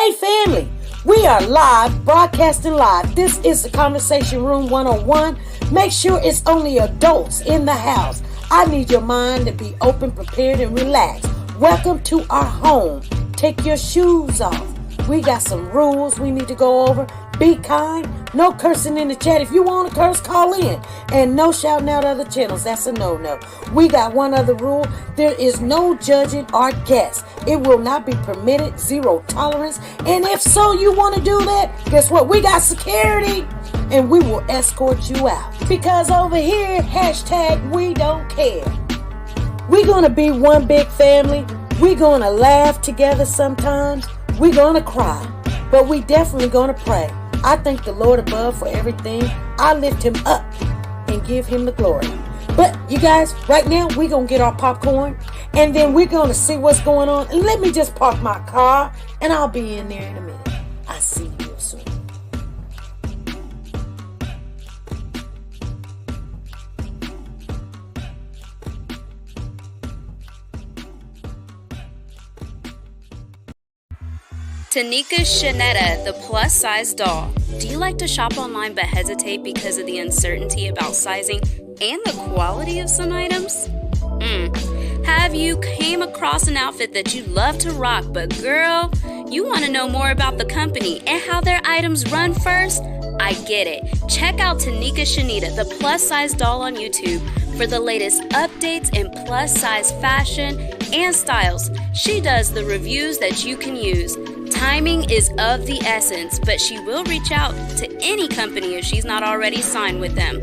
Hey family, we are live, broadcasting live. This is the Conversation Room 101. Make sure it's only adults in the house. I need your mind to be open, prepared, and relaxed. Welcome to our home. Take your shoes off. We got some rules we need to go over. Be kind. No cursing in the chat. If you want to curse, call in. And no shouting out other channels. That's a no-no. We got one other rule. There is no judging our guests. It will not be permitted. Zero tolerance. And if so, you want to do that, guess what? We got security. And we will escort you out. Because over here, hashtag we don't care. We're going to be one big family. We're going to laugh together sometimes. We're going to cry. But we definitely going to pray. I thank the Lord above for everything. I lift him up and give him the glory. But you guys, right now, we're going to get our popcorn. And then we're going to see what's going on. And let me just park my car. And I'll be in there in a minute. I'll see you real soon. TeNika Shenette, the plus-size doll. Do you like to shop online but hesitate because of the uncertainty about sizing and the quality of some items? Have you came across an outfit that you love to rock, but girl, you want to know more about the company and how their items run first? I get it. Check out TeNika Shenette, the plus-size doll on YouTube for the latest updates in plus-size fashion and styles. She does the reviews that you can use. Timing is of the essence, but she will reach out to any company if she's not already signed with them.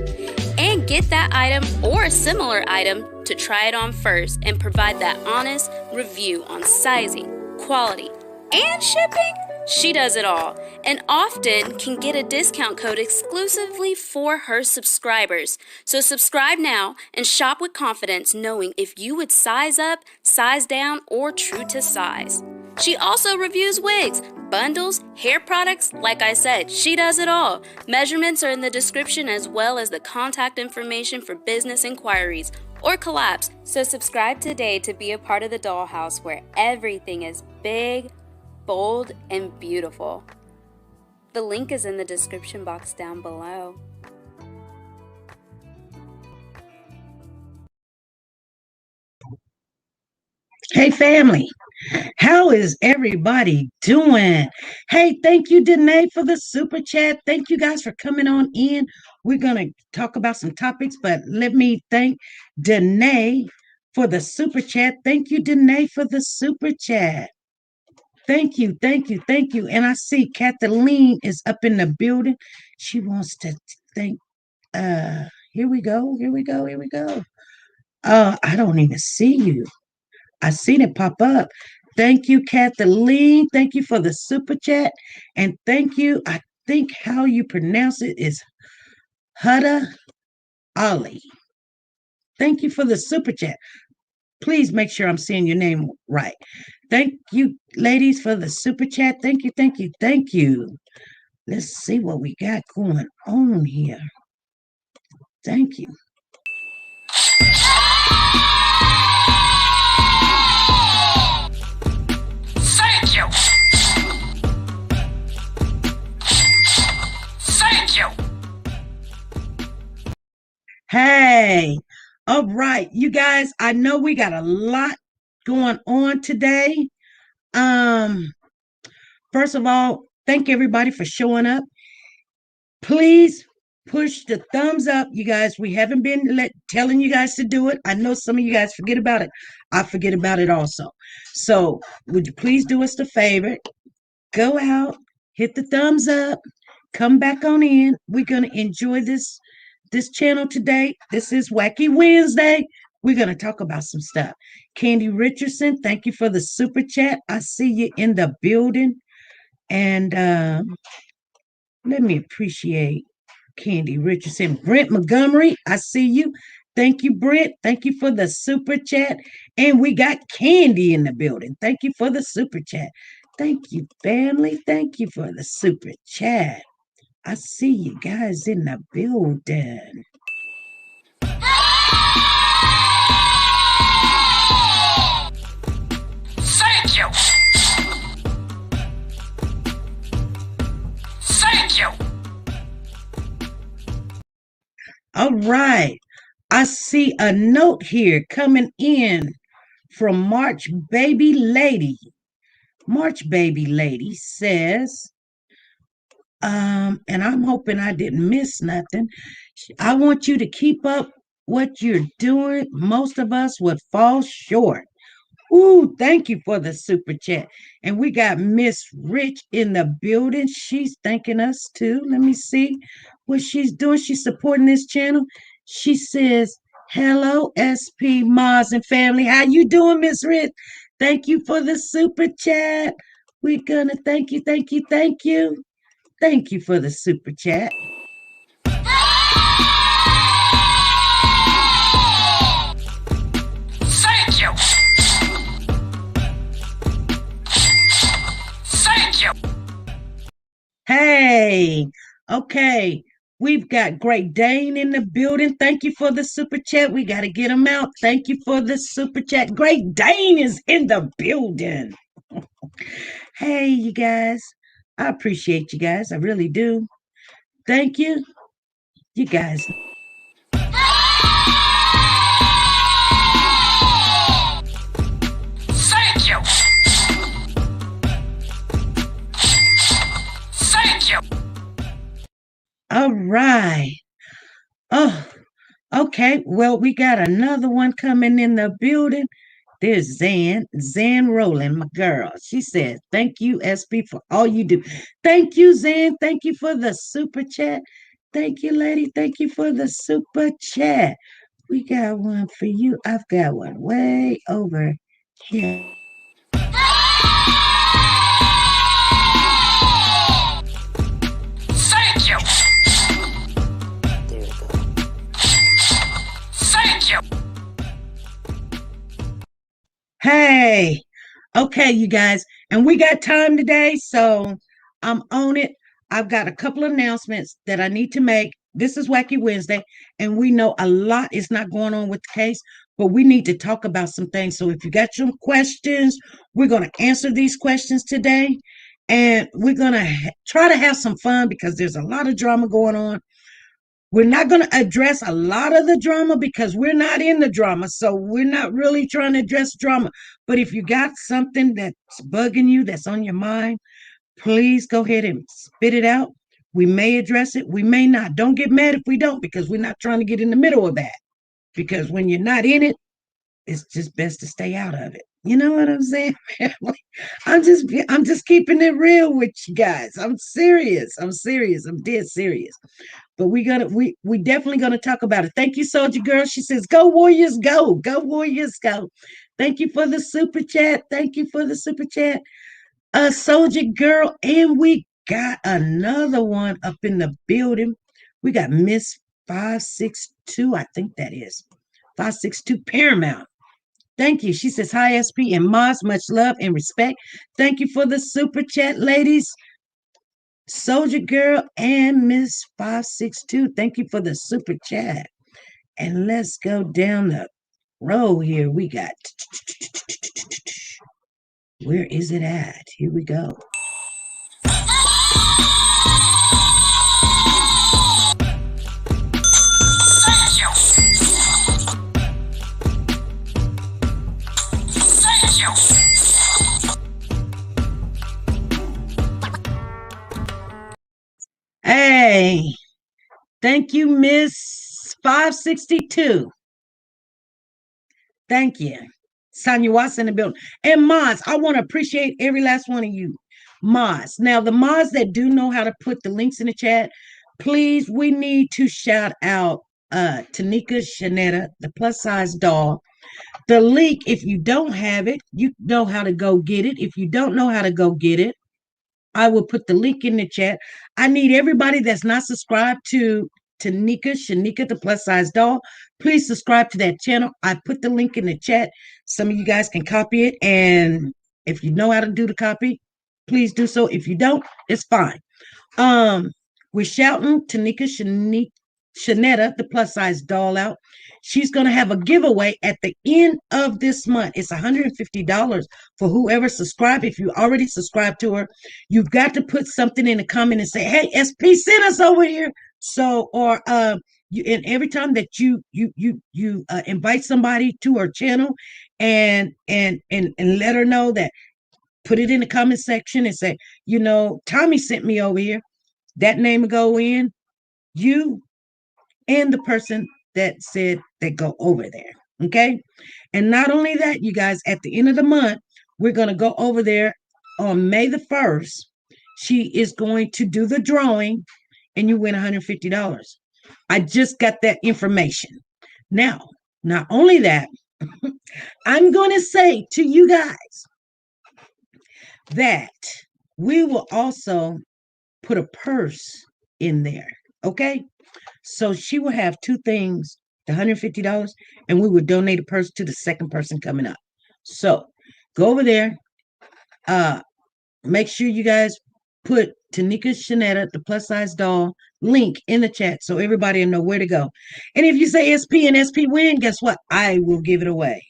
And get that item or a similar item to try it on first and provide that honest review on sizing, quality, and shipping. She does it all and often can get a discount code exclusively for her subscribers. So subscribe now and shop with confidence, knowing if you would size up, size down, or true to size. She also reviews wigs, bundles, hair products. Like I said, she does it all. Measurements are in the description as well as the contact information for business inquiries or collabs. So subscribe today to be a part of the dollhouse where everything is big, bold, and beautiful. The link is in the description box down below. Hey family, how is everybody doing? Hey, thank you, Danae, for the super chat. Thank you guys for coming on in. We're going to talk about some topics, but let me thank Danae for the super chat. Thank you, Danae, for the super chat. Thank you, thank you, thank you. And I see Kathleen is up in the building. She wants to thank, here we go. I don't even see you. I seen it pop up. Thank you, Kathleen. Thank you for the super chat. And thank you. I think how you pronounce it is Hudda Ali. Thank you for the super chat. Please make sure I'm saying your name right. Thank you, ladies, for the super chat. Thank you, thank you, thank you. Let's see what we got going on here. Thank you. Hey, all right, you guys, I know we got a lot going on today. First of all, thank everybody for showing up. Please push the thumbs up, you guys. We haven't been telling you guys to do it. I know some of you guys forget about it. I forget about it also. So would you please do us the favor? Go out, hit the thumbs up, come back on in. We're going to enjoy this channel today. This is Wacky Wednesday. We're going to talk about some stuff. Candy Richardson, thank you for the super chat. I see you in the building. And let me appreciate Candy Richardson. Brent Montgomery, I see you. Thank you, Brent. Thank you for the super chat. And we got Candy in the building. Thank you for the super chat. Thank you, family. Thank you for the super chat. I see you guys in the building. Thank you. All right. I see a note here coming in from March Baby Lady. March Baby Lady says, and I'm hoping I didn't miss nothing. I want you to keep up what you're doing. Most of us would fall short. Ooh, thank you for the super chat. And we got Miss Rich in the building. She's thanking us too. Let me see what she's doing. She's supporting this channel. She says, hello, SP Mars and family. How you doing, Miss Rich? Thank you for the super chat. We're gonna thank you, thank you, thank you. Thank you for the super chat. Thank you. Thank you. Hey, okay. We've got Great Dane in the building. Thank you for the super chat. We got to get him out. Thank you for the super chat. Great Dane is in the building. Hey, you guys. I appreciate you guys. I really do. Thank you. You guys. Thank you. Thank you. All right. Oh, okay. Well, we got another one coming in the building. There's Zan Rowland, my girl. She said, thank you, SP, for all you do. Thank you, Zan. Thank you for the super chat. Thank you, lady. Thank you for the super chat. We got one for you. I've got one way over here. Thank you. There we go. Thank you. Hey, okay, you guys, and we got time today, so I'm on it. I've got a couple of announcements that I need to make. This is Wacky Wednesday, and we know a lot is not going on with the case, but we need to talk about some things. So if you got some questions, we're going to answer these questions today, and we're going to try to have some fun because there's a lot of drama going on. We're not going to address a lot of the drama because we're not in the drama. So we're not really trying to address drama. But if you got something that's bugging you, that's on your mind, please go ahead and spit it out. We may address it. We may not. Don't get mad if we don't because we're not trying to get in the middle of that. Because when you're not in it, it's just best to stay out of it. You know what I'm saying? I'm just keeping it real with you guys. I'm serious. I'm dead serious. But we definitely gonna talk about it. Thank you, Soldier Girl. She says, "Go Warriors, go! Go Warriors, go!" Thank you for the super chat. Thank you for the super chat, Soldier Girl. And we got another one up in the building. We got Miss 562. I think that is 562 Paramount. Thank you. She says, "Hi, SP and Moss. Much love and respect." Thank you for the super chat, ladies. Soldier Girl and Miss 562, thank you for the super chat. And let's go down the road here. We got, where is it at? Here we go. Thank you. Thank you. Hey, thank you, Miss 562. Thank you. Sonia Watts in the building. And mods, I want to appreciate every last one of you. Mods. Now, the mods that do know how to put the links in the chat, please, we need to shout out TeNika, Shenette, the plus size doll. The link, if you don't have it, you know how to go get it. If you don't know how to go get it, I will put the link in the chat. I need everybody that's not subscribed to TeNika, Shenette, the plus size doll. Please subscribe to that channel. I put the link in the chat. Some of you guys can copy it. And if you know how to do the copy, please do so. If you don't, it's fine. We're shouting TeNika, Shenette, the plus size doll out. She's going to have a giveaway at the end of this month. It's $150 for whoever subscribed. If you already subscribed to her, you've got to put something in the comment and say, "Hey, SP, send us over here." So, or and every time that you invite somebody to her channel and let her know that, put it in the comment section and say, Tommy sent me over here. That name will go in. You and the person that said that go over there. Okay. And not only that, you guys, at the end of the month, we're going to go over there on May the 1st. She is going to do the drawing and you win $150. I just got that information. Now, not only that, I'm going to say to you guys that we will also put a purse in there. Okay. So she will have two things, the $150, and we would donate a purse to the second person coming up. So go over there. Make sure you guys put TeNika Shenette, the plus size doll, link in the chat so everybody will know where to go. And if you say SP and SP win, guess what? I will give it away.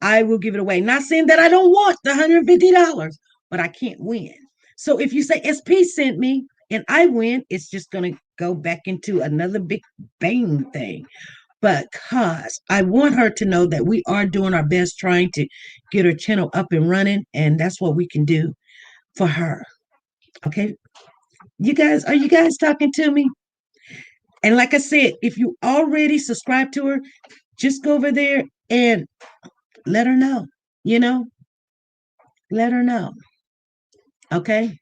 I will give it away. Not saying that I don't want the $150, but I can't win. So if you say SP sent me and I win, it's just going to go back into another big bang thing. Because I want her to know that we are doing our best trying to get her channel up and running. And that's what we can do for her. Okay. You guys, are you guys talking to me? And like I said, if you already subscribe to her, just go over there and let her know, let her know. Okay.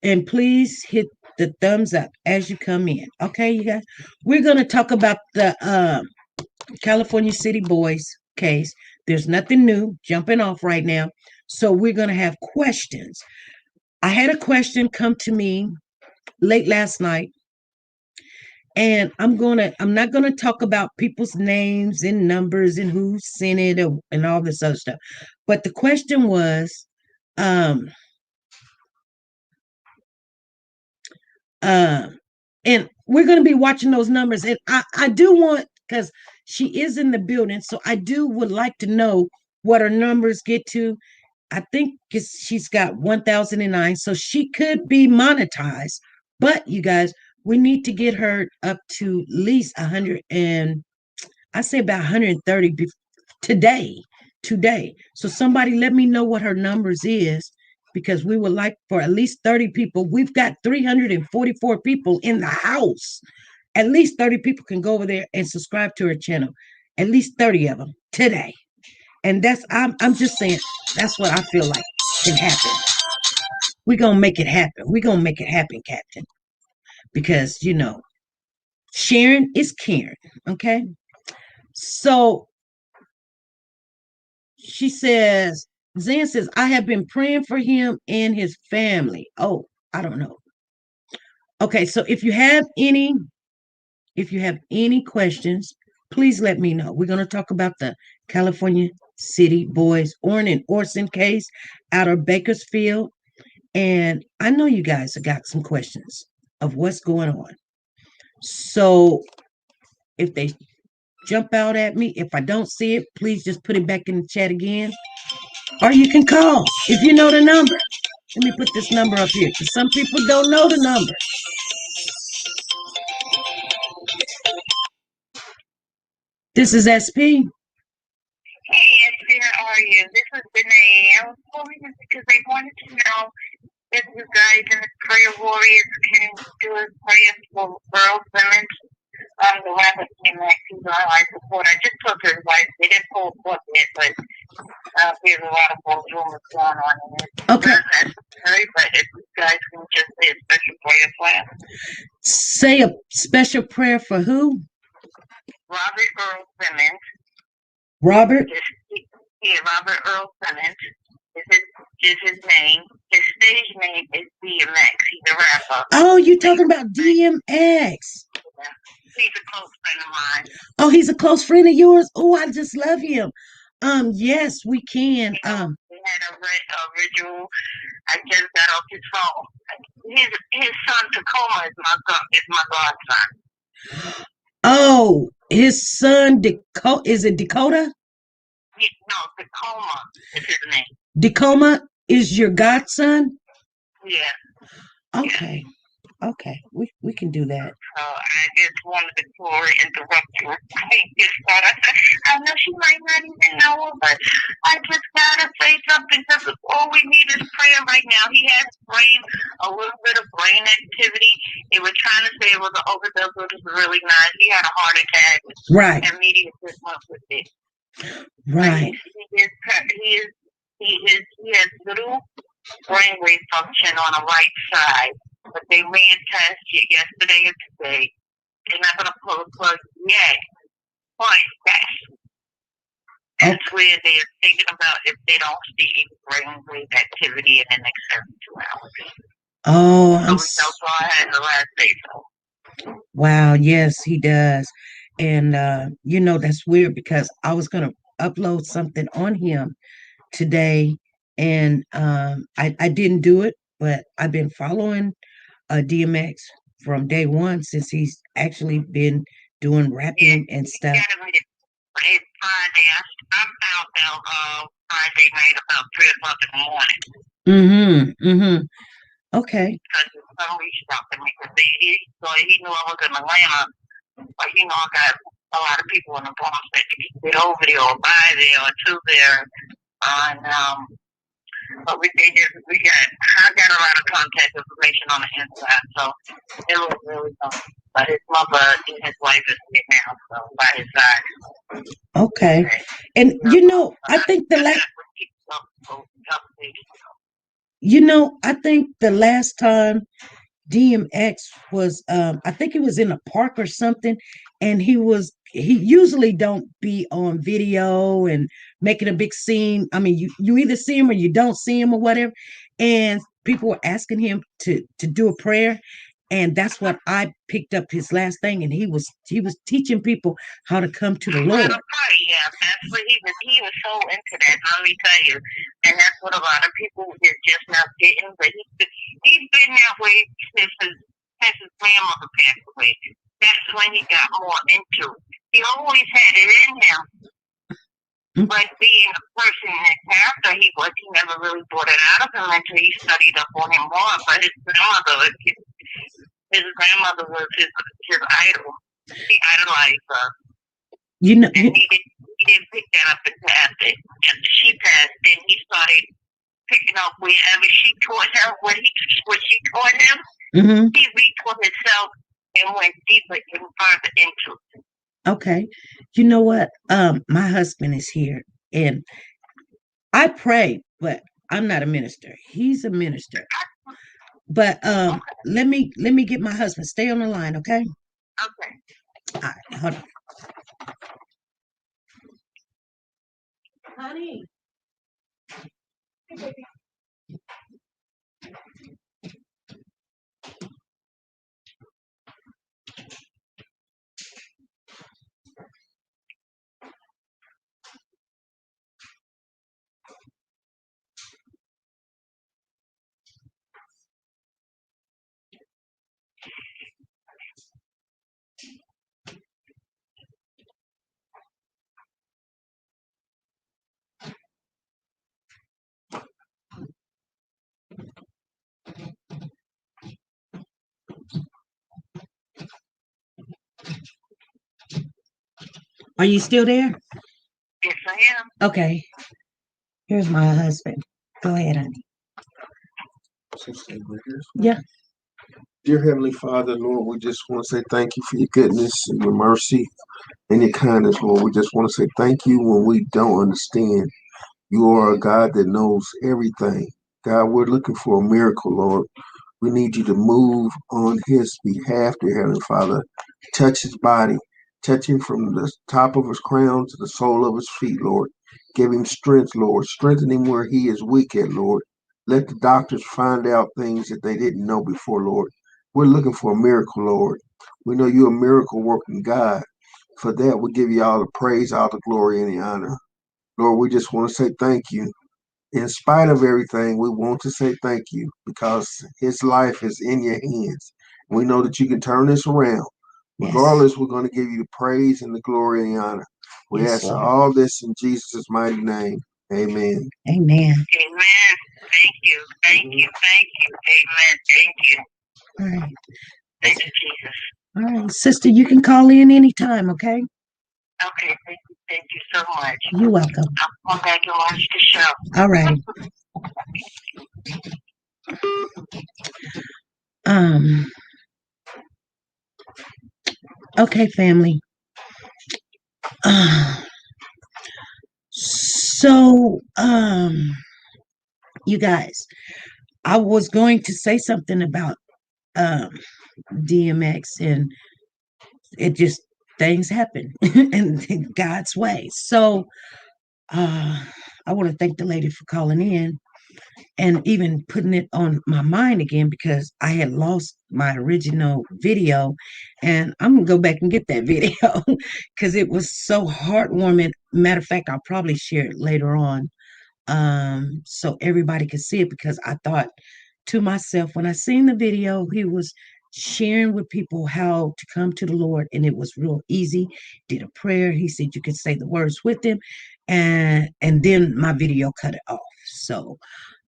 And please hit the thumbs up as you come in. Okay, you guys. We're going to talk about the California City Boys case. There's nothing new jumping off right now. So we're going to have questions. I had a question come to me late last night. And I'm not going to talk about people's names and numbers and who sent it and all this other stuff. But the question was, and we're going to be watching those numbers. And I do want, because she is in the building, so I would like to know what her numbers get to. I think she's got 1,009, so she could be monetized. But you guys, we need to get her up to at least 100, and I say about 130 today. So somebody let me know what her numbers is, because we would like for at least 30 people. We've got 344 people in the house. At least 30 people can go over there and subscribe to her channel. At least 30 of them today. And I'm just saying, that's what I feel like can happen. We're going to make it happen. We're going to make it happen, Captain. Because, sharing is caring. Okay. So she says, Zan says, I have been praying for him and his family. Oh, I don't know. Okay, so if you have any questions, please let me know. We're going to talk about the California City Boys Orrin Orson case out of Bakersfield. And I know you guys have got some questions of what's going on. So if they jump out at me, if I don't see it, please just put it back in the chat again. Or you can call if you know the number. Let me put this number up here, because some people don't know the number. This is SP. Hey, SP, how are you? This is Renee. I was calling because I wanted to know if you guys in the prayer warriors can do a prayer for Earl Simmons. The rapper DMX, he's on life support. I just talked to his wife. They didn't pull a book yet, but there's a lot of false rumors going on in it. Okay. But if you guys can just say a special prayer for him. Say a special prayer for who? Robert Earl Simmons. Robert? Yeah, Robert Earl Simmons is his name. His stage name is DMX. He's a rapper. Oh, you're talking about DMX. Yeah. He's a close friend of mine. Oh, he's a close friend of yours? Oh, I just love him. Yes, we can. We had a ritual. I just got off his phone. His son Tacoma is my godson. Oh, his son is it Dakota? No, Tacoma is his name. Tacoma is your godson? Yeah. Okay. Okay, we can do that. So I just wanted to interrupt you. I just thought I know she might not even know her, but I just gotta say something because all we need is prayer right now. He has a little bit of brain activity. They were trying to say it was an overdose, which is really not. He had a heart attack. Right. And media just went with it. Right. He has little brainwave function on the right side, but they ran tests yesterday and today. They're not going to pull a plug yet, but that's where they're thinking about if they don't see brainwave activity in the next 72 hours. Oh, so I had the last day. So. Wow, yes, he does. And that's weird because I was gonna upload something on him today, and I didn't do it, but I've been following DMX from day one since he's actually been doing rapping and stuff. It's Friday. I found out Friday night about 3 o'clock in the morning. Okay. Because his son reached out to me because he knew I was in Atlanta. But I got a lot of people in the Bronx that can get over there or by there or to there. And but I got a lot of contact information on the inside, so it was really fun. But his mother and his wife is here now, so by his side. Okay. And I think I think the last time DMX was I think he was in a park or something, and he usually don't be on video and making a big scene. I mean, you either see him or you don't see him or whatever. And people were asking him to do a prayer, and that's what I picked up his last thing, and he was teaching people how to come to the Lord. Yeah, that's what he was so into that. Let me tell you, and that's what a lot of people are just not getting. But he's been that way since his grandmother passed away. That's when he got more into it. He always had it in him. But being a person that character he never really brought it out of him until he studied up on him more. But his grandmother was his idol. He idolized her. And he didn't pick that up until after she passed. Then he started picking up wherever she taught him, what she taught him. He retaught himself and went deeper and further into it. Okay. You know what? My husband is here, and I pray, but I'm not a minister. He's a minister. But let me get my husband. Stay on the line, okay? Okay. All right, hold on. Honey. Hey, baby. Are you still there? Yes, I am. Okay. Here's my husband. Go ahead, honey. Yeah. Dear Heavenly Father, Lord, we just want to say thank you for your goodness and your mercy and your kindness, Lord. We just want to say thank you when we don't understand. You are a God that knows everything. God, we're looking for a miracle, Lord. We need you to move on his behalf, dear Heavenly Father. Touch his body. Touch him from the top of his crown to the sole of his feet, Lord. Give him strength, Lord. Strengthen him where he is weak at, Lord. Let the doctors find out things that they didn't know before, Lord. We're looking for a miracle, Lord. We know you're a miracle working God. For that, we give you all the praise, all the glory, and the honor. Lord, we just want to say thank you. In spite of everything, we want to say thank you because his life is in your hands. We know that you can turn this around. Yes. Regardless, we're going to give you the praise and the glory and the honor. We ask all this in Jesus' mighty name. Amen. Amen. Amen. Thank you. Thank you. Thank you. Amen. Thank you. All right. Thank you, Jesus. All right, sister, you can call in anytime, okay? Okay, thank you so much. You're welcome. I'll come back and watch the show. All right. Okay, family. So, you guys, I was going to say something about DMX, and it just things happen in God's way. So, I want to thank the lady for calling in and even putting it on my mind again, because I had lost my original video, and I'm gonna go back and get that video because it was so heartwarming. Matter of fact, I'll probably share it later on, so everybody can see it, because I thought to myself when I seen the video, he was sharing with people how to come to the Lord, and it was real easy. Did a prayer. He said you could say the words with him, and then my video cut it off. So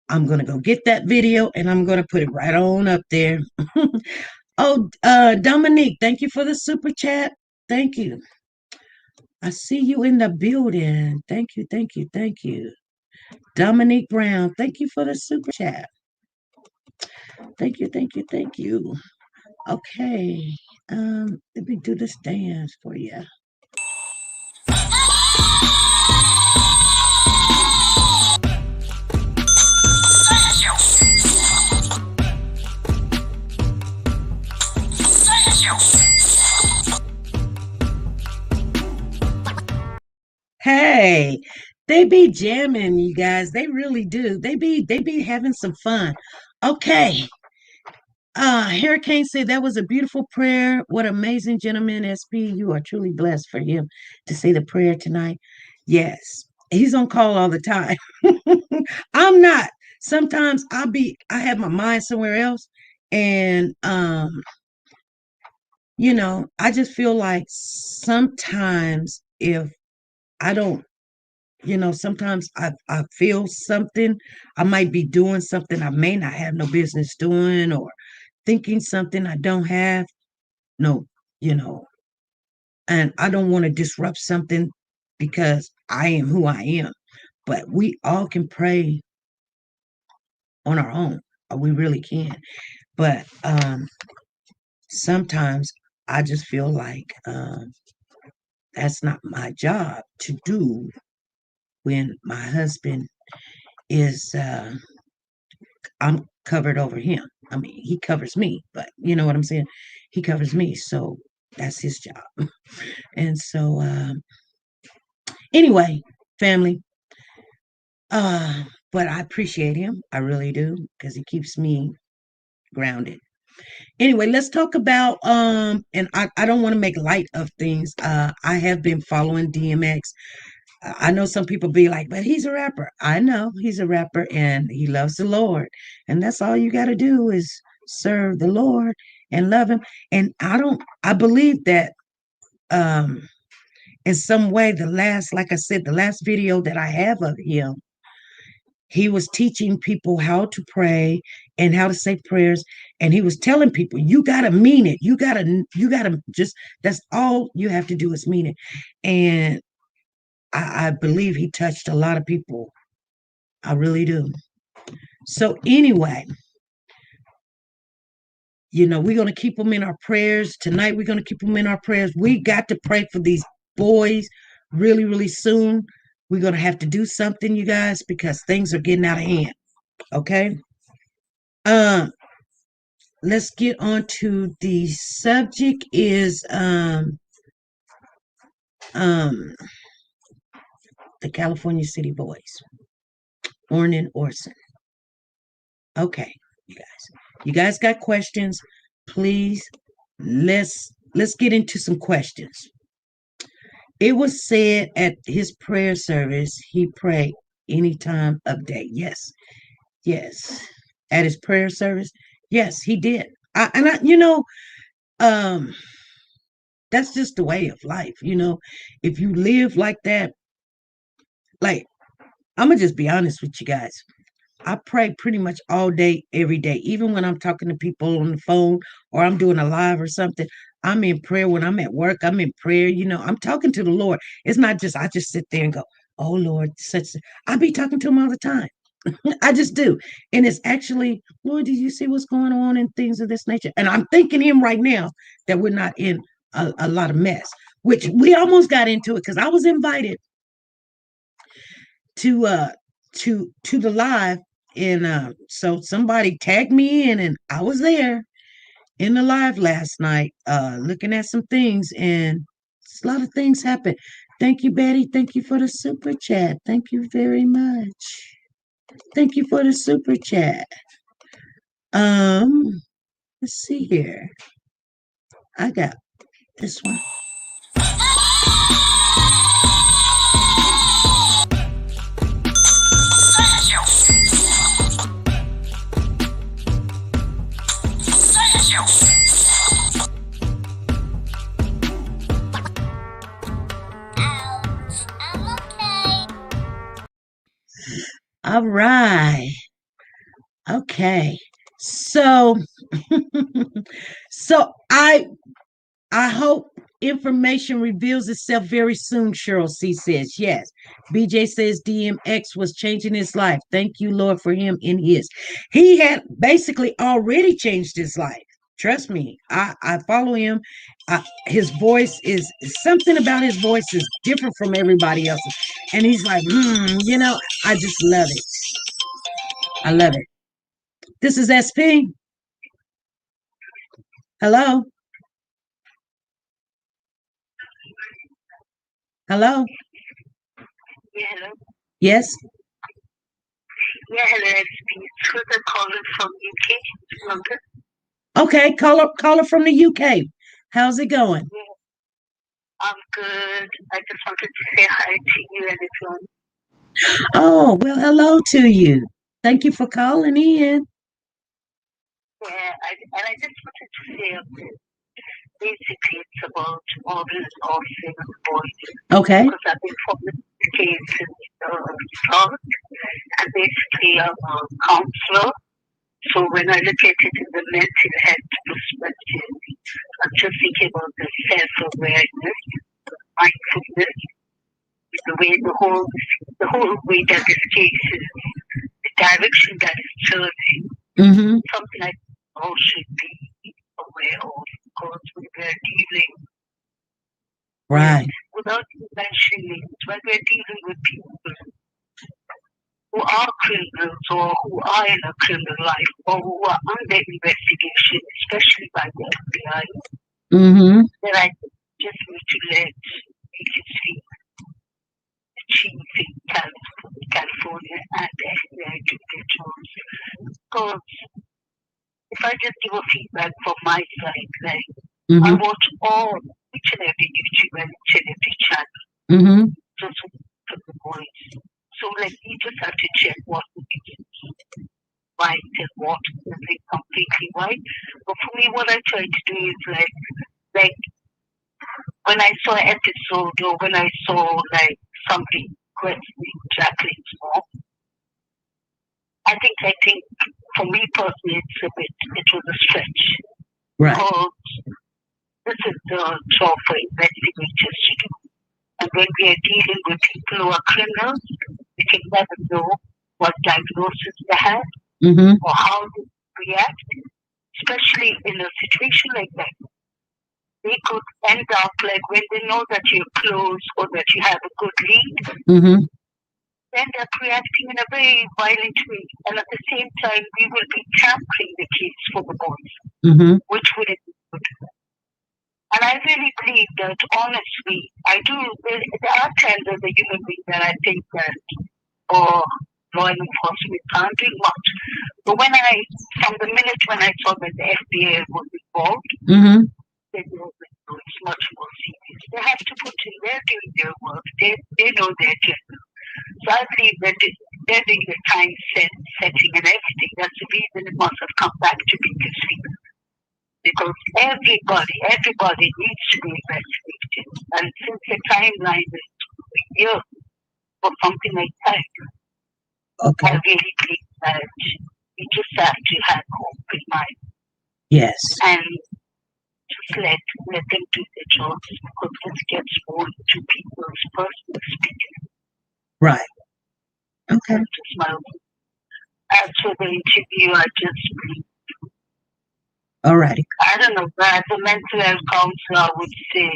I'm gonna go get that video and I'm gonna put it right on up there. Oh, Dominique, thank you for the super chat. Thank you. I see you in the building. Thank you, thank you, thank you. Dominique Brown, thank you for the super chat. Thank you, thank you, thank you. Okay. Let me do this dance for you. Hey, they be jamming, you guys. They really do. They be having some fun. Okay. Hurricane said that was a beautiful prayer. What amazing gentleman, SP. You are truly blessed for him to say the prayer tonight. Yes. He's on call all the time. I'm not. Sometimes I have my mind somewhere else. And I just feel like sometimes if I don't, sometimes I feel something. I might be doing something I may not have no business doing, or thinking something I don't have no, you know, and I don't want to disrupt something because I am who I am. But we all can pray on our own. We really can. But sometimes I just feel like that's not my job to do when my husband is I'm covered over him. I mean, he covers me, but you know what I'm saying? He covers me, so that's his job. And so anyway, family, but I appreciate him. I really do, because he keeps me grounded. Anyway, let's talk about and I don't want to make light of things. I have been following DMX. I know some people be like, but he's a rapper. I know he's a rapper and he loves the Lord. And that's all you got to do is serve the Lord and love him. And I believe that in some way, like I said, the last video that I have of him, he was teaching people how to pray and how to say prayers. And he was telling people, you got to mean it. You got to just, that's all you have to do is mean it. And I believe he touched a lot of people. I really do. So anyway, we're going to keep them in our prayers. Tonight, we're going to keep them in our prayers. We got to pray for these boys really, really soon. We're going to have to do something, you guys, because things are getting out of hand. Okay? Let's get on to the subject is the California City Boys. Orrin Orson. Okay, you guys got questions? Please, let's get into some questions. It was said at his prayer service he prayed any time of day. Yes. At his prayer service, yes, he did. That's just the way of life. If you live like that, like, I'm gonna just be honest with you guys. I pray pretty much all day, every day. Even when I'm talking to people on the phone or I'm doing a live or something, I'm in prayer. When I'm at work, I'm in prayer. I'm talking to the Lord. It's not just I just sit there and go, "Oh Lord," such. I be talking to him all the time. I just do. And it's actually, Lord, did you see what's going on and things of this nature? And I'm thanking him right now that we're not in a lot of mess, which we almost got into it because I was invited to to the live, and so somebody tagged me in, and I was there in the live last night looking at some things, and a lot of things happened. Thank you, Betty. Thank you for the super chat. Thank you very much. Thank you for the super chat. Let's see here. I got this one. All right. Okay. So so I hope information reveals itself very soon, Cheryl C says. Yes. BJ says DMX was changing his life. Thank you, Lord, for him in his. He had basically already changed his life. Trust me. I follow him. His voice is something about his voice is different from everybody else's. And he's like, I just love it. I love it. This is SP. Hello. Hello. Yeah, hello. Yes. Yeah, hello. It's Twitter calling from UK, London. Okay, caller from the UK. How's it going? Yeah, I'm good. I just wanted to say hi to you and everyone. Oh, well, hello to you. Thank you for calling in. Yeah, I just wanted to say basically it's about Orrin Orson boys. Okay. Because I've been following the case since the start. And basically I'm a counselor. So when I look at it in the mental health perspective, I'm just thinking about the self-awareness, mindfulness, the way the whole way that this case is, the direction that it's turning, something I all should be aware of, because we're dealing without mentioning it, when we're dealing with people who are criminals or who are in a criminal life or who are under investigation, especially by the FBI, then I just need to let people see the chief in California and the FBI do their jobs. Because if I just give a feedback from my side, like I watch each and every YouTube and each and every channel just for the boys. So like you just have to check what is right and what is completely right. But for me, what I try to do is like when I saw an episode or when I saw like something questioning Jacqueline's mom, I think for me personally, it was a stretch. Right. Because this is the job for investigators to do. And when we are dealing with people who are criminals, we can never know what diagnosis they have or how they react, especially in a situation like that. They could end up like when they know that you're close or that you have a good lead, they end up reacting in a very violent way. And at the same time, we will be tampering the case for the boys, which wouldn't be good. And I really believe that, honestly, there are times as a human being that I think that, law enforcement can't do much. But from the minute when I saw that the FBI was involved, they know that it's much more serious. They have to put in, they're doing their work. They know their job. So I believe that they're doing the time setting and everything. That's the reason it must have come back to be this week. Because everybody needs to be investigated. And since the timeline is 2 years for something like that, I really believe that we just have to have open mind Yes. and just let them do their jobs, because this gets more into people's personal speaking. Right. Okay. That's just my opinion. As for the interview, I just, Alrighty. I don't know, but as a mental health counselor, I would say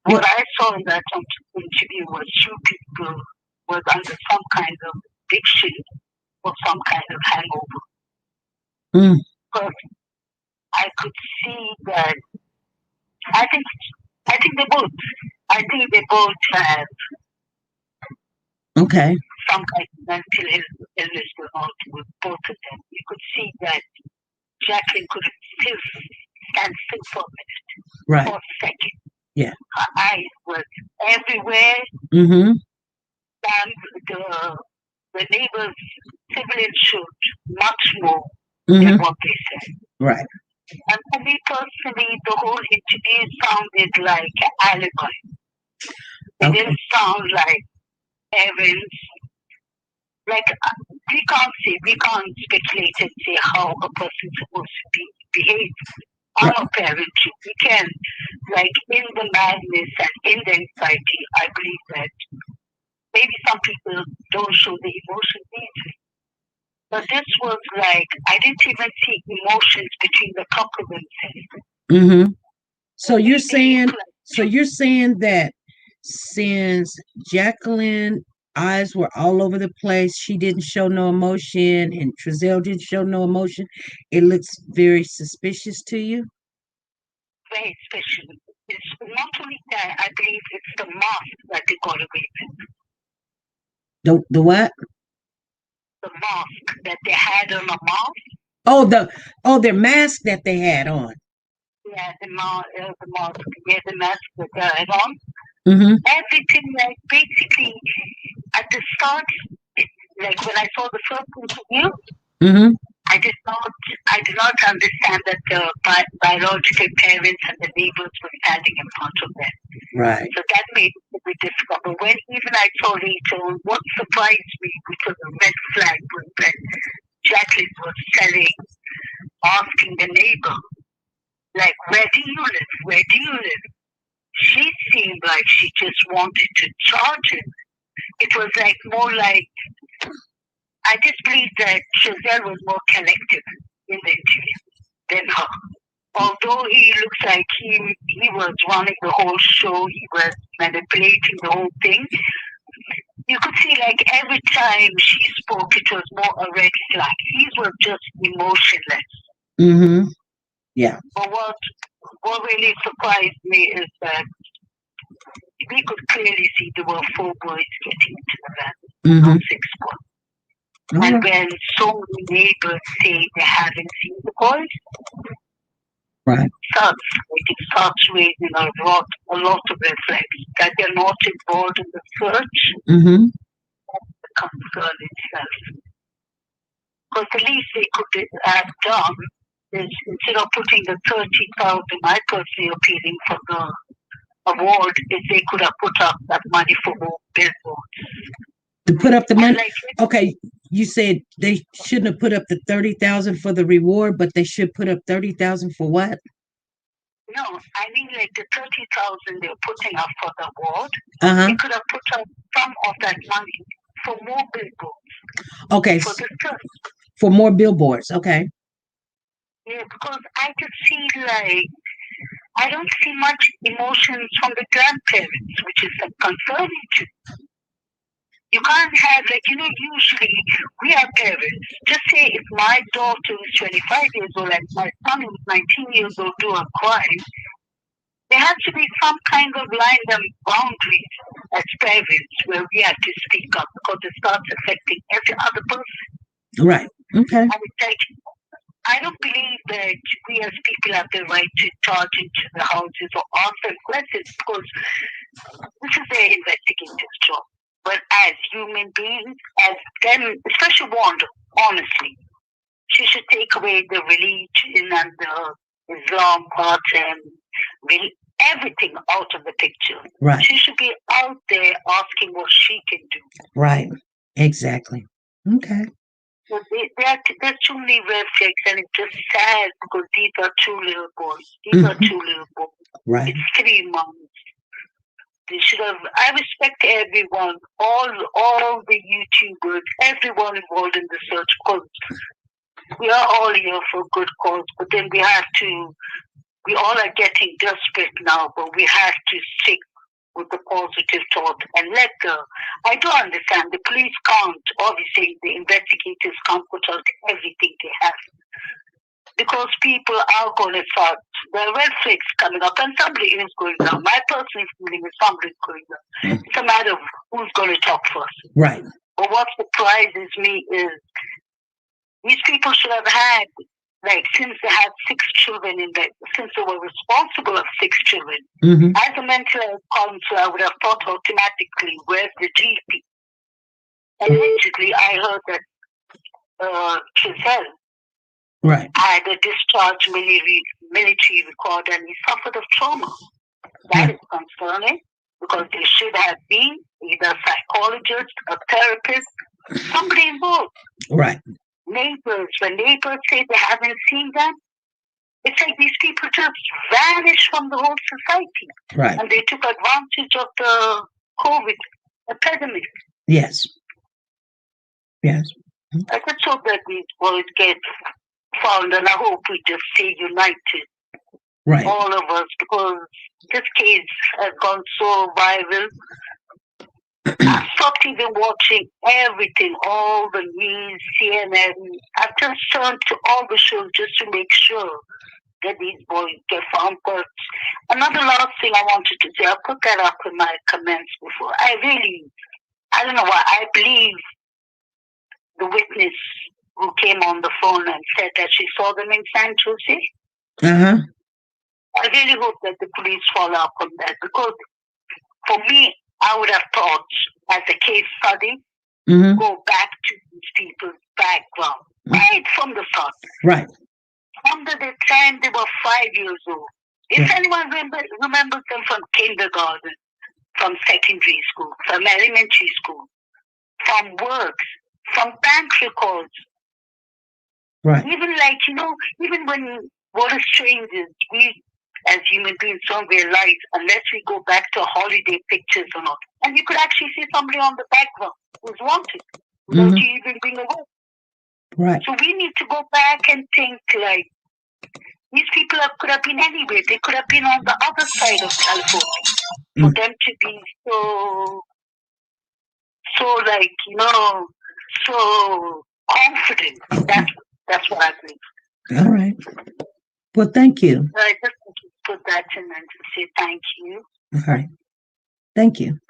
what I saw in that interview was you people was under some kind of addiction or some kind of hangover. Mm. But I could see that I think they both. I think they both have Okay. some kind of mental illness going on with both of them. You could see that Jacqueline could still stand still for a minute, Right. for a second. Yeah. Her eyes were everywhere. Mm-hmm. And the neighbors, civilians showed much more Mm-hmm. than what they said. Right. And for me personally, the whole interview sounded like an alibi. It Okay. didn't sound like evidence. Like, we can't speculate and say how a person's supposed to behave. I'm a parent too. We can, like, in the madness and in the anxiety, I believe that maybe some people don't show the emotions easily. But this was like, I didn't even see emotions between the couple themselves. Mm-hmm. So you're saying that since Jacqueline eyes were all over the place, she didn't show no emotion, and Trezell didn't show no emotion, it looks very suspicious to you? Very special. It's not only that, I believe it's the mask that they got away with. The what? The mask that they had on the mouth. Oh, their mask that they had on. Yeah, the mask. Yeah, the mask that they had on. Mm-hmm. Everything, like, basically, at the start, like when I saw the first interview, Mm-hmm. I did not understand that the biological parents and the neighbors were standing in front of them. Right. So that made it a bit difficult. But when even I saw later on, what surprised me, which was a red flag, was that Jacqueline was asking the neighbor, like, where do you live? Where do you live? She seemed like she just wanted to charge him. It was like more like, I just believe that Trezell was more collective in the interview than her. Although he looks like he was running the whole show, he was manipulating the whole thing. You could see, like, every time she spoke, it was more a red flag. He was just emotionless. Mm-hmm. Yeah. But what really surprised me is that we could clearly see there were 4 boys getting into the van, Mm-hmm. not 6 boys. And when so many neighbors say they haven't seen the boys, Right. it starts raising a lot of red flags that they're not involved in the search. Mm-hmm. That's the concern itself. Because the least they could have done is, instead of putting the 30,000, my personal opinion, for the award, is they could have put up that money for more billboards. To put up the money. Like, Okay, you said they shouldn't have put up the 30,000 for the reward, but they should put up 30,000 for what? no, I mean, like, the 30,000 they're putting up for the award, Uh-huh. they could have put up some of that money for more billboards. Okay. For the church. For more billboards. Okay. Yeah, because I just see, like, I don't see much emotions from the grandparents, which is concerning too. You can't have, like, usually we are parents. Just say if my daughter is 25 years old and my son is 19 years old do a crime, there has to be some kind of line and boundaries as parents where we have to speak up, because it starts affecting every other person. Right. Okay. And it's like, I don't believe that we as people have the right to charge into the houses or ask them questions, because this is their investigative job. But as human beings, as them, especially Wanda, honestly, she should take away the religion and the Islam part and everything out of the picture. Right. She should be out there asking what she can do. Right. Exactly. Okay. So they're too many red flags, and it's just sad because these are two little boys. These are two little boys. Right. It's 3 months. They should have. I respect everyone, all the YouTubers, everyone involved in the search, because we are all here for a good cause. But then we have to. We all are getting desperate now, but we have to stick with the positive thought and let go. I do understand the police can't. Obviously, the investigators can't put out everything they have, because people are going to start, the red flags coming up, and somebody is going down. My personal feeling is somebody's going down. It's a matter of who's going to talk first. Right. But what surprises me is these people should have had, like, since they had 6 children since they were responsible of 6 children. As a mental health counselor, I would have thought automatically, where's the GP? Allegedly, I heard that Giselle had a discharge military record, and he suffered of trauma. That is concerning, because there should have been either a psychologist, a therapist, somebody involved. Right. Neighbors, when neighbors say they haven't seen them, it's like these people just vanished from the whole society. Right. And they took advantage of the COVID epidemic. Yes. Yes. I just hope that these boys get found, and I hope we just stay united. Right. All of us, because this case has gone so viral. I stopped even watching everything, all the news, CNN. I've just turned to all the shows just to make sure that these boys get found. But another last thing I wanted to say, I put that up in my comments before. I don't know why, I believe the witness who came on the phone and said that she saw them in San Jose. I really hope that the police follow up on that, because for me, I would have thought, as a case study, go back to these people's background, right from the start. Right. From the time they were 5 years old. If anyone remembers them from kindergarten, from secondary school, from elementary school, from works, from bank records. Right. Even even when we're strangers, we as human beings don't realize unless we go back to holiday pictures or not. And you could actually see somebody on the background who's wanted without you even being aware. Right. So we need to go back and think, like, these people could have been anywhere. They could have been on the other side of California. For them to be so confident. That's what I think. All right. Well, thank you. I just want to put that in and to say thank you. All right. Thank you. And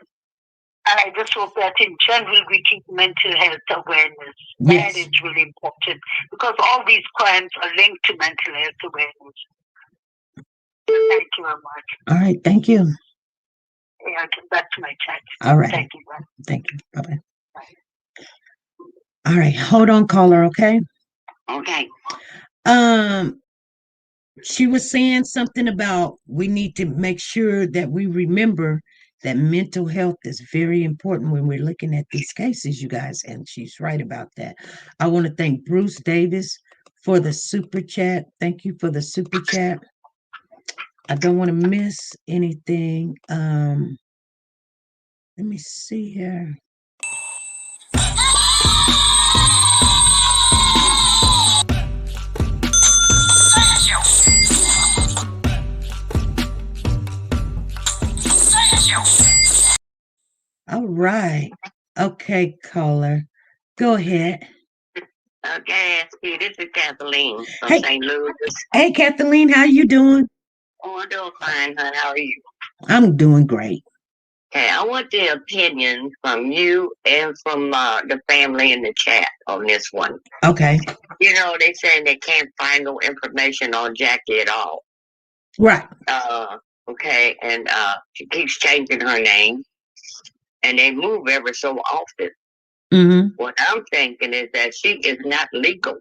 I just hope that in general we keep mental health awareness. Yes. That is really important, because all these crimes are linked to mental health awareness. So thank you very much. All right. Thank you. Yeah, I'll get back to my chat. All right. Thank you. Man. Thank you. Bye-bye. All right. Hold on, caller. Okay. Okay. She was saying something about we need to make sure that we remember that mental health is very important when we're looking at these cases, you guys, and she's right about that. I want to thank Bruce Davis for the super chat. Thank you for the super chat. I don't want to miss anything. Let me see here. All right. Okay, caller. Go ahead. Okay, this is Kathleen from Hey. St. Louis. Hey, Kathleen, how you doing? Oh, I'm doing fine, hon. How are you? I'm doing great. Okay, I want the opinion from you and from the family in the chat on this one. Okay. You know, they saying they can't find no information on Jackie at all. Right. Okay, and she keeps changing her name, and they move ever so often. Mm-hmm. What I'm thinking is that she is not legal.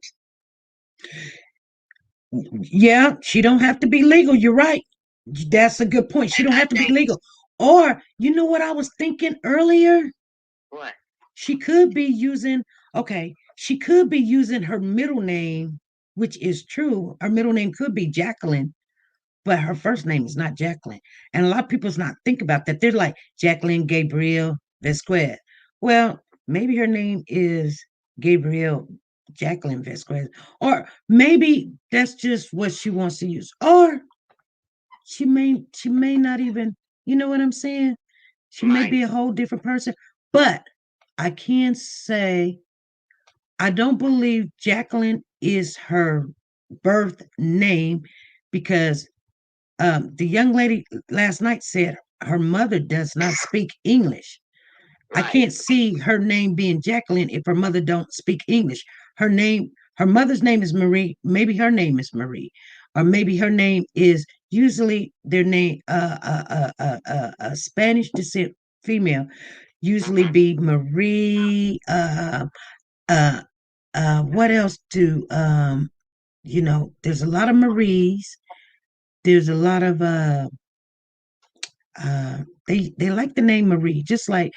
Yeah, she don't have to be legal. You're right. That's a good point. She don't have to be legal. Or, you know what I was thinking earlier? What? She could be using, okay, she could be using her middle name, which is true. Her middle name could be Jacqueline, but her first name is not Jacqueline. And a lot of people's not think about that. They're like Jacqueline Gabriel Vesquez. Well, maybe her name is Gabriel Jacqueline Vesquez, or maybe that's just what she wants to use, or she may not even. You know what I'm saying? She may be a whole different person. But I can say I don't believe Jacqueline is her birth name because the young lady last night said her mother does not speak English. I can't see her name being Jacqueline if her mother don't speak English. Her mother's name is Marie. Maybe her name is Marie, or maybe her name is usually their name. Spanish descent female usually be Marie. What else do there's a lot of Maries. There's a lot of they like the name Marie, just like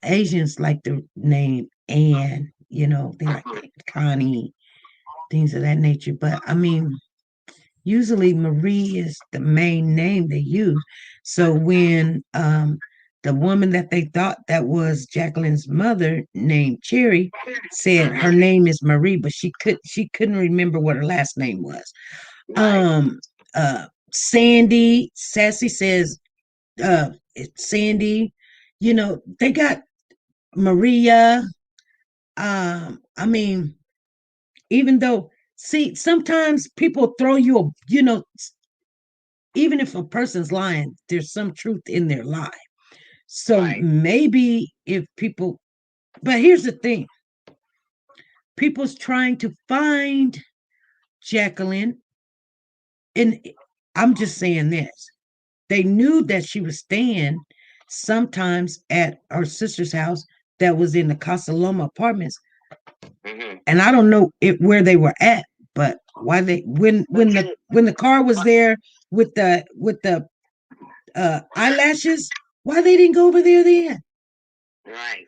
Asians like the name Anne, they like Connie, things of that nature. But I mean, usually Marie is the main name they use. So when the woman that they thought that was Jacqueline's mother, named Cherry, said her name is Marie, but she couldn't remember what her last name was. Sandy Sassy says it's Sandy. They got Maria. I mean, even though, see, sometimes people throw you even if a person's lying, there's some truth in their lie. So maybe if people, but here's the thing, people's trying to find Jacqueline, and I'm just saying this. They knew that she was staying sometimes at her sister's house that was in the Casa Loma apartments. And I don't know where they were at, but why they when the car was there with the eyelashes, why they didn't go over there then? Right.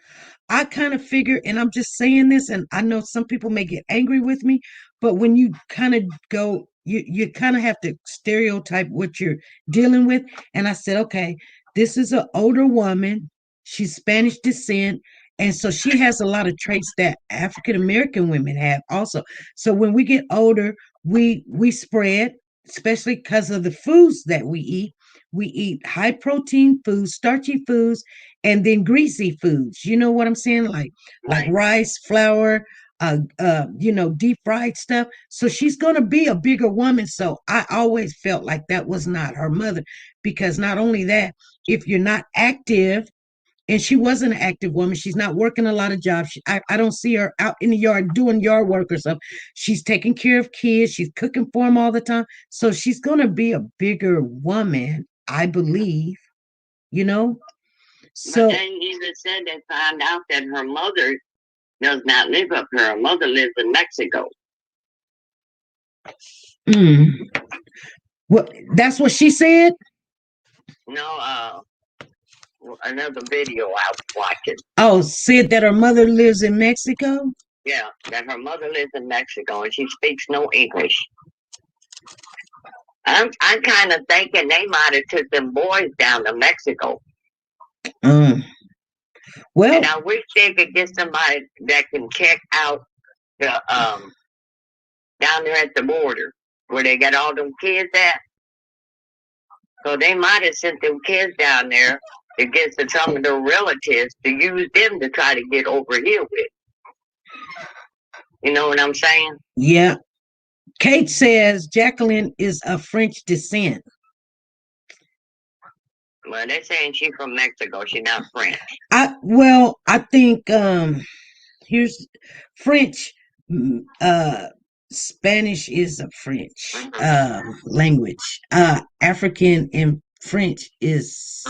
I kind of figure, and I'm just saying this, and I know some people may get angry with me, but when you kind of go, you kind of have to stereotype what you're dealing with. And I said, okay, this is an older woman. She's Spanish descent. And so she has a lot of traits that African American women have also. So when we get older, we spread, especially because of the foods that we eat. We eat high protein foods, starchy foods, and then greasy foods. You know what I'm saying? Like rice, flour, deep fried stuff. So she's gonna be a bigger woman. So I always felt like that was not her mother, because not only that, if you're not active, and she was an active woman. She's not working a lot of jobs. I don't see her out in the yard doing yard work or something. She's taking care of kids. She's cooking for them all the time. So she's going to be a bigger woman, I believe, So, but they even said they found out that her mother does not live up here. Her mother lives in Mexico. Well, that's what she said? No, another video I was watching. Oh, said that her mother lives in Mexico? Yeah, that her mother lives in Mexico and she speaks no English. I'm kind of thinking they might have took them boys down to Mexico. Well, and I wish they could get somebody that can check out the down there at the border where they got all them kids at. So they might have sent them kids down there to get to some of their relatives to use them to try to get over here with. You know what I'm saying? Yeah. Kate says Jacqueline is of French descent. Well, they're saying she's from Mexico. She's not French. I think here's French. Spanish is a French language. African and French is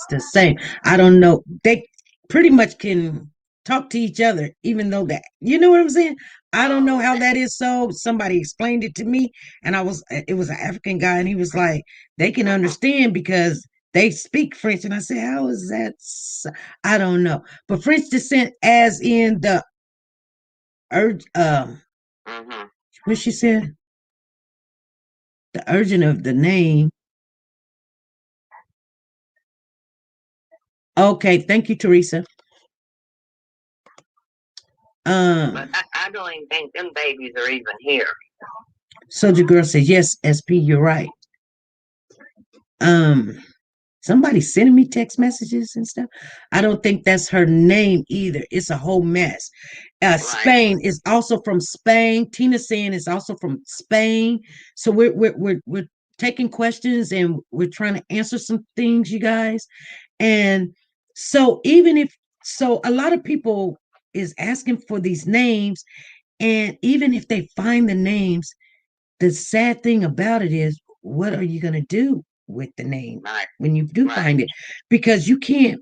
the same. I don't know. They pretty much can talk to each other, even though that, you know what I'm saying? I don't know how that is. So somebody explained it to me, and it was an African guy, and he was like, they can understand because they speak French. And I said, how is that? I don't know. But French descent, as in the what she said? The urgent of the name. Okay, thank you, Teresa. But I don't even think them babies are even here. Soldier Girl says, yes, SP, you're right. Somebody's sending me text messages and stuff. I don't think that's her name either. It's a whole mess. Right. Spain is also from Spain. Tina saying is also from Spain. So we're taking questions and we're trying to answer some things, you guys. And so a lot of people is asking for these names, and even if they find the names, the sad thing about it is, what are you going to do with the name when you do find it? Because you can't.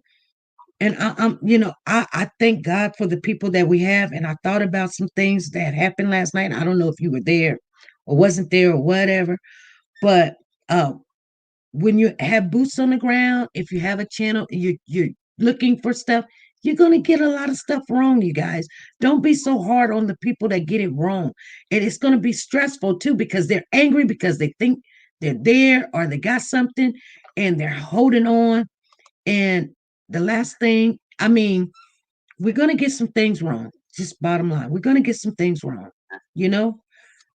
And I thank God for the people that we have. And I thought about some things that happened last night. I don't know if you were there or wasn't there or whatever, but when you have boots on the ground, if you have a channel, you're looking for stuff, you're going to get a lot of stuff wrong, you guys. Don't be so hard on the people that get it wrong. And it's going to be stressful too, because they're angry because they think they're there or they got something and they're holding on. And the last thing, I mean, we're going to get some things wrong. Just bottom line, we're going to get some things wrong, you know?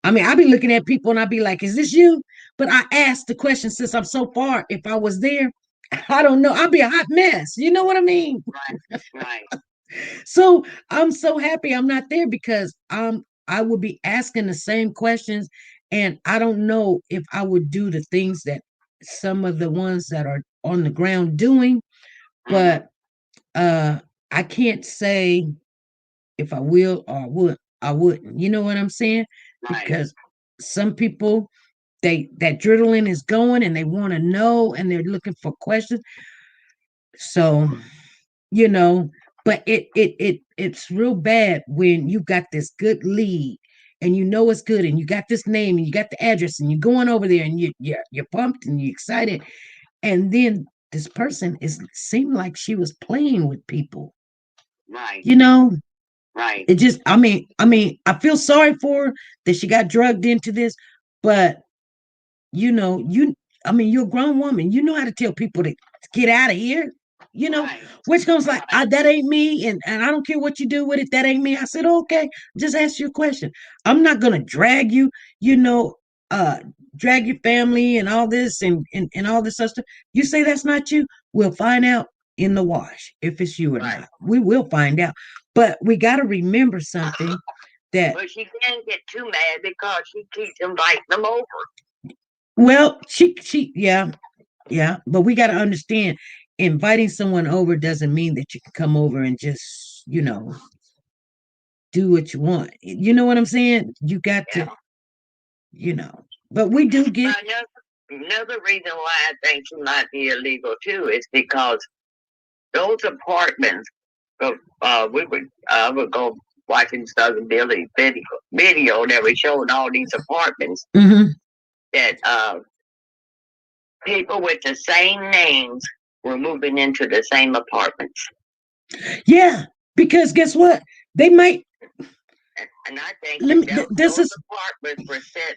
I mean, I'll be looking at people and I'll be like, is this you? But I asked the question, since I'm so far, if I was there, I don't know. I'll be a hot mess. You know what I mean? Right. So I'm so happy I'm not there, because I would be asking the same questions, and I don't know if I would do the things that some of the ones that are on the ground doing, but I can't say if I will or I wouldn't. You know what I'm saying? Right. Because some people, that adrenaline is going and they want to know and they're looking for questions. So, but it's real bad when you got this good lead and you know it's good and you got this name and you got the address and you're going over there and you're pumped and you're excited, and then this person seemed like she was playing with people. Right. Right. It just, I mean, I feel sorry for her that she got drugged into this, but you're a grown woman. You know how to tell people to get out of here. Which comes like, that ain't me, and I don't care what you do with it. That ain't me. I said, okay, just ask you a question. I'm not gonna drag you, drag your family and all this and all this other stuff. You say that's not you, we'll find out in the wash if it's you or not. We will find out. But we got to remember something, that but she can't get too mad because she keeps inviting them over. Well, she yeah, but we got to understand, inviting someone over doesn't mean that you can come over and just, do what you want. You know what I'm saying? You got to, but we do get. Another reason why I think she might be illegal too is because those apartments, we would go watching Southern Billy video that was showing all these apartments that people with the same names were moving into the same apartments. Yeah, because guess what? They might. And I think those apartments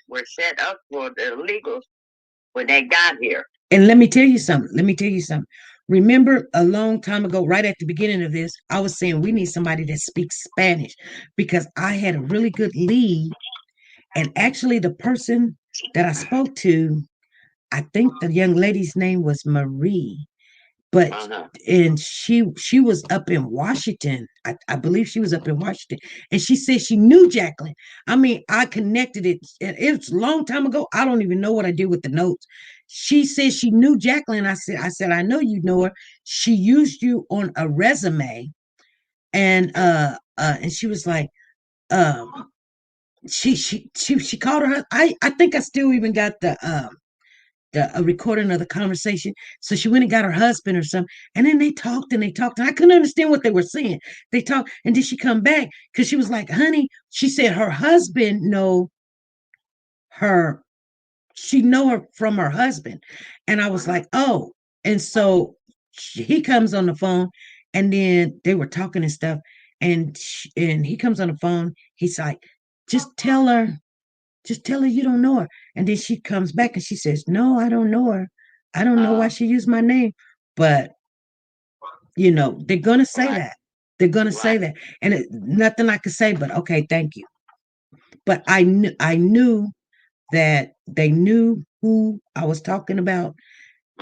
were set up for the illegals when they got here. And let me tell you something. Remember a long time ago, right at the beginning of this, I was saying we need somebody that speaks Spanish, because I had a really good lead. And actually the person that I spoke to, I think the young lady's name was Marie, but and she was up in Washington. I believe she was up in Washington, and she said she knew Jacqueline. I mean, I connected it. It's a long time ago. I don't even know what I did with the notes. She said she knew Jacqueline. I said I know you know her. She used you on a resume, and she was like, she called her. I think I still even got a recording of the conversation. So she went and got her husband or something, and then they talked and I couldn't understand what they were saying. They talked, and then she come back because she was like, honey, she said her husband know her from her husband. And I was like, oh. And so he comes on the phone, and then they were talking and stuff, And he comes on the phone. He's like, just tell her you don't know her. And then she comes back and she says, no, I don't know her. I don't know why she used my name. But, they're going to say that. They're going to say that. And nothing I could say, but okay, thank you. But I knew that they knew who I was talking about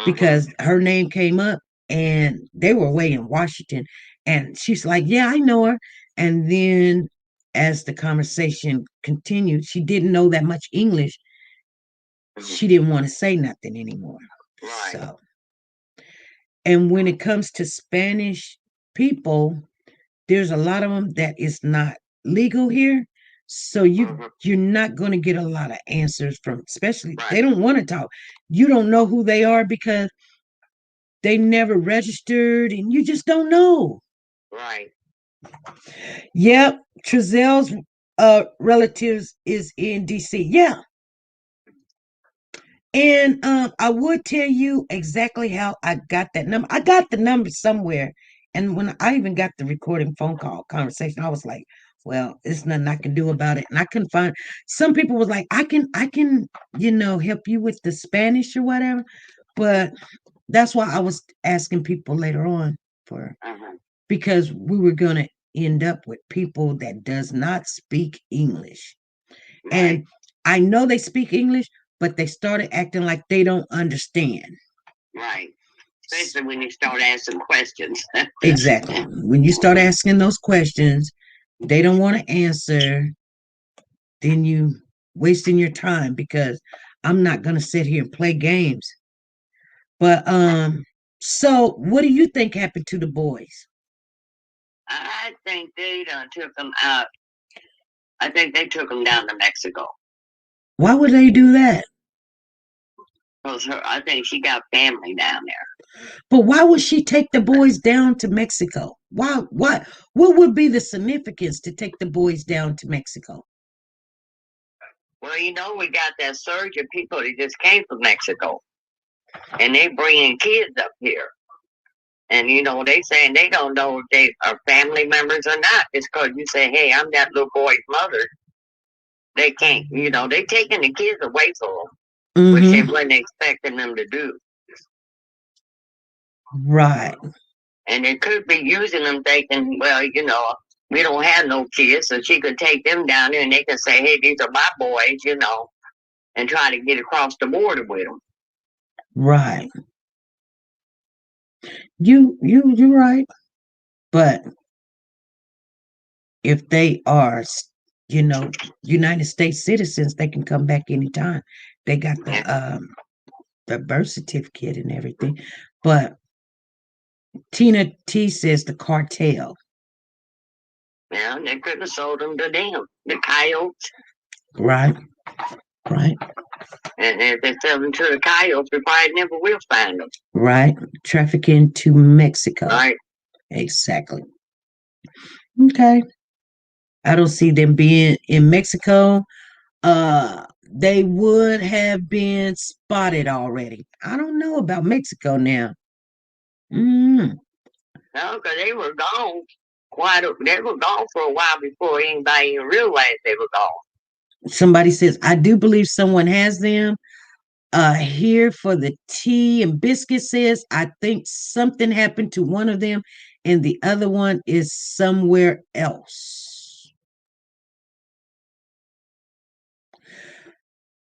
because her name came up and they were away in Washington. And she's like, yeah, I know her. And then as the conversation continued, she didn't know that much English. She didn't want to say nothing anymore. Right. So, and when it comes to Spanish people, there's a lot of them that is not legal here. So you're not going to get a lot of answers from, especially they don't want to talk. You don't know who they are because they never registered and you just don't know. Right. Yep. Trezel's relatives is in DC. Yeah. And I would tell you exactly how I got that number. I got the number somewhere. And when I even got the recording phone call conversation, I was like, well, there's nothing I can do about it. And I couldn't find, some people was like, I can, help you with the Spanish or whatever. But that's why I was asking people later on for, because we were going to end up with people that does not speak English. Right. And I know they speak English, but they started acting like they don't understand. Right. Especially when you start asking questions. Exactly. When you start asking those questions, they don't want to answer, then you wasting your time because I'm not going to sit here and play games. But so what do you think happened to the boys? I think they took them out. I think they took them down to Mexico. Why would they do that? Because I think she got family down there. But why would she take the boys down to Mexico? Why? What would be the significance to take the boys down to Mexico? Well, we got that surge of people that just came from Mexico. And they bringing kids up here. And, they saying they don't know if they are family members or not. Just because you say, hey, I'm that little boy's mother. They can't, they taking the kids away from them, which they weren't expecting them to do. Right. And they could be using them thinking, well, we don't have no kids, so she could take them down there and they could say, hey, these are my boys, and try to get across the border with them. Right. You're right. But if they are, United States citizens, they can come back anytime. They got the birth certificate and everything. But Tina T says the cartel. Well, they could have sold them to them, the coyotes. Right. And if they sell them to the coyotes, we probably never will find them. Right. Trafficking to Mexico. Right. Exactly. Okay. I don't see them being in Mexico. They would have been spotted already. I don't know about Mexico now. No, because they were gone. They were gone for a while before anybody even realized they were gone. Somebody says, I do believe someone has them. Here for the tea and biscuit says, I think something happened to one of them and the other one is somewhere else.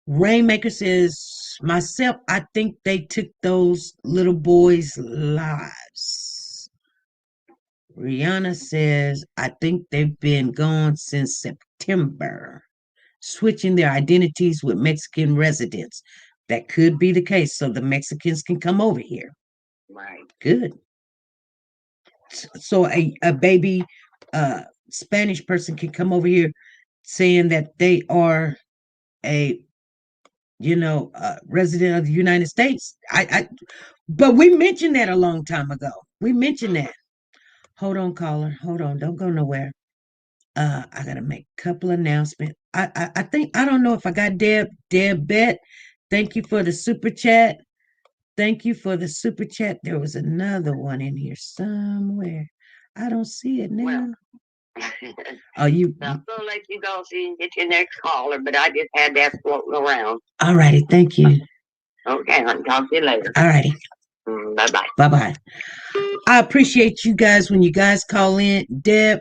Rainmaker says, myself, I think they took those little boys' lives. Rihanna says, I think they've been gone since September, switching their identities with Mexican residents. That could be the case, so the Mexicans can come over here. Right. Good. So a baby Spanish person can come over here saying that they are a resident of the United States. But we mentioned that a long time ago. We mentioned that. Hold on, caller. Hold on. Don't go nowhere. I gotta make a couple announcements. I think I don't know if I got Deb Bet. Thank you for the super chat. Thank you for the super chat. There was another one in here somewhere. I don't see it now. Well, Are you? I'm gonna let you go so you can get your next caller, but I just had that floating around. All righty, thank you. Okay, I'll talk to you later. All righty. Bye-bye. Bye-bye. I appreciate you guys when you guys call in. Deb,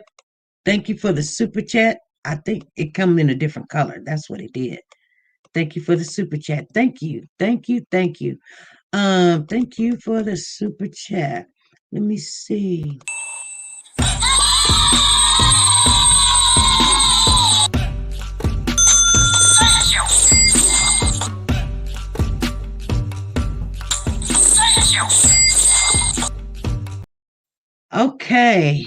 thank you for the super chat. I think it come in a different color. That's what it did. Thank you for the super chat. Thank you. Thank you. Thank you. Thank you for the super chat. Let me see. Okay.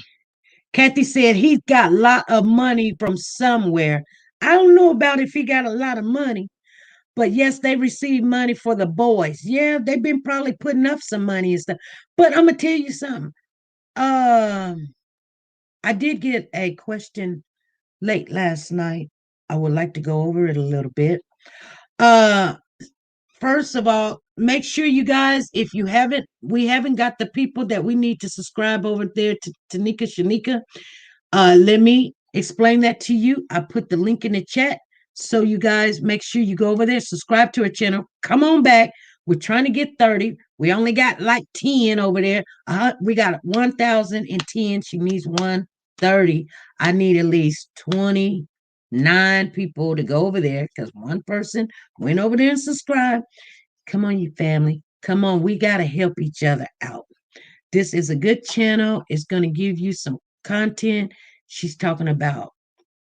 Kathy said he's got a lot of money from somewhere. I don't know about if he got a lot of money, but yes, they receive money for the boys. Yeah, they've been probably putting up some money and stuff. But I'm gonna tell you something. I did get a question late last night. I would like to go over it a little bit. First of all, make sure you guys, if you haven't, we haven't got the people that we need to subscribe over there to TeNika Shenette. Let me explain that to you. I put the link in the chat. So you guys make sure you go over there, subscribe to her channel. Come on back. We're trying to get 30. We only got like 10 over there. We got 1,010. She needs 130. I need at least 29 people to go over there because one person went over there and subscribed. Come on, you family. Come on. We got to help each other out. This is a good channel. It's going to give you some content. She's talking about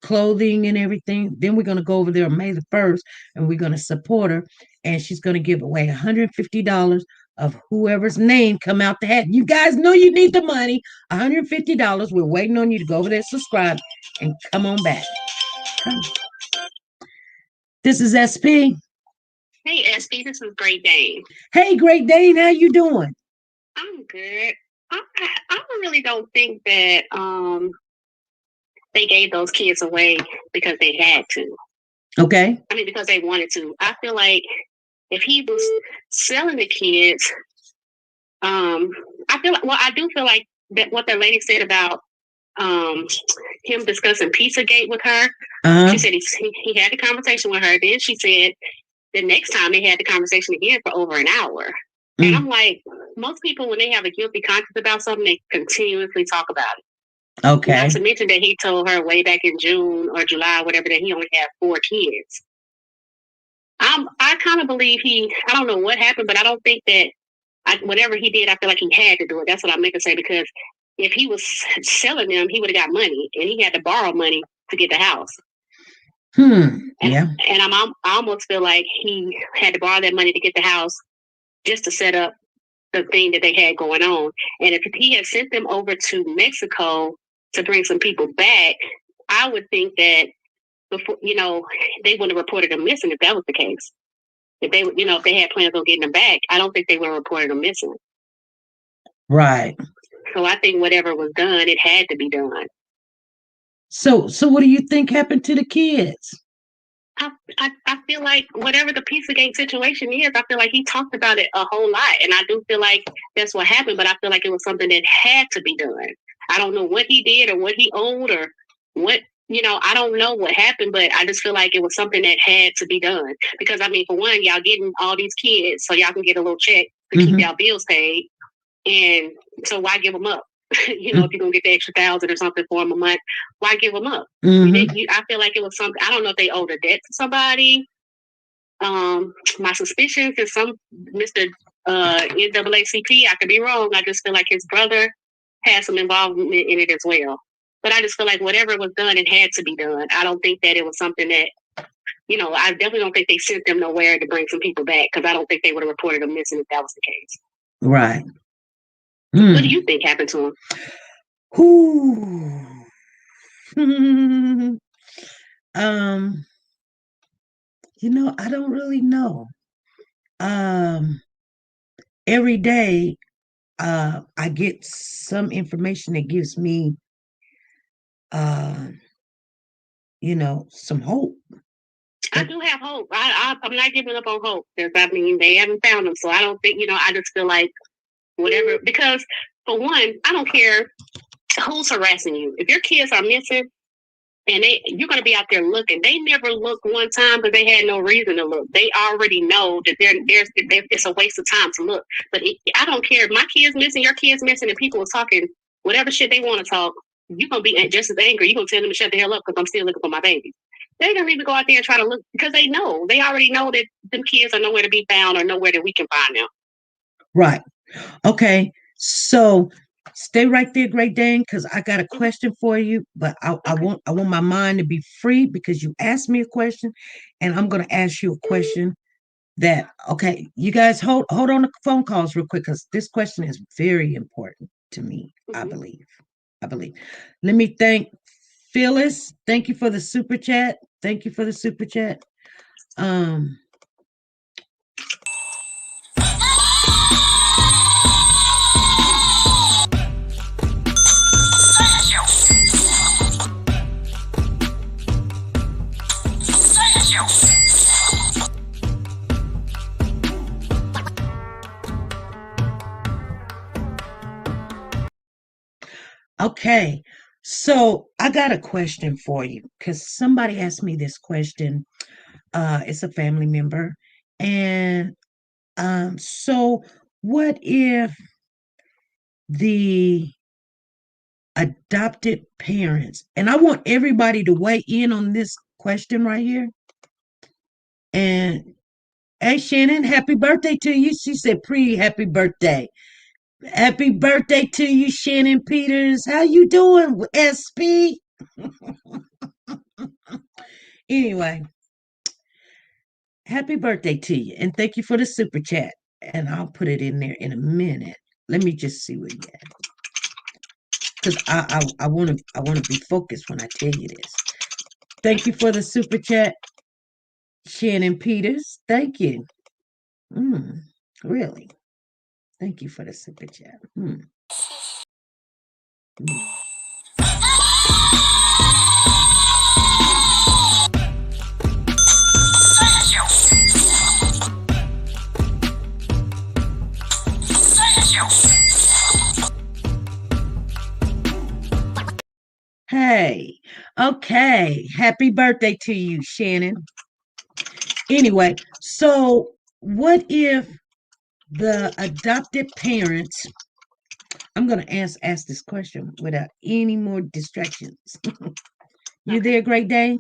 clothing and everything. Then we're going to go over there on May the 1st and we're going to support her. And she's going to give away $150 of whoever's name come out the hat. You guys know you need the money. $150. We're waiting on you to go over there, subscribe, and come on back. Come. This is SP. Hey, SP, this is Great Dane. Hey, Great Dane, how you doing? I'm good. I really don't think that they gave those kids away because they had to. Okay. I mean, because they wanted to. I feel like if he was selling the kids, I do feel like that what the lady said about him discussing Pizzagate with her. She said he had the conversation with her. Then she said the next time they had the conversation again for over an hour. And I'm like, most people, when they have a guilty conscience about something, they continuously talk about it. Okay. Not to mention that he told her way back in June or July, whatever, that he only had 4 kids. I kind of believe I don't know what happened, but I don't think that whatever he did, I feel like he had to do it. That's what I'm making say, because if he was selling them, he would have got money, and he had to borrow money to get the house. And I almost feel like he had to borrow that money to get the house just to set up the thing that they had going on. And if he had sent them over to Mexico to bring some people back, I would think that before, they wouldn't have reported them missing if that was the case. If they, if they had plans on getting them back, I don't think they would have reported them missing. Right. So I think whatever was done, it had to be done. So what do you think happened to the kids? I feel like whatever the Pizzagate situation is, I feel like he talked about it a whole lot. And I do feel like that's what happened, but I feel like it was something that had to be done. I don't know what he did or what he owed or what, I don't know what happened, but I just feel like it was something that had to be done. Because, I mean, for one, y'all getting all these kids so y'all can get a little check to keep y'all bills paid. And so why give them up? If you're going to get the extra $1,000 or something for them a month, why give them up? I feel like it was something, I don't know if they owed a debt to somebody. My suspicions is some Mr. NAACP. I could be wrong. I just feel like his brother had some involvement in it as well. But I just feel like whatever was done, it had to be done. I don't think that it was something that, I definitely don't think they sent them nowhere to bring some people back, because I don't think they would have reported them missing if that was the case. Right. What do you think happened to him? I don't really know. Every day, I get some information that gives me, some hope. I do have hope. I'm not giving up on hope, because they haven't found them. So I don't think, I just feel like whatever, because for one, I don't care who's harassing you? If your kids are missing and you're going to be out there looking, they never looked one time because they had no reason to look. They already know that it's a waste of time to look. But I don't care if my kid's missing, your kid's missing, and people are talking whatever shit they want to talk. You're going to be just as angry. You're going to tell them to shut the hell up because I'm still looking for my baby. They don't even go out there and try to look because they already know that them kids are nowhere to be found or nowhere that we can find them. Right. Okay. So stay right there, Great Dane, because I got a question for you, but I want my mind to be free because you asked me a question, and I'm going to ask you a question okay, you guys hold on the phone calls real quick because this question is very important to me, I believe. Let me thank Phyllis. Thank you for the super chat. Okay, so I got a question for you because somebody asked me this question. It's a family member, and so what if the adopted parents, and I want everybody to weigh in on this question right here. And hey, Shannon, happy birthday to you. She said happy birthday. Happy birthday to you, Shannon Peters. How you doing, SP? Anyway, happy birthday to you, and thank you for the super chat. And I'll put it in there in a minute. Let me just see what you got, because I want to be focused when I tell you this. Thank you for the super chat, Shannon Peters. Thank you. Really? Thank you for the super chat. Hey, okay. Happy birthday to you, Shannon. Anyway, so what if the adopted parents, I'm going to ask this question without any more distractions. You there, Great Day?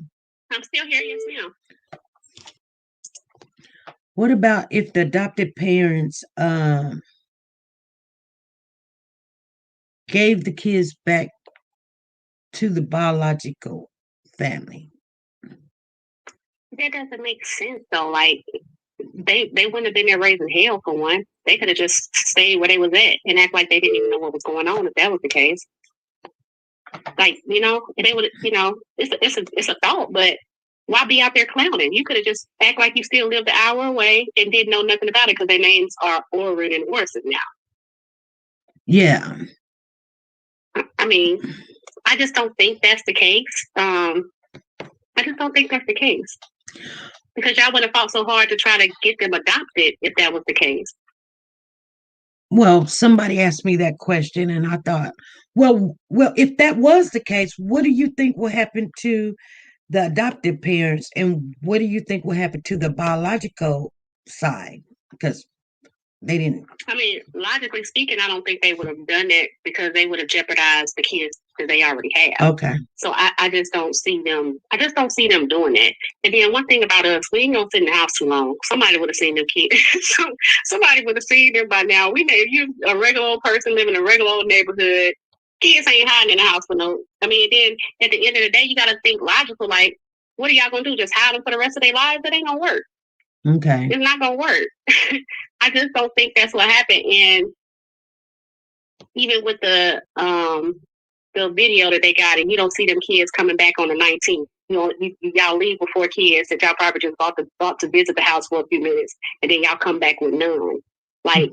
I'm still here, yes ma'am. What about if the adopted parents gave the kids back to the biological family? That doesn't make sense though. Like they wouldn't have been there raising hell for one. They could have just stayed where they was at and act like they didn't even know what was going on if that was the case. Like, they would, it's a thought, but why be out there clowning? You could have just act like you still lived an hour away and didn't know nothing about it because their names are Orrin and Orson now. Yeah. I mean, I just don't think that's the case. I just don't think that's the case. Because y'all would have fought so hard to try to get them adopted if that was the case. Well, somebody asked me that question, and I thought, well, if that was the case, what do you think will happen to the adopted parents, and what do you think will happen to the biological side? Because they didn't. I mean, logically speaking, I don't think they would have done it because they would have jeopardized the kids that they already have. Okay. So I just don't see them. I just don't see them doing that. And then one thing about us, we ain't gonna sit in the house too long. Somebody would have seen them kids. Somebody would have seen them by now. We know you a regular old person living in a regular old neighborhood. Kids ain't hiding in the house for no. I mean, then at the end of the day, you got to think logical. Like, what are y'all gonna do? Just hide them for the rest of their lives? That ain't gonna work. Okay. It's not gonna work. I just don't think that's what happened. And even with the video that they got, and you don't see them kids coming back on the 19th. Y'all leave before kids that y'all probably just bought to visit the house for a few minutes, and then y'all come back with none. Like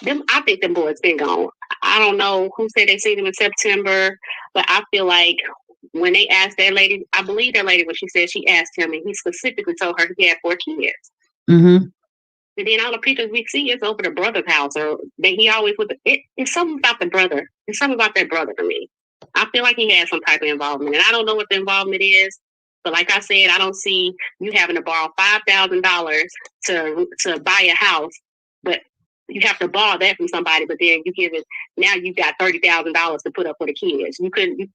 them, I think them boys been gone. I don't know who said they seen them in September, but I feel like when they asked that lady, I believe that lady when she said she asked him, and he specifically told her he had 4 kids. Mm-hmm. And then all the pictures we see is over the brother's house, or that he always with it's something about the brother. It's something about that brother to me. I feel like he had some type of involvement, and I don't know what the involvement is. But like I said, I don't see you having to borrow $5,000 to buy a house, but you have to borrow that from somebody. But then now you got $30,000 to put up for the kids. You couldn't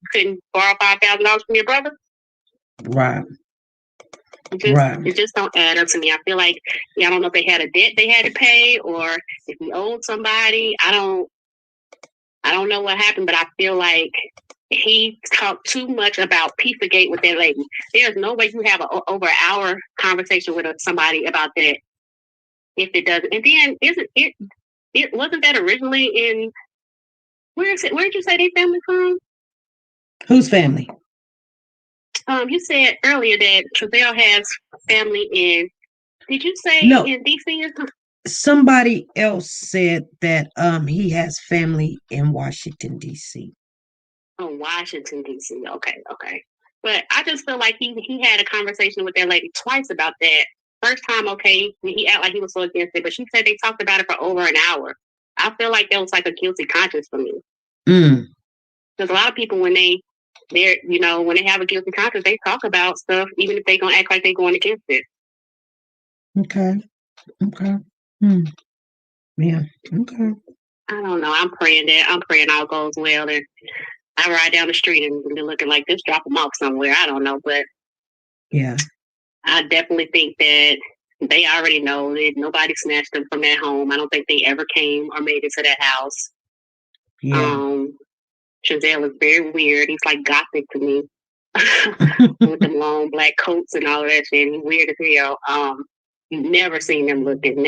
borrow $5,000 from your brother. Right. It just don't add up to me. I feel like I don't know if they had a debt they had to pay or if he owed somebody. I don't know what happened, but I feel like he talked too much about Pizzagate with that lady. There's no way you have over an hour conversation with somebody about that if it doesn't. And then it wasn't that originally in where did you say they family from? Whose family? You said earlier that Trezell has family in. Did you say no, in DC or something? Somebody else said that he has family in Washington DC. Oh, Washington DC. Okay. But I just feel like he had a conversation with that lady twice about that. First time, okay, he acted like he was so against it, but she said they talked about it for over an hour. I feel like that was like a guilty conscience for me. Because a lot of people when they have a guilty conscience, they talk about stuff even if they gonna act like they're going against it. Okay. Yeah. Okay. I don't know. I'm praying all goes well, and I ride down the street and they're looking like this, drop them off somewhere. I don't know, but yeah, I definitely think that they already know that nobody snatched them from that home. I don't think they ever came or made it to that house. Yeah. Trezell is very weird. He's like gothic to me with them long black coats and all of that shit. He's weird as hell. You've never seen them looking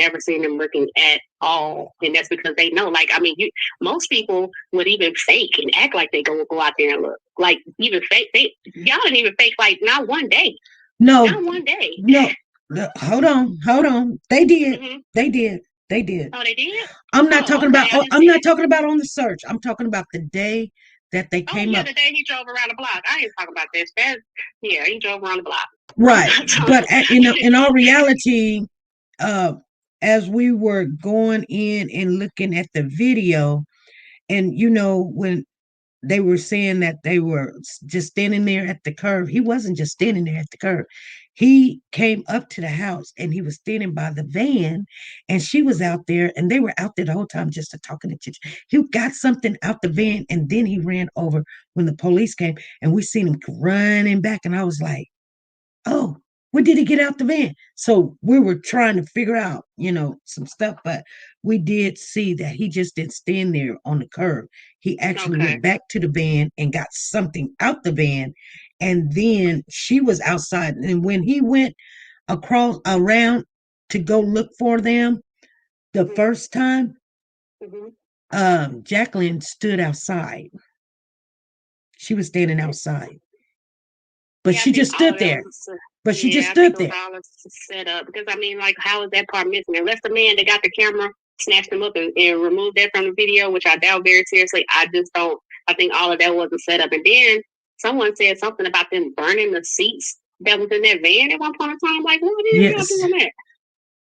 at all. And that's because they know, like, I mean, most people would even fake and act like they go out there and look. Like, even fake, y'all didn't even fake, like, not one day. No. Not one day. No. Hold on. They did. Mm-hmm. They did. Oh, they did? I'm not talking about on the search. I'm talking about the day that they came up. The day he drove around the block. I ain't talking about this. He drove around the block. Right. But in all reality, as we were going in and looking at the video, and when they were saying that they were just standing there at the curb, he wasn't just standing there at the curb. He came up to the house and he was standing by the van, and she was out there, and they were out there the whole time just talking to each other. He got something out the van, and then he ran over when the police came, and we seen him running back, and I was like, oh, when did he get out the van? So we were trying to figure out, some stuff, but we did see that he just didn't stand there on the curb. He actually went back to the van and got something out the van. And then she was outside. And when he went around to go look for them the first time, Jacqueline stood outside. She was standing outside. But she just stood there. But she just stood there. Set up because I mean, like, how is that part missing? Unless the man that got the camera snatched them up and removed that from the video, which I doubt very seriously. I think all of that wasn't set up. And then someone said something about them burning the seats that was in that van at one point in time. Like, what are you doing that?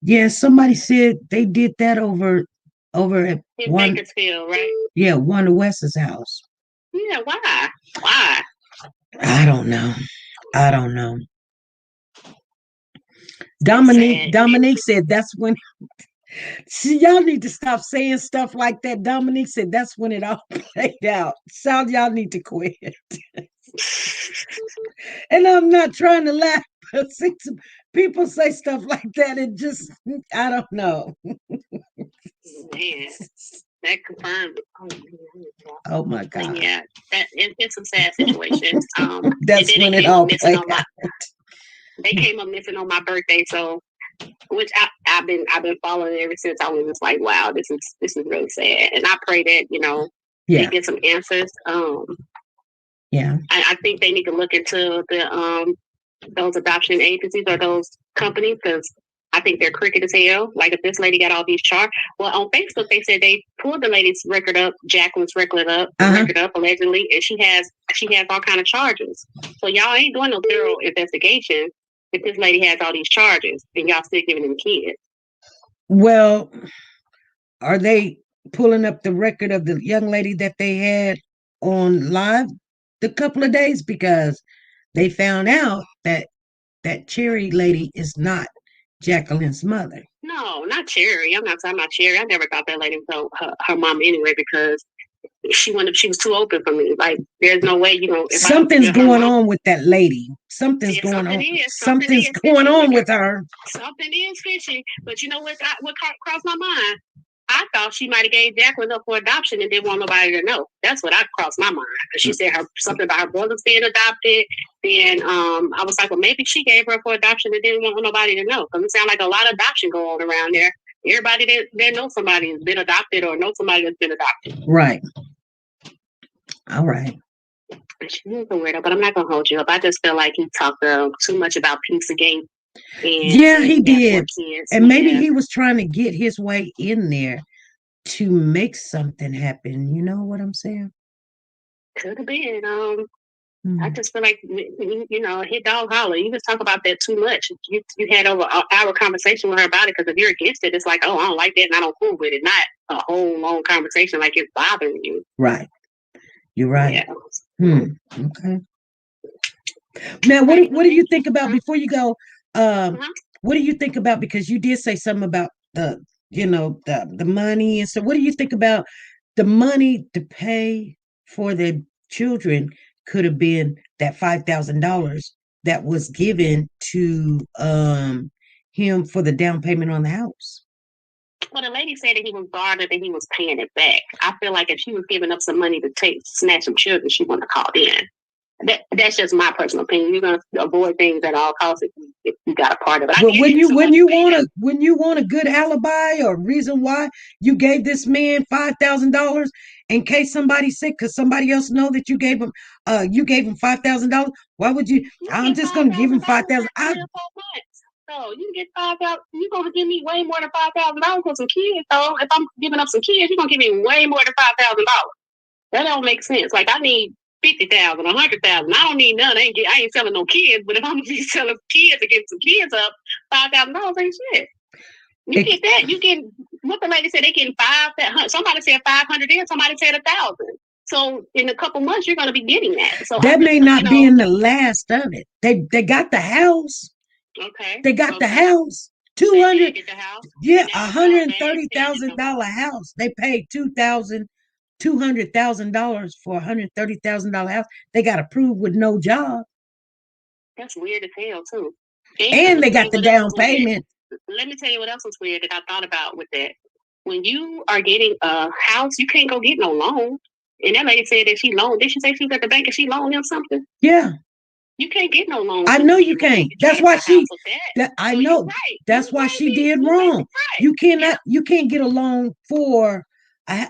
Yeah, somebody said they did that over at in Bakersfield, right? Yeah, Wanda West's house. Yeah, why? Why? I don't know. Dominique said that's when. See, y'all need to stop saying stuff like that. Dominique said that's when it all played out. So y'all need to quit. And I'm not trying to laugh, but people say stuff like that. It just, I don't know. Man, that confirmed it. Oh my God. Yeah, it's a sad situation. That's when it all played out. They came up missing on my birthday, so which I've been following ever since. I was just like, wow, this is really sad. And I pray that they get some answers. I think they need to look into the those adoption agencies or those companies, because I think they're crooked as hell. Like, if this lady got all these charges, well, on Facebook they said they pulled the lady's record up, Jacqueline's record up, allegedly, and she has all kind of charges. So y'all ain't doing no thorough investigation if this lady has all these charges and y'all still giving them kids. Well, are they pulling up the record of the young lady that they had on live the couple of days because they found out that Cherry lady is not Jacqueline's mother. No, not Cherry. I'm not talking about Cherry. I never thought that lady was her mom anyway because she was too open for me. Like, there's no way, if something's going on with that lady. Something's going on. Something's going on with her. Something is fishy. But you know what crossed my mind? I thought she might have gave Jacqueline up for adoption and didn't want nobody to know. That's what I crossed my mind. She said something about her brothers being adopted. Then I was like, well, maybe she gave her up for adoption and didn't want nobody to know. Because it sounds like a lot of adoption going on around there. Everybody that knows somebody has been adopted or knows somebody that's been adopted. Right. All right. She is a weirdo, but I'm not going to hold you up. I just feel like he talked too much about Pizzagate. Yeah, he did. And maybe he was trying to get his way in there to make something happen. You know what I'm saying? Could have been. I just feel like, hit dog holler. You just talk about that too much. You had over an hour conversation with her about it because if you're against it, it's like, oh, I don't like that and I don't fool with it. Not a whole long conversation like it's bothering you. Right. You're right. Yeah. Okay. Now, what do you think about before you go? What do you think about, because you did say something about the money and so what do you think about the money to pay for the children could have been that $5,000 that was given to him for the down payment on the house? Well, the lady said that he was guarded and he was paying it back. I feel like if she was giving up some money to snatch some children, she wouldn't have called in. That's just my personal opinion. You're gonna avoid things at all costs if you got a part of it. But when you want a good alibi or reason why you gave this man $5,000 in case somebody's sick, because somebody else know that you gave him $5,000. Why would you? I'm just gonna give him $5,000. So you get $5,000. You're gonna give me way more than $5,000 for some kids. So if I'm giving up some kids, you're gonna give me way more than $5,000. That don't make sense. Like I need 50,000, 100,000. I don't need none. I ain't selling no kids. But if I'm just selling kids to get some kids up, $5,000 ain't shit. You get that. You get what the lady said. They getting 500. Somebody said 500. Then somebody said 1,000. So in a couple months, you're going to be getting that. So that may not be in the last of it. They got the house. Okay. They got the house. 200. Yeah, $130,000 house. They paid $200,000 for $130,000 house. They got approved with no job. That's weird as hell too. And they got the down payment. Let me tell you what else was weird that I thought about with that. When you are getting a house, you can't go get no loan. And that lady said that she loaned. Did she say she was at the bank and she loaned him something? Yeah. You can't get no loan. I know you can't. That's why she. I know. That's why she did wrong. You cannot. You can't get a loan for.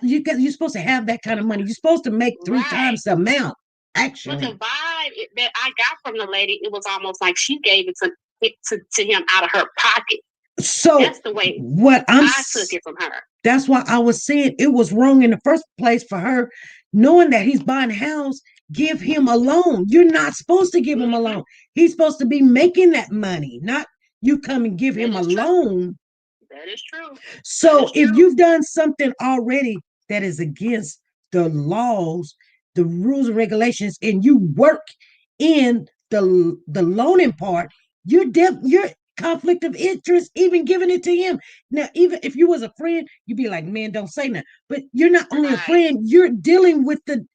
You're supposed to have that kind of money. You're supposed to make 3 times the amount. Actually, but the vibe that I got from the lady, it was almost like she gave it to him out of her pocket. So that's the way I took it from her. That's why I was saying it was wrong in the first place for her, knowing that he's buying a house. Give him a loan. You're not supposed to give him a loan. He's supposed to be making that money, not you come and give him a loan. That is true. So if you've done something already that is against the laws, the rules and regulations, and you work in the loaning part, you're conflict of interest, even giving it to him. Now, even if you was a friend, you'd be like, man, don't say nothing. But you're not only a friend, you're dealing with the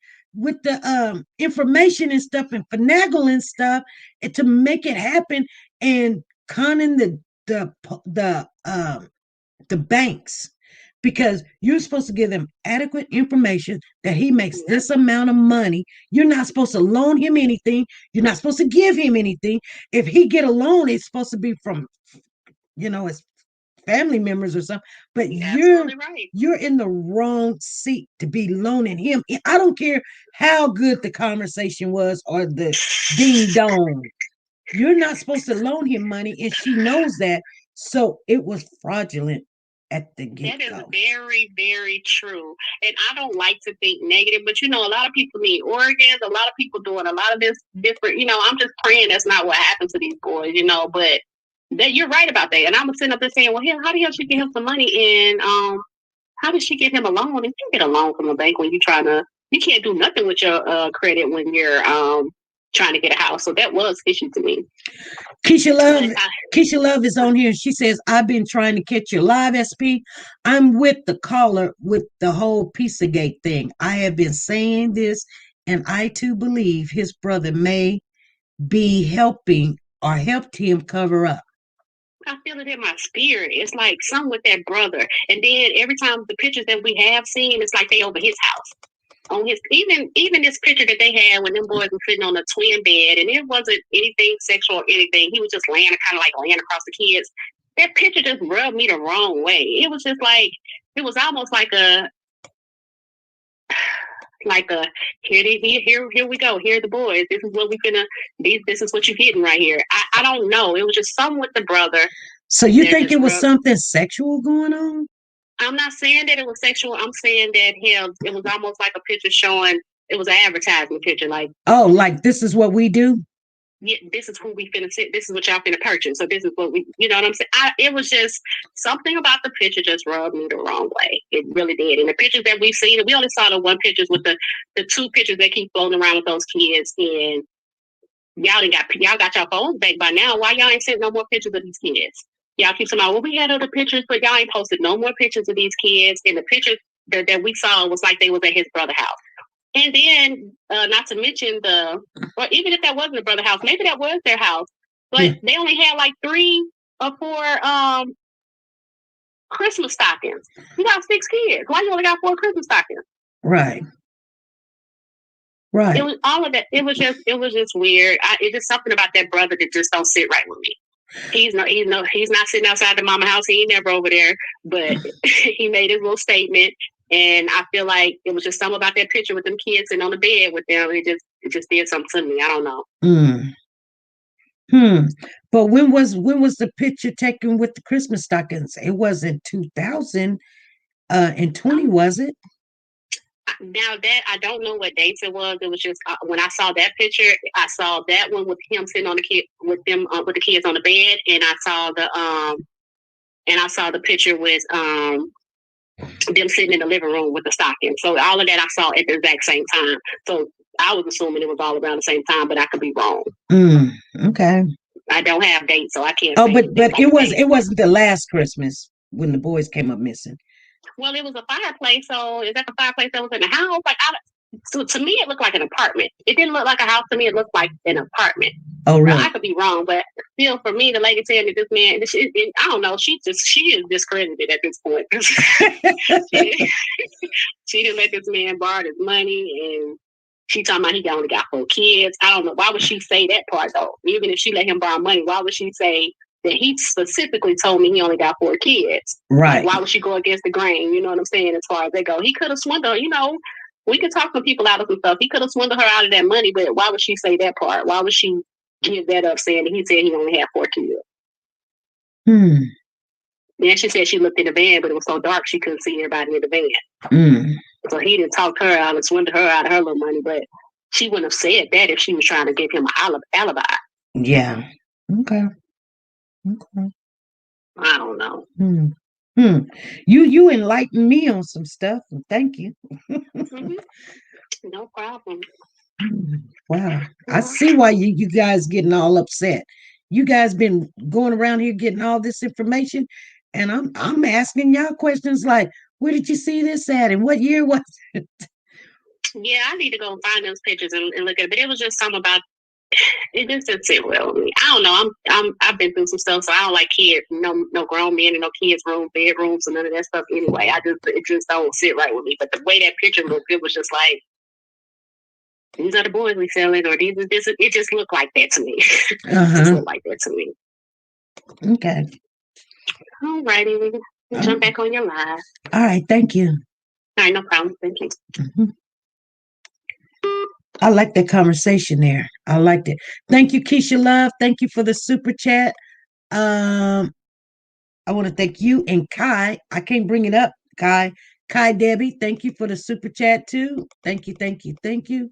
information and stuff and finagling stuff and to make it happen and conning the banks, because you're supposed to give them adequate information that he makes this amount of money. You're not supposed to loan him anything. You're not supposed to give him anything. If he get a loan, it's supposed to be from, his family members or something. But you're in the wrong seat to be loaning him. I don't care how good the conversation was or the ding dong. You're not supposed to loan him money, and she knows that. So it was fraudulent at the get-go. That is very, very true. And I don't like to think negative, but a lot of people need organs, a lot of people doing a lot of this different, I'm just praying that's not what happened to these boys, but that you're right about that. And I'm sitting up there saying, well, how the hell she get him some money and how did she get him a loan? And you get a loan from the bank when you're trying to, you can't do nothing with your credit when you're trying to get a house. So that was fishy to me. Keisha Love is on here. She says, I've been trying to catch you live, SP. I'm with the caller with the whole Pizzagate thing. I have been saying this, and I too believe his brother may be helping or helped him cover up. I feel it in my spirit. It's like something with that brother. And then every time the pictures that we have seen, it's like they over his house. On his even this picture that they had when them boys were sitting on a twin bed, and it wasn't anything sexual or anything. He was just laying across the kids. That picture just rubbed me the wrong way. It was just like, it was almost like a here we go. Here are the boys. This is what this is what you're getting right here. I don't know. It was just something with the brother. So you think it was something sexual going on? I'm not saying that it was sexual. I'm saying that it was almost like a picture showing, it was an advertising picture. Like, oh, like this is what we do? Yeah, this is who we finna sit. This is what y'all finna purchase. So this is what we, you know what I'm saying? It was just something about the picture just rubbed me the wrong way. It really did. And the pictures that we've seen, we only saw the one pictures with the two pictures that keep floating around with those kids. And y'all got your phones back by now. Why y'all ain't sent no more pictures of these kids? Y'all keep saying, well, we had other pictures, but y'all ain't posted no more pictures of these kids. And the pictures that we saw was like they was at his brother's house. And then, not to mention or even if that wasn't the brother's house, maybe that was their house, but they only had like 3 or 4 Christmas stockings. You got 6 kids. Why you only got 4 Christmas stockings? Right. It was all of that. It was just weird. It's just something about that brother that just don't sit right with me. He's not sitting outside the mama house. He ain't never over there, but he made his little statement. And I feel like it was just something about that picture with them kids sitting on the bed with them. It just did something to me. I don't know. But when was the picture taken with the Christmas stockings? It wasn't 2020, was it? Now that I don't know what dates it was. It was just when I saw that picture, I saw that one with him sitting on the kid with them with the kids on the bed, and I saw the picture with them sitting in the living room with the stocking. So all of that I saw at the exact same time. So I was assuming it was all around the same time, but I could be wrong. Okay. I don't have dates, so I can't. Oh, but it wasn't the last Christmas when the boys came up missing. Well, it was a fireplace. So is that the fireplace that was in the house? So to me, it looked like an apartment. It didn't look like a house to me. It looked like an apartment. Oh, really? Now, I could be wrong, but still, for me, the lady said that this man, I don't know, she is discredited at this point. She didn't let this man borrow his money, and she talking about he only got 4 kids. I don't know. Why would she say that part, though? Even if she let him borrow money, why would she say that he specifically told me he only got 4 kids? Right. Like, why would she go against the grain? You know what I'm saying? As far as they go, he could have swindled her, we could talk to people out of some stuff. He could have swindled her out of that money, but why would she say that part? Why would she give that up saying that he said he only had 4 kids? Then she said she looked in the van, but it was so dark she couldn't see everybody in the van. So he didn't talk her out and swindle her out of her little money, but she wouldn't have said that if she was trying to give him an alibi. Yeah. Okay. I don't know. You enlightened me on some stuff, and thank you. No problem. Wow. I see why you guys getting all upset. You guys been going around here getting all this information, and I'm asking y'all questions like, where did you see this at, and what year was it? Yeah, I need to go and find those pictures and look at it. But it was just something about it just didn't sit well with me. I don't know. I've been through some stuff, so I don't like kids. No grown men and no kids' bedrooms and none of that stuff. Anyway, it just don't sit right with me. But the way that picture looked, it was just like, these are the boys we selling, or these. It just looked like that to me. It just looked like that to me. Okay. All righty, we can jump back on your live. All right, thank you. All right, no problem. Thank you. I like that conversation there. I liked it. Thank you, Keisha Love. Thank you for the super chat. I want to thank you and Kai. I can't bring it up, Kai. Kai Debbie, thank you for the super chat too. Thank you. Thank you. Thank you.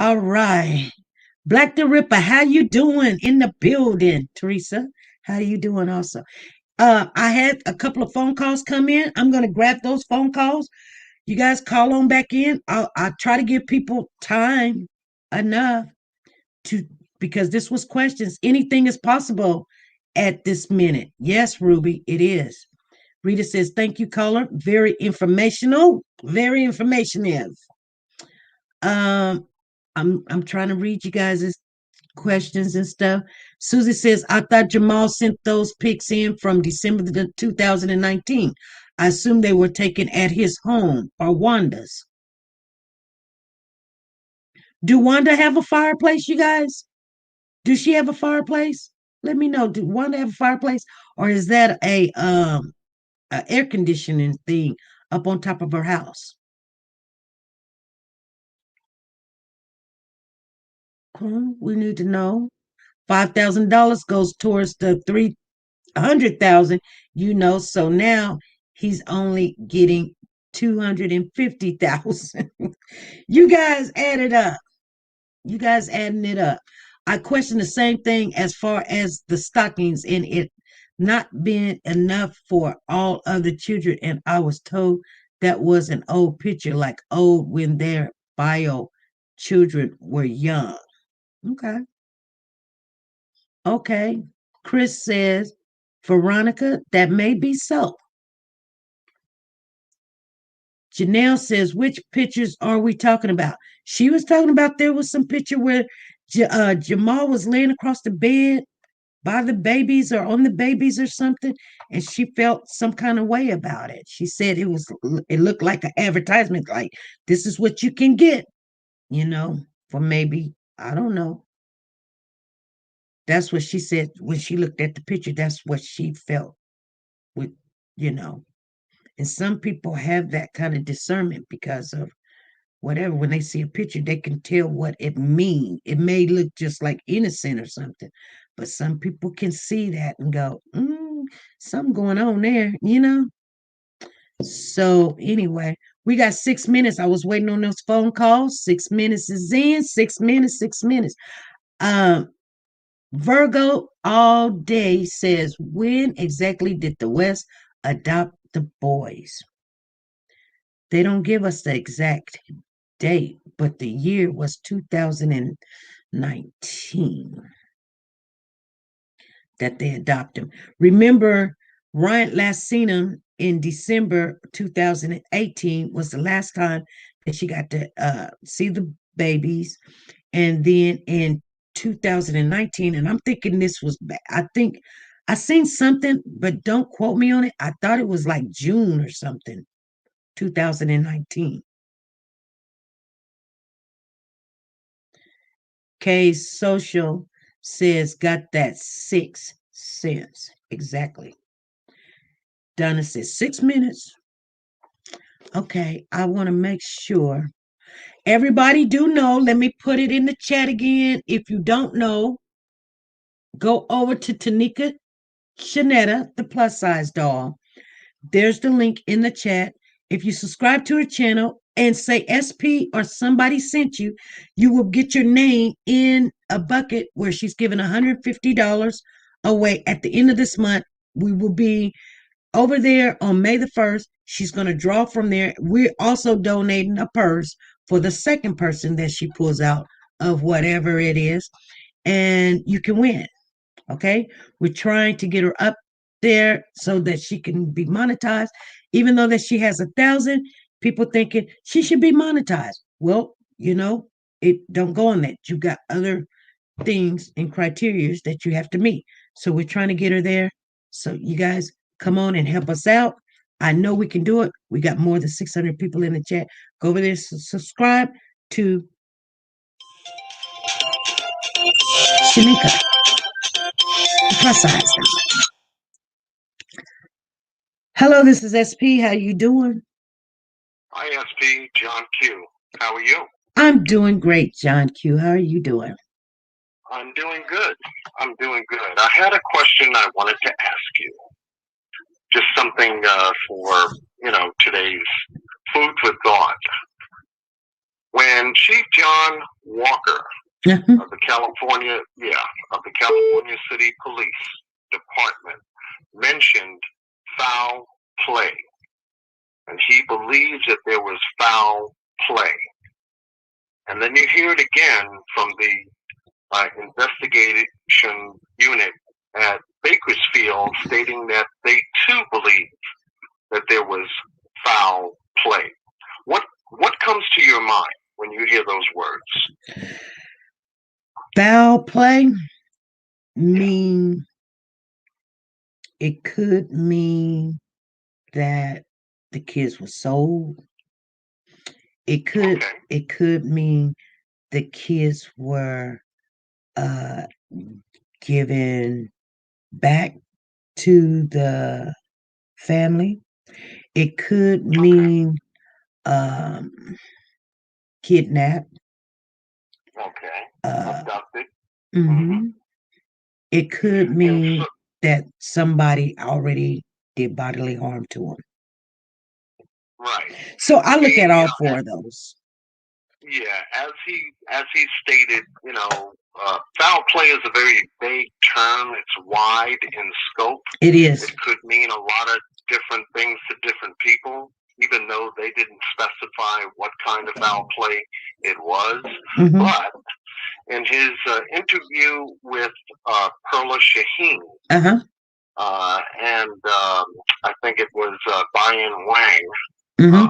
All right. Black the Ripper, how you doing in the building? Teresa, how you doing also? I had a couple of phone calls come in. I'm going to grab those phone calls. You guys call on back in. I'll try to give people time enough to, because this was questions. Anything is possible at this minute. Yes, Ruby, it is. Rita says, thank you, caller. Very informational. Very informative. I'm trying to read you guys' questions and stuff. Susie says, I thought Jamal sent those pics in from December 2019. I assume they were taken at his home or Wanda's. Do Wanda have a fireplace, you guys? Does she have a fireplace? Let me know. Do Wanda have a fireplace, or is that a air conditioning thing up on top of her house? We need to know. $5,000 goes towards the 300,000. So now he's only getting 250,000. You guys add it up. You guys adding it up. I question the same thing as far as the stockings and it not being enough for all other children. And I was told that was an old picture, like old when their bio children were young. Okay. Okay. Chris says, Veronica, that may be so. Janelle says, which pictures are we talking about? She was talking about there was some picture where Jamal was laying across the bed by the babies or on the babies or something, and she felt some kind of way about it. She said it looked like an advertisement, like this is what you can get, for maybe, I don't know. That's what she said when she looked at the picture. That's what she felt with, And some people have that kind of discernment because of whatever. When they see a picture, they can tell what it means. It may look just like innocent or something, but some people can see that and go, something going on there, So anyway, we got 6 minutes. I was waiting on those phone calls. 6 minutes is in. 6 minutes, 6 minutes. Virgo all day says, when exactly did the West adopt the boys? They don't give us the exact date, but the year was 2019 that they adopted him. Remember, Ryan last seen him in December 2018 was the last time that she got to see the babies. And then in 2019, and I'm thinking this was bad. I think I seen something, but don't quote me on it. I thought it was like June or something, 2019. K Social says, got that 6 cents. Exactly. Donna says 6 minutes. Okay, I want to make sure everybody do know. Let me put it in the chat again. If you don't know, go over to TeNika Shenette, the plus size doll. There's the link in the chat. If you subscribe to her channel and say SP or somebody sent you, you will get your name in a bucket where she's giving $150 away at the end of this month. We will be over there on May the 1st. She's going to draw from there. We're also donating a purse for the second person that she pulls out of whatever it is. And you can win. Okay. We're trying to get her up there so that she can be monetized. Even though that she has 1,000, people thinking she should be monetized. Well, it don't go on that. You got other things and criteria that you have to meet. So we're trying to get her there. So you guys come on and help us out. I know we can do it. We got more than 600 people in the chat. Go over there, subscribe to TeNika. Plus size. Hello, this is SP. How you doing? Hi, SP. John Q. How are you? I'm doing great, John Q. How are you doing? I'm doing good. I had a question I wanted to ask you. Just something for, today's food for thought. When Chief John Walker Mhm. of the California City Police Department mentioned foul play, and he believes that there was foul play. And then you hear it again from the investigation unit at Bakersfield stating that they too believe that there was foul play. What comes to your mind when you hear those words? Foul play mean it could mean that the kids were sold. It could mean the kids were given back to the family. It could mean kidnapped. Okay. Abducted. Mm-hmm. It could mean that somebody already did bodily harm to them. Right. So I look at all four of those. Yeah, as he stated, foul play is a very vague term. It's wide in scope. It is. It could mean a lot of different things to different people, even though they didn't specify what kind of foul play it was. Mm-hmm. But in his interview with Perla Shaheen, and I think it was Bayan Wang,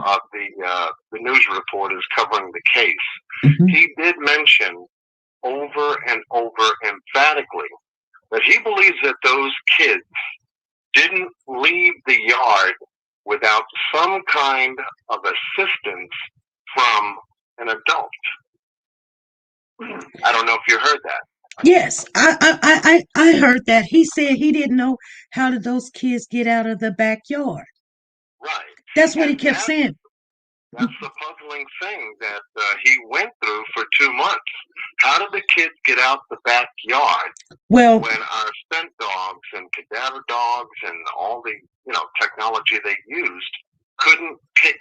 of the news reporters covering the case, he did mention over and over emphatically that he believes that those kids didn't leave the yard without some kind of assistance from an adult. I don't know if you heard that. Yes, I heard that. He said he didn't know how did those kids get out of the backyard. Right. That's what he kept saying. That's the puzzling thing that he went through for 2 months. How did the kids get out the backyard when our scent dogs and cadaver dogs and all the technology they used couldn't pick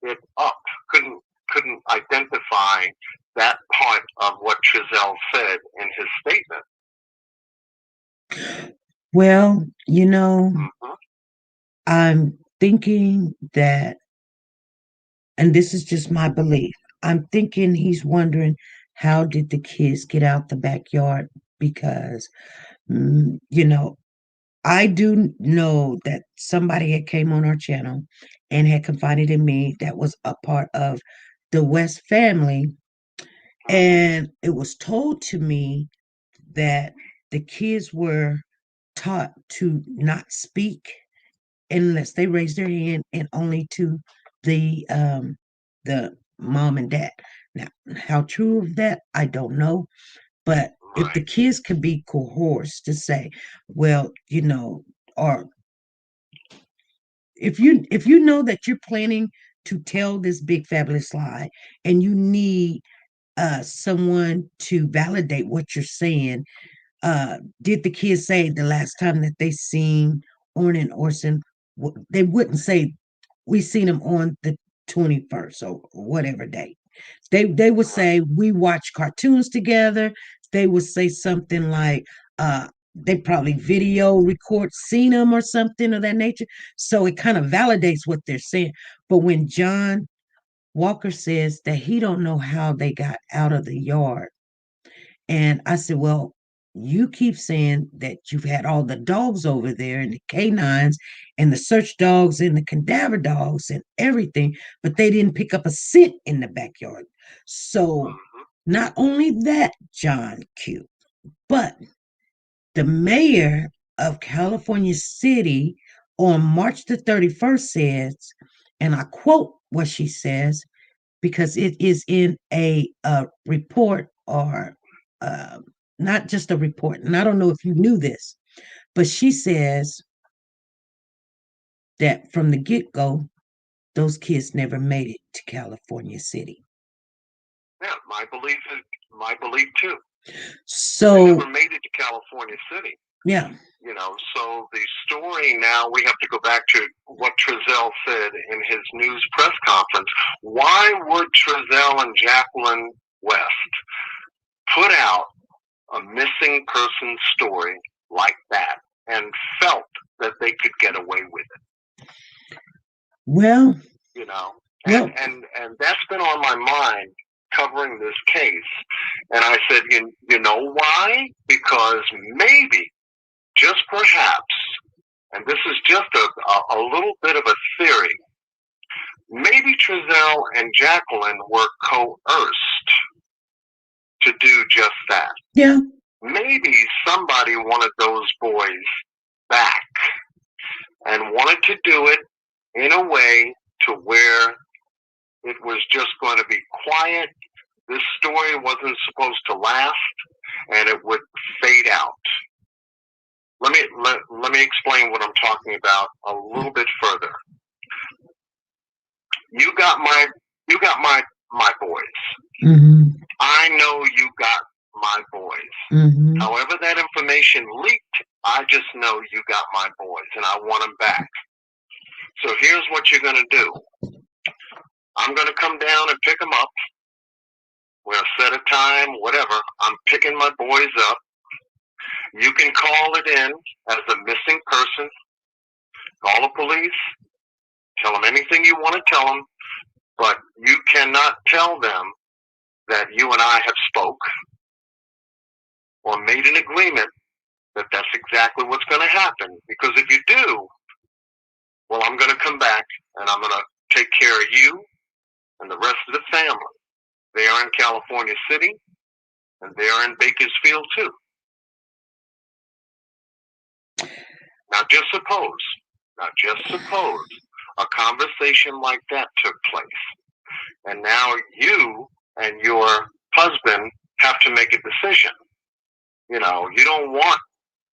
it up, couldn't identify that part of what Trezell said in his statement? Well, I'm thinking that, and this is just my belief, I'm thinking he's wondering how did the kids get out the backyard, because I do know that somebody had came on our channel and had confided in me that was a part of the West family, and it was told to me that the kids were taught to not speak unless they raise their hand, and only to the mom and dad. Now, how true of that, I don't know. But if the kids can be coerced to say, well, or if you know that you're planning to tell this big fabulous lie and you need someone to validate what you're saying, did the kids say the last time that they seen Orrin Orson, they wouldn't say we seen him on the 21st or whatever day. They would say we watch cartoons together. They would say something like they probably video record seen him or something of that nature. So it kind of validates what they're saying. But when John Walker says that he don't know how they got out of the yard, and I said, well, you keep saying that you've had all the dogs over there and the canines and the search dogs and the cadaver dogs and everything, but they didn't pick up a scent in the backyard. So not only that, John Q, but the mayor of California City on March the 31st says, and I quote what she says, because it is in a report, or not just a report, and I don't know if you knew this, but she says that from the get-go, those kids never made it to California City. Yeah, my belief too. So they never made it to California City. Yeah. So the story now, we have to go back to what Trezell said in his news press conference. Why would Trezell and Jacqueline West put out a missing person story like that and felt that they could get away with it. Well, and that's been on my mind covering this case. And I said, you know why? Because maybe, just perhaps, and this is just a little bit of a theory, maybe Trezell and Jacqueline were coerced to do just that. Yeah. Maybe somebody wanted those boys back and wanted to do it in a way to where it was just going to be quiet. This story wasn't supposed to last, and it would fade out. Let me explain what I'm talking about a little bit further. You got my boys. Mm-hmm. I know you got my boys. Mm-hmm. However that information leaked, I just know you got my boys, and I want them back. So here's what you're going to do. I'm going to come down and pick them up. We'll set a time, whatever. I'm picking my boys up. You can call it in as a missing person. Call the police. Tell them anything you want to tell them. But you cannot tell them that you and I have spoke or made an agreement that that's exactly what's going to happen. Because if you do, well, I'm going to come back and I'm going to take care of you and the rest of the family. They are in California City and they are in Bakersfield too. Now just suppose a conversation like that took place. And now you and your husband have to make a decision. You don't want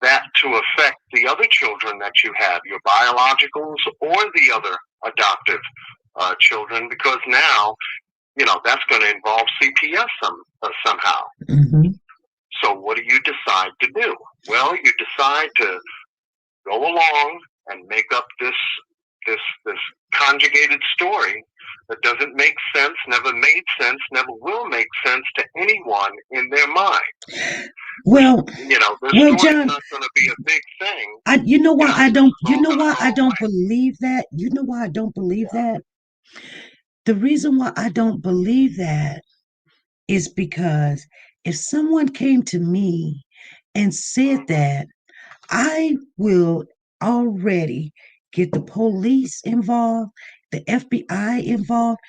that to affect the other children that you have, your biologicals or the other adoptive children, because now, that's going to involve CPS somehow. Mm-hmm. So what do you decide to do? Well, you decide to go along and make up this conjugated story that doesn't make sense, never made sense, never will make sense to anyone in their mind. Well, story's John, not going to be a big thing. I don't believe that. You know why I don't believe that? The reason why I don't believe that is because if someone came to me and said that, I will already get the police involved, the FBI involved,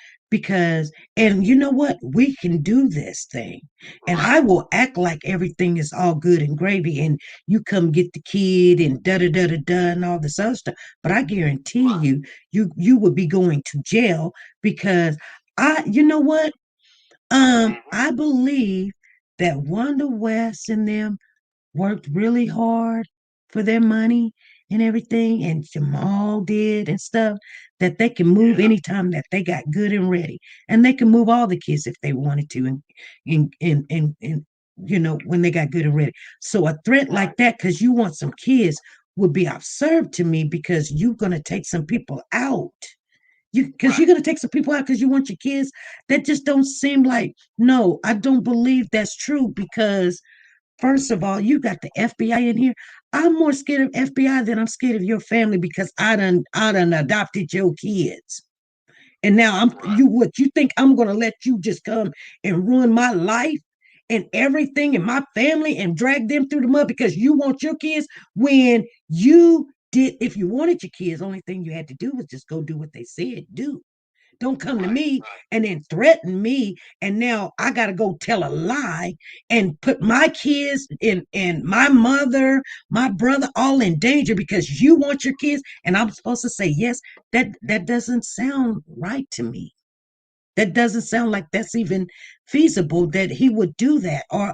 and you know what? We can do this thing. And I will act like everything is all good and gravy and you come get the kid and da-da-da-da-da and all this other stuff. But I guarantee you would be going to jail because you know what? I believe that Wanda West and them worked really hard for their money and everything, and Jamal did and stuff, that they can move anytime that they got good and ready. And they can move all the kids if they wanted to and when they got good and ready. So a threat like that, because you want some kids, would be absurd to me, because you're going to take some people out. You're going to take some people out because you want your kids. That just don't seem like, no, I don't believe that's true, because first of all, you got the FBI in here. I'm more scared of FBI than I'm scared of your family, because I done adopted your kids. And now you think I'm gonna let you just come and ruin my life and everything and my family and drag them through the mud because you want your kids, when if you wanted your kids, the only thing you had to do was just go do what they said do. Don't come to me and then threaten me. And now I got to go tell a lie and put my kids and my mother, my brother, all in danger because you want your kids. And I'm supposed to say yes. That doesn't sound right to me. That doesn't sound like that's even feasible that he would do that. Or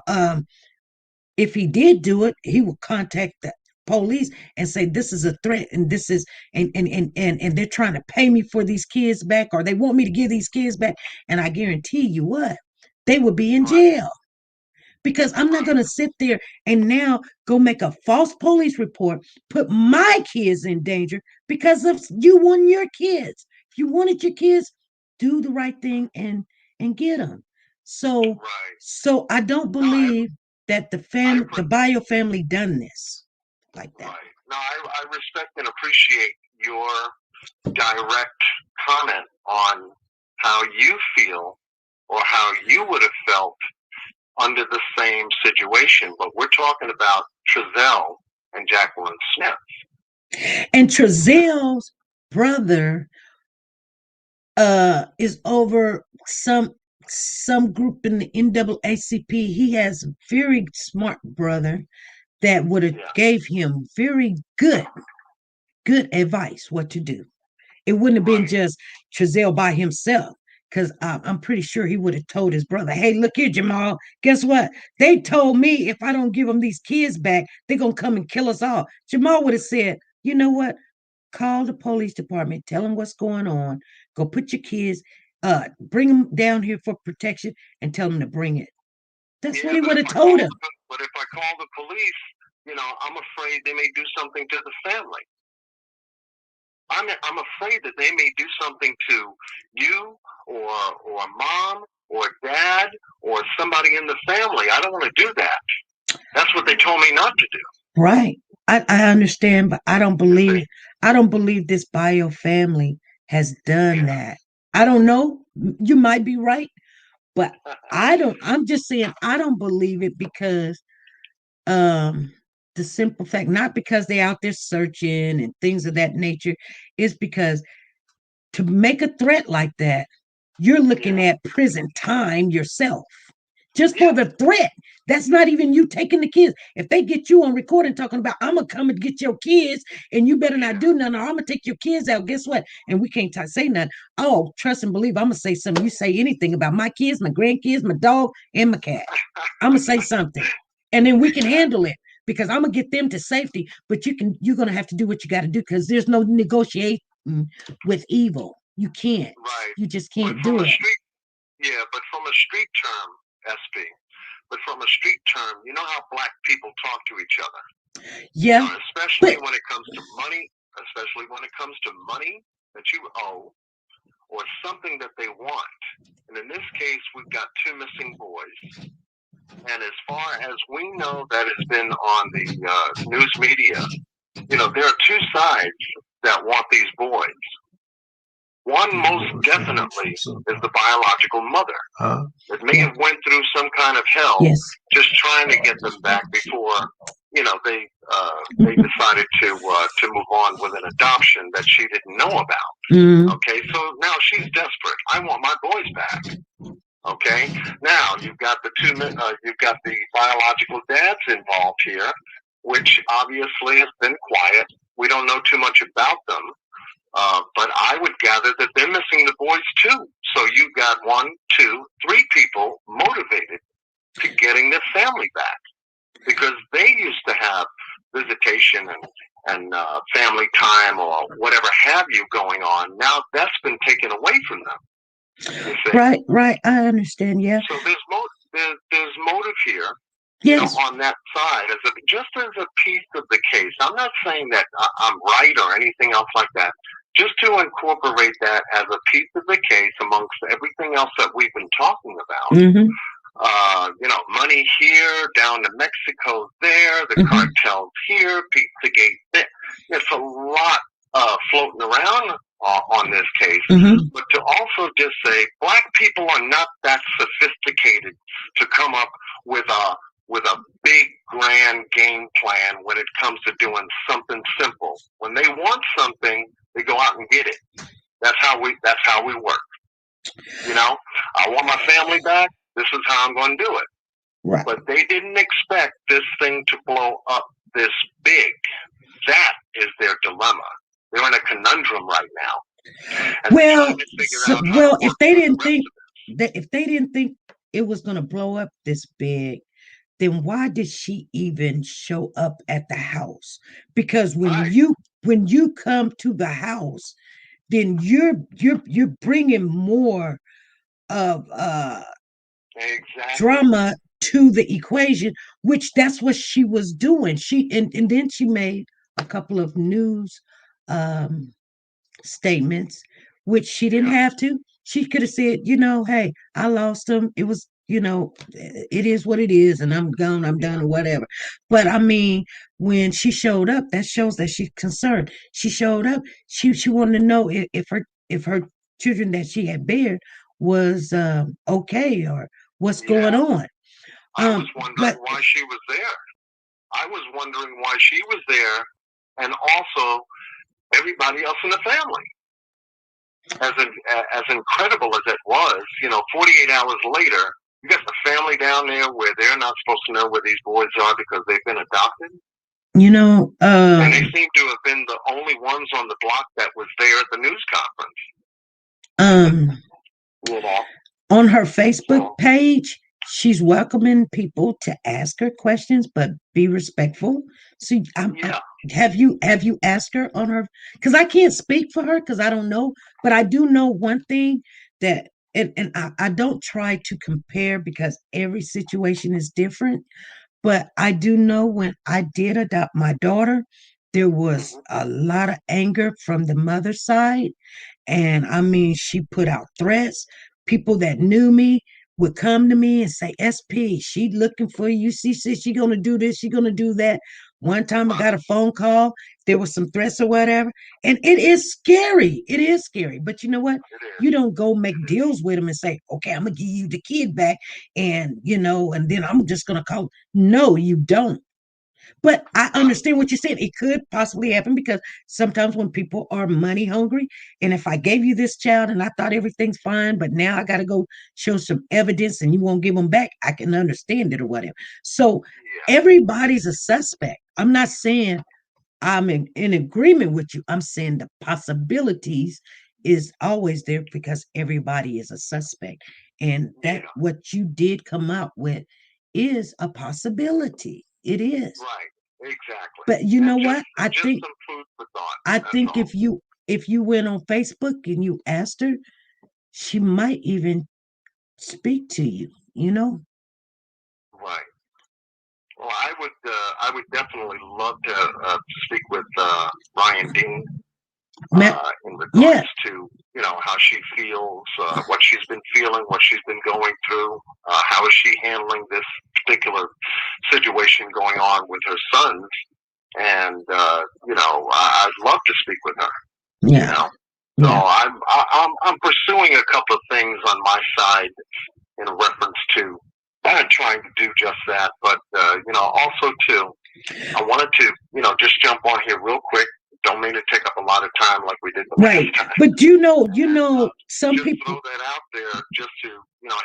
if he did do it, he would contact the police and say this is a threat and this is and they're trying to pay me for these kids back, or they want me to give these kids back. And I guarantee you what, they would be in jail, because I'm not going to sit there and now go make a false police report, put my kids in danger because of you want your kids. If you wanted your kids, do the right thing and get them. So, so I don't believe that the bio family done this like that. Right. No, I respect and appreciate your direct comment on how you feel or how you would have felt under the same situation. But we're talking about Trezell and Jacqueline Smith. And Trezell's brother is over some group in the NAACP. He has a very smart brother that would have gave him very good advice what to do. It wouldn't have been just Trezell by himself, because I'm pretty sure he would have told his brother, hey, look here, Jamal, guess what? They told me if I don't give them these kids back, they're going to come and kill us all. Jamal would have said, you know what? Call the police department, tell them what's going on, go put your kids, bring them down here for protection and tell them to bring it. That's what he would have told him. But if I call the police, I'm afraid they may do something to the family. I'm afraid that they may do something to you or mom or dad or somebody in the family. I don't want to do that. That's what they told me not to do. Right. I understand, but I don't believe this bio family has done that. I don't know. You might be right, but I'm just saying I don't believe it because the simple fact, not because they're out there searching and things of that nature, is because to make a threat like that, you're looking at prison time yourself. Just for the threat. That's not even you taking the kids. If they get you on recording talking about, I'm going to come and get your kids and you better not do nothing, or I'm going to take your kids out, guess what? And we can't say nothing. Oh, trust and believe, I'm going to say something. You say anything about my kids, my grandkids, my dog, and my cat. I'm going to say something. And then we can handle it because I'm going to get them to safety. But you're going to have to do what you got to do because there's no negotiation with evil. You can't. Right. You just can't do it. But from a street term, SB, but from a street term, you know how black people talk to each other. Yeah. Especially when it comes to money that you owe or something that they want. And in this case, we've got two missing boys. And as far as we know, that has been on the news media. There are two sides that want these boys. One most definitely is the biological mother that may have went through some kind of hell just trying to get them back before they decided to move on with an adoption that she didn't know about. Okay, so now she's desperate. I want my boys back. Okay, now you've got the biological dads involved here, which obviously has been quiet. We don't know too much about them. But I would gather that they're missing the boys too. So you've got 1, 2, 3 people motivated to getting their family back because they used to have visitation and family time or whatever have you going on. Now that's been taken away from them. Right. I understand. Yeah. So there's motive here. Yes. On that side, just as a piece of the case. I'm not saying that I'm right or anything else like that. Just to incorporate that as a piece of the case amongst everything else that we've been talking about. Money here, down to Mexico there, the cartels here, Pizzagate there. There's a lot floating around on this case. But to also just say black people are not that sophisticated to come up with a big grand game plan when it comes to doing something simple. When they want something, they go out and get it. That's how we work. I want my family back. This is how I'm going to do it. Right. But they didn't expect this thing to blow up this big. That is their dilemma. They're in a conundrum right now. And if they didn't think it was going to blow up this big, then why did she even show up at the house? Because when you come to the house, then you're bringing more of drama to the equation, which that's what she was doing. And then she made a couple of news statements, which she didn't have to. She could have said, hey, I lost him. It was it is what it is, and I'm gone, I'm done, or whatever. But I mean, when she showed up, that shows that she's concerned. She showed up. She wanted to know if her children that she had bared was okay, or what's going on. I was wondering why she was there. I was wondering why she was there, and also everybody else in the family. As incredible as it was, 48 hours later, you got the family down there where they're not supposed to know where these boys are because they've been adopted. And they seem to have been the only ones on the block that was there at the news conference. On her Facebook page, she's welcoming people to ask her questions, but be respectful. So, have you asked her on her? Because I can't speak for her because I don't know, but I do know one thing that, and I don't try to compare because every situation is different. But I do know when I did adopt my daughter, there was a lot of anger from the mother's side. And I mean, she put out threats. People that knew me would come to me and say, SP, she looking for you. She said she gonna do this, she gonna do that. One time I got a phone call, there was some threats or whatever. And it is scary. It is scary. But you know what? You don't go make deals with them and say, okay, I'm gonna give you the kid back, and and then I'm just gonna call. No, you don't. But I understand what you're saying. It could possibly happen because sometimes when people are money hungry, and if I gave you this child and I thought everything's fine, but now I got to go show some evidence and you won't give them back, I can understand it or whatever. So everybody's a suspect. I'm not saying I'm in agreement with you. I'm saying the possibilities is always there because everybody is a suspect. And that what you did come out with is a possibility. It is. Right, exactly. But you know what? I think some food for thought. I think if you went on Facebook and you asked her, she might even speak to you, Right. Well, I would definitely love to speak with Ryan Dean in regards to how she feels, what she's been feeling, what she's been going through, how is she handling this particular situation going on with her sons, and I'd love to speak with her. So I'm pursuing a couple of things on my side in reference to trying to do just that, but also too, I wanted to just jump on here real quick. Don't mean to take up a lot of time like we did the last time. But some just people throw that out there just to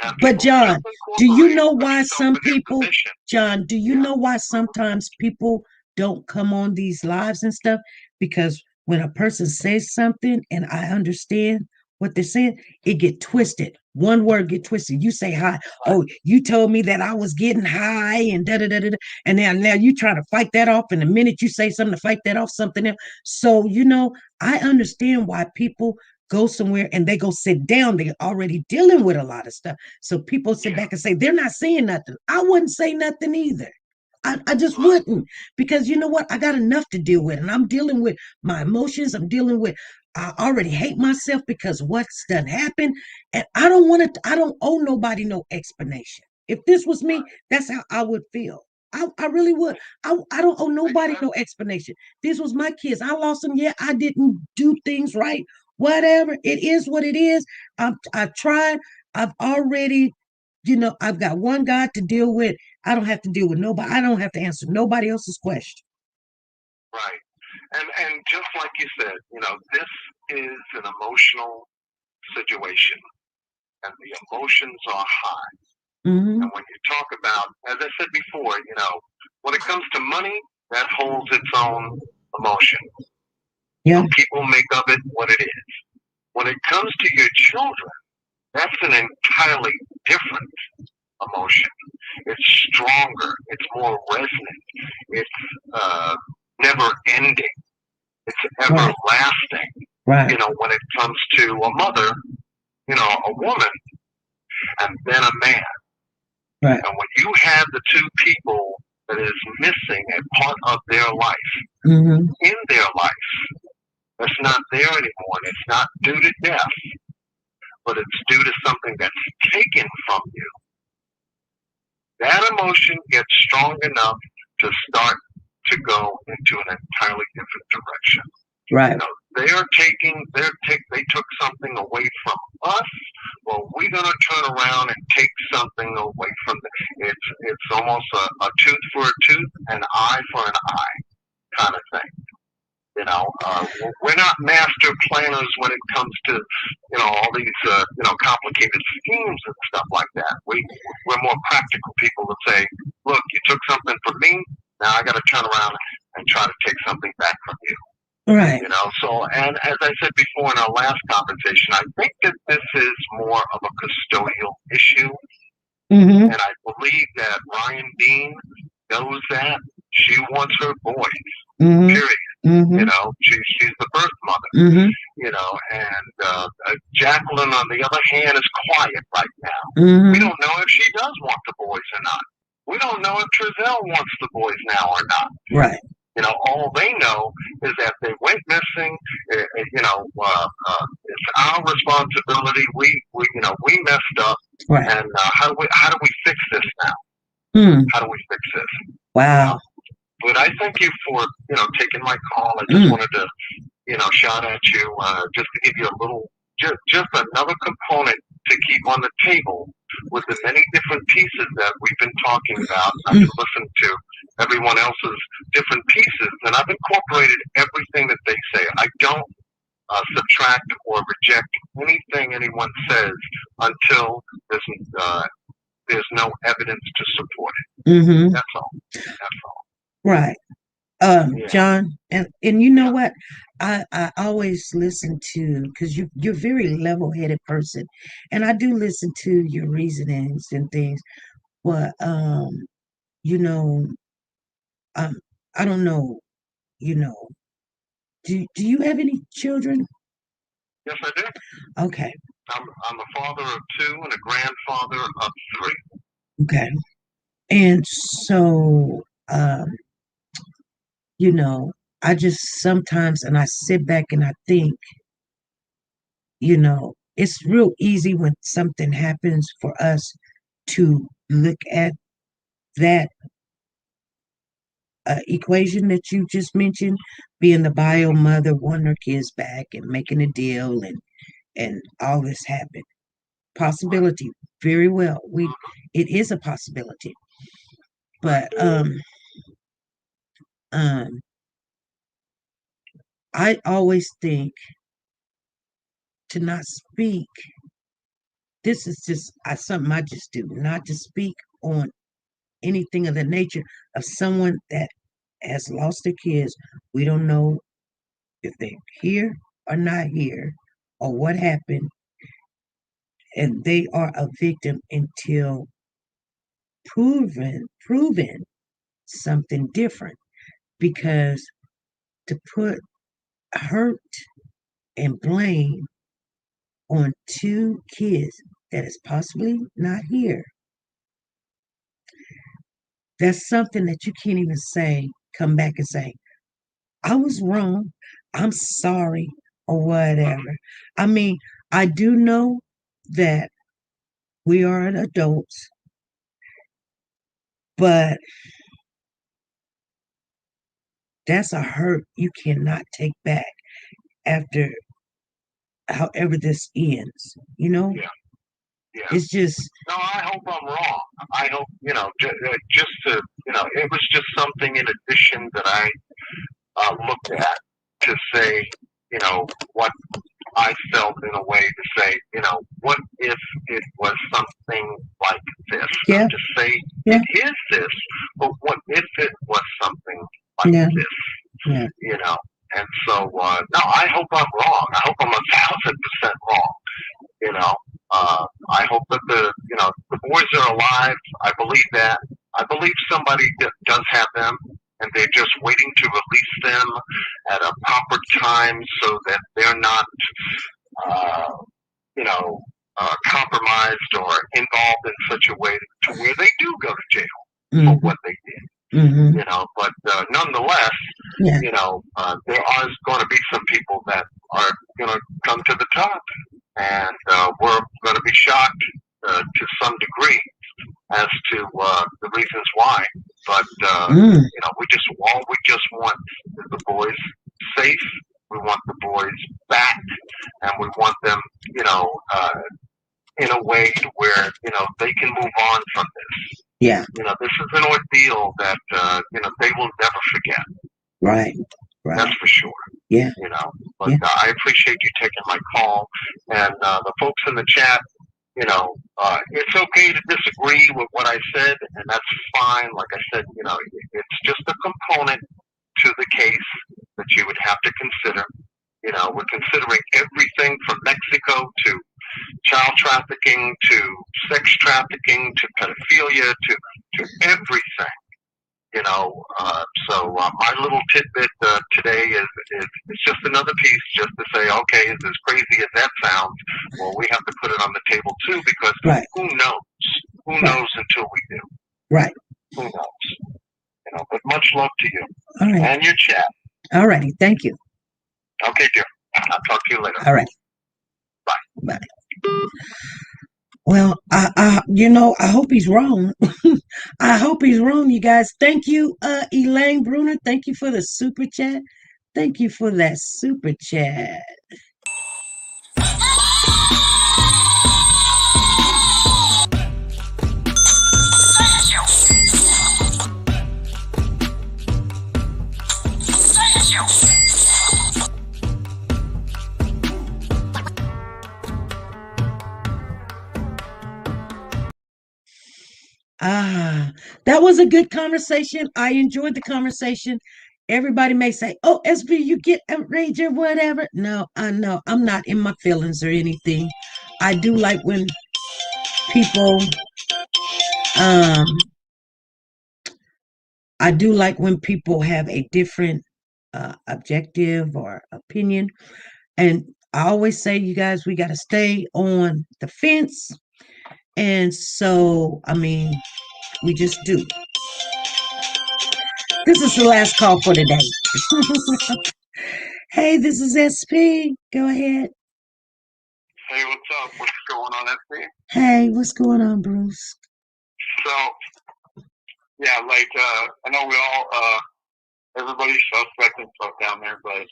have. But John, do you know why some people? John, do you know why sometimes people don't come on these lives and stuff? Because when a person says something and I understand what they're saying, it get twisted. One word get twisted. You say hi. Oh, you told me that I was getting high and da da da da. And now you trying to fight that off. And the minute you say something to fight that off, something else. So I understand why people go somewhere and they go sit down. They're already dealing with a lot of stuff. So people sit back and say they're not saying nothing. I wouldn't say nothing either. I just wouldn't, because you know what? I got enough to deal with, and I'm dealing with my emotions. I already hate myself because what's done happened, and I don't owe nobody no explanation. If this was me, that's how I would feel. I really would. I don't owe nobody no explanation. This was my kids. I lost them. Yeah, I didn't do things right. Whatever. It is what it is. I tried. I've already, I've got one God to deal with. I don't have to deal with nobody. I don't have to answer nobody else's question. Right. And just like you said, this is an emotional situation, and the emotions are high. Mm-hmm. And when you talk about, as I said before, when it comes to money, that holds its own emotion. Yeah. People make of it what it is. When it comes to your children, that's an entirely different emotion. It's stronger. It's more resonant. It's never ending. It's everlasting. Right. When it comes to a mother, a woman, and then a man. Right. And when you have the two people that is missing a part of their life in their life, that's not there anymore. And it's not due to death, but it's due to something that's taken from you. that emotion gets strong enough to start to go into an entirely different direction. Right. You know, they took something away from us. Well, we're gonna turn around and take something away from them. It's almost a tooth for a tooth, an eye for an eye kind of thing. You know, we're not master planners when it comes to, you know, all these, you know, complicated schemes and stuff like that. We're more practical people that say, look, you took something from me, now I got to turn around and try to take something back from you. Right. You know, so, and as I said before in our last conversation, I think that this is more of a custodial issue. Mm-hmm. And I believe that Ryan Dean knows that. She wants her boys, Mm-hmm. period. Mm-hmm. You know, she's the birth mother. Mm-hmm. You know, and Jacqueline, on the other hand, is quiet right now. Mm-hmm. We don't know if she does want the boys or not. We don't know if Trezell wants the boys now or not. Right. You know, all they know is that they went missing. You know, it's our responsibility. We messed up. Right. And how do we fix this now? How do we fix this? Wow. You know? But I thank you for, you know, taking my call. I just wanted to, you know, shout at you, just to give you a little, just another component to keep on the table with the many different pieces that we've been talking about. I've been listening to everyone else's different pieces, and I've incorporated everything that they say. I don't subtract or reject anything anyone says until there's no evidence to support it. Mm-hmm. That's all. That's all. Right. John, and you know what? I always listen to, because you're a very level-headed person, and I do listen to your reasonings and things. But you know, I don't know. You know, do you have any children? Yes, I do. Okay. I'm a father of 2 and a grandfather of 3. Okay. And so, you know, I just sometimes, and I sit back and I think, you know, it's real easy when something happens for us to look at that equation that you just mentioned, being the bio mother, wanting her kids back and making a deal and all this happened. Possibility, very well. It is a possibility. But I always think to not speak. This is just something I just do, not to speak on anything of the nature of someone that has lost their kids. We don't know if they're here or not here or what happened. And they are a victim until proven something different. Because to put hurt and blame on 2 kids that is possibly not here, that's something that you can't even say, come back and say, I was wrong, I'm sorry, or whatever. I mean, I do know that we are adults, but that's a hurt you cannot take back after however this ends, you know? Yeah. It's just... No, I hope I'm wrong. I hope, you know, just to, you know, it was just something in addition that I looked at to say, you know, what I felt in a way to say, you know, what if it was something like this? Yeah. Not to say it is this, but what if it was something like this? Yeah. You know? And so, no, I hope I'm wrong. I hope I'm 1,000% wrong. You know, I hope that the boys are alive. I believe that. I believe somebody does have them, and they're just waiting to release them at a proper time so that they're not, compromised or involved in such a way to where they do go to jail for what they did. Mm-hmm. You know, but nonetheless, you know, there are going to be some people that are going to come to the top, and we're going to be shocked to some degree. as to the reasons why. But you know, all we just want is the boys safe. We want the boys back, and we want them, you know, in a way to where, you know, they can move on from this. Yeah. You know, this is an ordeal that you know, they will never forget. Right. That's for sure. Yeah. You know, but I appreciate you taking my call, and the folks in the chat. You know, it's okay to disagree with what I said, and that's fine. Like I said, you know, it's just a component to the case that you would have to consider. You know, we're considering everything from Mexico to child trafficking to sex trafficking to pedophilia to everything. You know, so my little tidbit today is just another piece just to say, okay, as crazy as that sounds, well, we have to put it on the table too, because who knows? Who knows until we do? Right. Who knows? You know, but much love to you. All right. And your chat. All righty. Thank you. Okay, dear. I'll talk to you later. All right. Bye. Bye. Well, you know, I hope he's wrong. I hope he's wrong, you guys. Thank you, Elaine Bruner. Thank you for the super chat. Thank you for that super chat. That was a good conversation. I enjoyed the conversation. Everybody may say, "Oh, SB, you get outraged or whatever." No, I know I'm not in my feelings or anything. I do like when people, I do like when people have a different objective or opinion, and I always say, you guys, we got to stay on the fence. And so, I mean, we just do. This is the last call for today. Hey, this is SP. Go ahead. Hey, what's up? What's going on, SP? Hey, what's going on, Bruce? So, yeah, like, I know we all, everybody's suspecting stuff down there, but,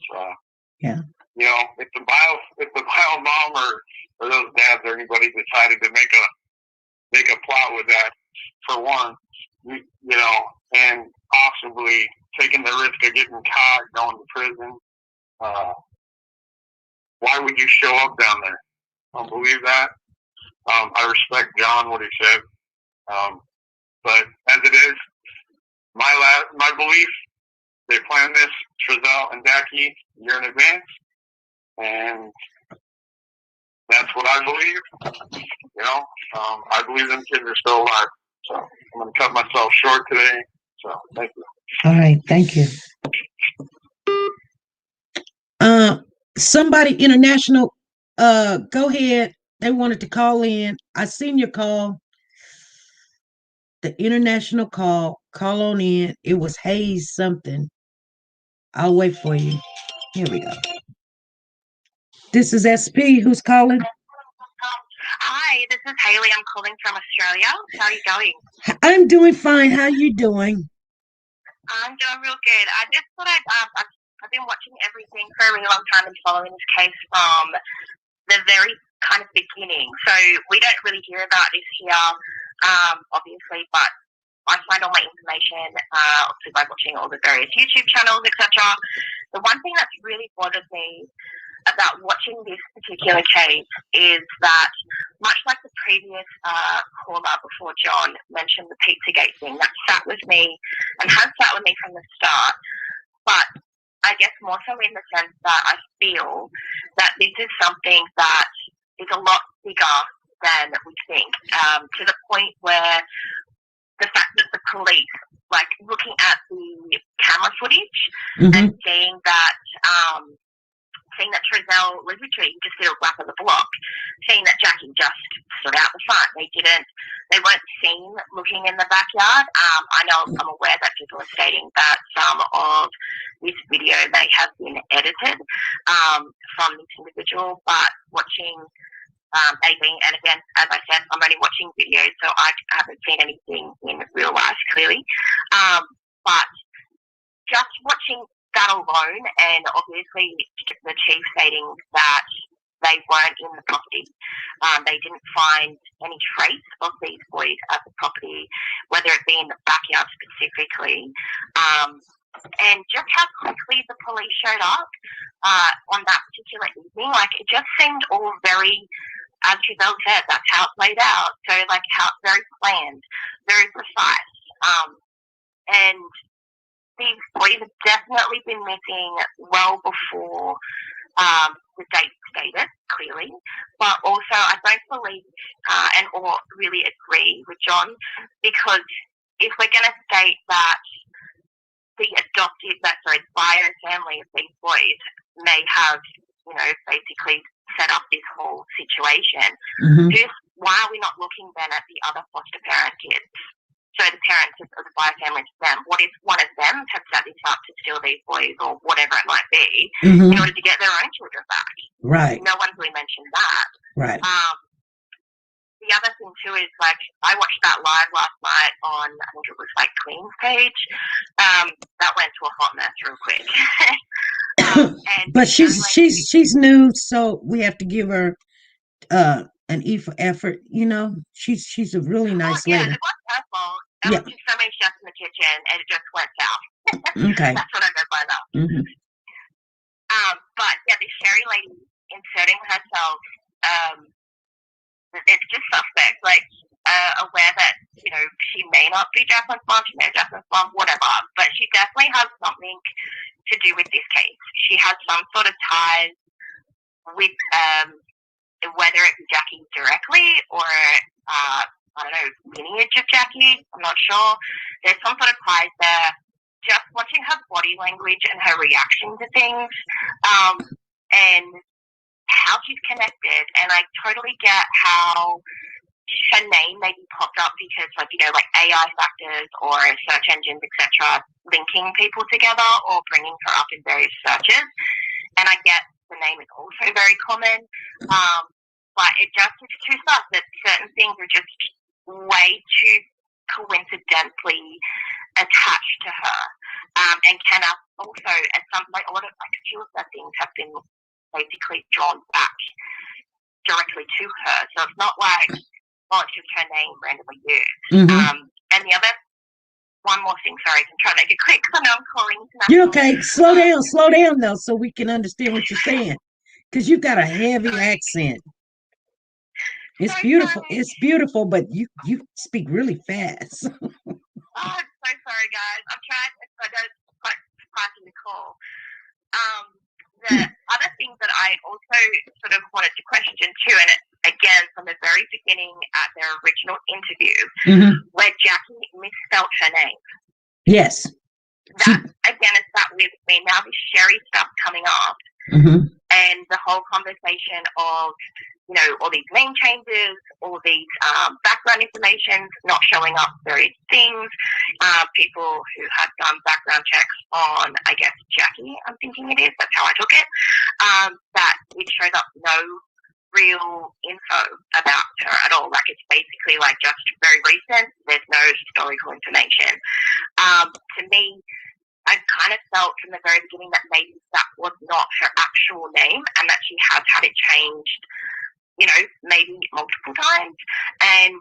yeah, you know, if the bio mom or those dads or anybody decided to make a plot with that, for one, you know, and possibly taking the risk of getting caught, going to prison, why would you show up down there? I don't believe that. I respect John, what he said. But as it is, my belief, they planned this, Trezell and Dacky, a year in advance. And that's what I believe. You know, I believe them kids are still alive. So I'm going to cut myself short today. So thank you. All right. Thank you. Somebody international, go ahead. They wanted to call in. I seen your call. The international call on in. It was Hayes something. I'll wait for you. Here we go. This is SP. Who's calling? Hi, this is Haley. I'm calling from Australia. How are you going? I'm doing fine. How you doing? I'm doing real good. I just thought I've been watching everything for a really long time and following this case from the very kind of beginning. So we don't really hear about this here, obviously, but I find all my information by watching all the various YouTube channels, etc. The one thing that's really bothered me about watching this particular case is that, much like the previous caller before John mentioned the Pizzagate thing, that sat with me and has sat with me from the start, but I guess more so in the sense that I feel that this is something that is a lot bigger than we think, to the point where the fact that the police, like looking at the camera footage and seeing that Trezell was literally just did a lap of the block, seeing that Jackie just stood out the front. They weren't seen looking in the backyard. I'm aware that people are stating that some of this video may have been edited from this individual, but watching And again, as I said, I'm only watching videos, so I haven't seen anything in real life, clearly. But just watching that alone, and obviously the chief stating that they weren't in the property. They didn't find any trace of these boys at the property, whether it be in the backyard specifically. And just how quickly the police showed up on that particular evening, like it just seemed all very, as Giselle said, that's how it played out. So like how it's very planned, very precise. And these boys have definitely been missing well before the date stated, clearly. But also I don't believe or really agree with John, because if we're going to state that the bio family of these boys may have, basically set up this whole situation, why are we not looking then at the other foster parent kids? So the parents of the bio family to them, what if one of them had set this up to steal these boys or whatever it might be in order to get their own children back? Right. No one's really mentioned that. Right. The other thing too is like I watched that live last night on, I think it was like Queen's page. That went to a hot mess real quick. But she's new, so we have to give her an E for effort. She's a really nice lady. It was her fault. There was just so many chefs in the kitchen, and it just went south. Okay. That's what I meant by that. But yeah, this Sherry lady inserting herself, it's just suspect. Like aware that she may not be Jacqueline's mom, she may be Jacqueline's mom, whatever, but she definitely has something to do with this case. She has some sort of ties with whether it be Jackie directly or I don't know, lineage of Jackie. I'm not sure. There's some sort of ties there. Just watching her body language and her reaction to things, and how she's connected, and I totally get how her name maybe popped up because, like AI factors or search engines, etc., linking people together or bringing her up in various searches. And I get the name is also very common, but it's too sus that certain things are just way too coincidentally attached to her, and can also at some a lot of a few of the things have been basically drawn back directly to her. So it's not like, it's just her name randomly used. And the other, one more thing, sorry, I'm trying to make it quick because I know I'm calling. You're okay. Slow down though, so we can understand what you're saying. Because you've got a heavy accent. It's beautiful. Sorry. It's beautiful, but you speak really fast. I'm so sorry, guys. I'm trying. I don't quite passing the call. The other thing that I also sort of wanted to question too, and again from the very beginning at their original interview, where Jackie misspelled her name. Yes. That again is that weird with me. Now this Sherry stuff coming up, and the whole conversation of all these name changes, all these background information not showing up various things, people who had done background checks on, I guess, Jackie, I'm thinking it is, that's how I took it, that it shows up no real info about her at all. Like, it's basically like just very recent, there's no historical information. To me, I kind of felt from the very beginning that maybe that was not her actual name and that she has had it changed, maybe multiple times. And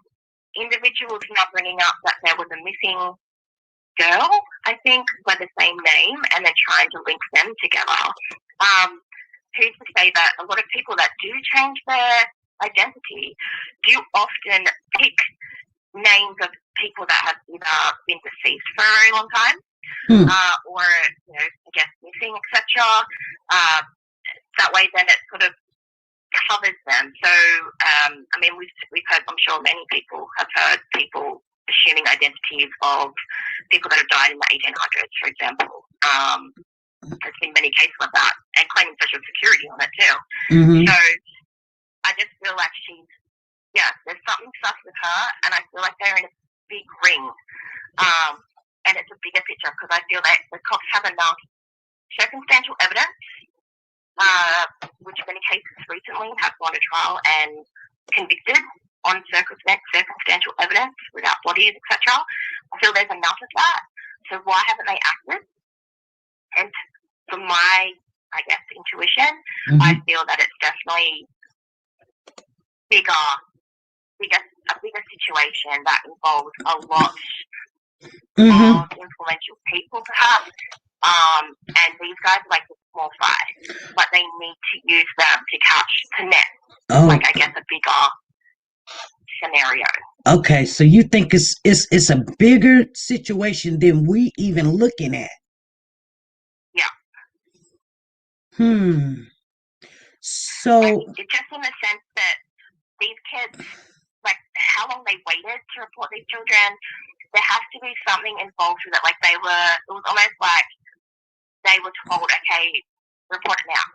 individuals now bringing up that there was a missing girl, I think, by the same name, and then trying to link them together. Who's to say that a lot of people that do change their identity do often pick names of people that have either been deceased for a very long time, or, I guess, missing, etc. That way, then it sort of covers them. So, we've heard, I'm sure many people have heard people assuming identities of people that have died in the 1800s, for example. There's been many cases of that, and claiming social security on it too. So, I just feel like there's something sus with her, and I feel like they're in a big ring. And it's a bigger picture because I feel that the cops have enough circumstantial evidence which in many cases recently have gone to trial and convicted on circumstantial evidence without bodies, etc. I feel there's enough of that. So why haven't they acted? And from my, I guess, intuition, I feel that it's definitely a bigger situation that involves a lot of influential people, perhaps. And these guys are like the small fry, but they need to use them to connect, like, I guess, a bigger scenario. Okay, so you think it's a bigger situation than we even looking at? Yeah. So it's just in the sense that these kids, like, how long they waited to report these children, there has to be something involved with it. Like, it was almost like they were told, okay, report it now.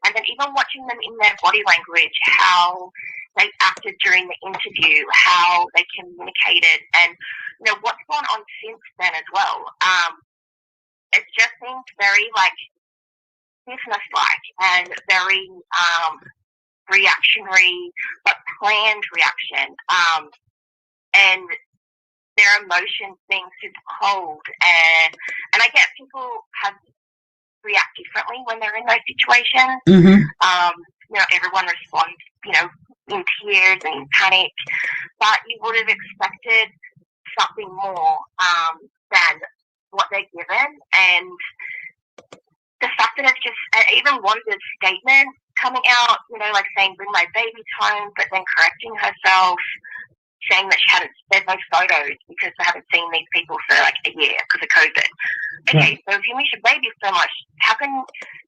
And then even watching them in their body language, how they acted during the interview, how they communicated, and, you know, what's gone on since then as well. It just seems very, like, business-like and very reactionary, but planned reaction. And their emotions being super cold. And I guess people react differently when they're in those situations. You know, everyone responds, you know, in tears and panic, but you would have expected something more than what they're given. And the fact that it's just, even Wanda's statement coming out, you know, like saying, bring my babies home, but then correcting herself, saying that there's no photos because they haven't seen these people for like a year because of COVID. Okay, so if you miss your babies so much, how can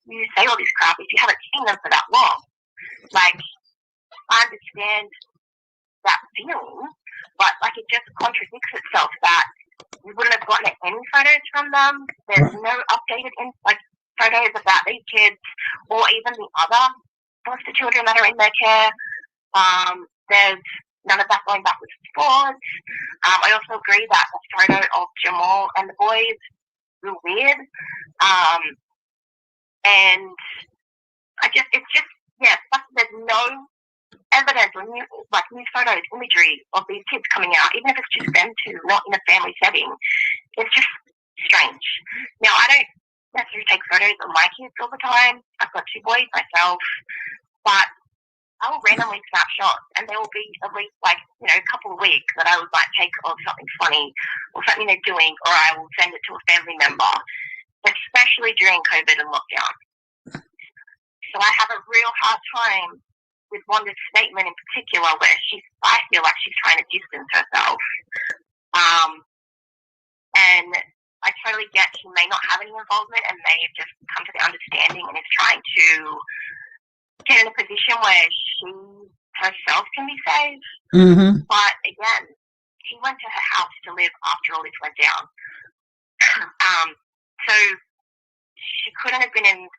you say all this crap if you haven't seen them for that long? Like, I understand that feeling, but like, it just contradicts itself that you wouldn't have gotten any photos from them. There's no updated photos about these kids or even the other foster children that are in their care. There's none of that going backwards and forwards. I also agree that the photo of Jamal and the boys real weird. And there's no evidence or new photos, imagery of these kids coming out, even if it's just them two, not in a family setting. It's just strange. Now, I don't necessarily take photos of my kids all the time. I've got two boys myself, but I will randomly snap shots, and there will be at least, like, you know, a couple of weeks that I would like take of something funny or something they're doing, or I will send it to a family member, especially during COVID and lockdown. So I have a real hard time with Wanda's statement in particular, where I feel like she's trying to distance herself. And I totally get she may not have any involvement and may have just come to the understanding and is trying to get in a position where she herself can be saved. But again, she went to her house to live after all this went down. So she couldn't have been in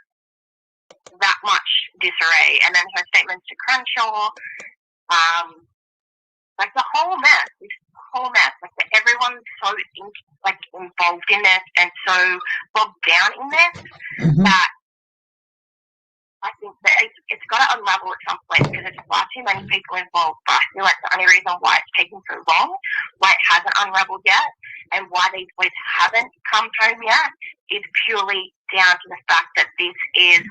that much disarray. And then her statements to Crenshaw, like the whole mess, like everyone's so involved in this and so bogged down in this that I think that it's got to unravel at some point because there's far too many people involved. But I feel like the only reason why it's taking so long, why it hasn't unraveled yet, and why these boys haven't come home yet is purely down to the fact that this is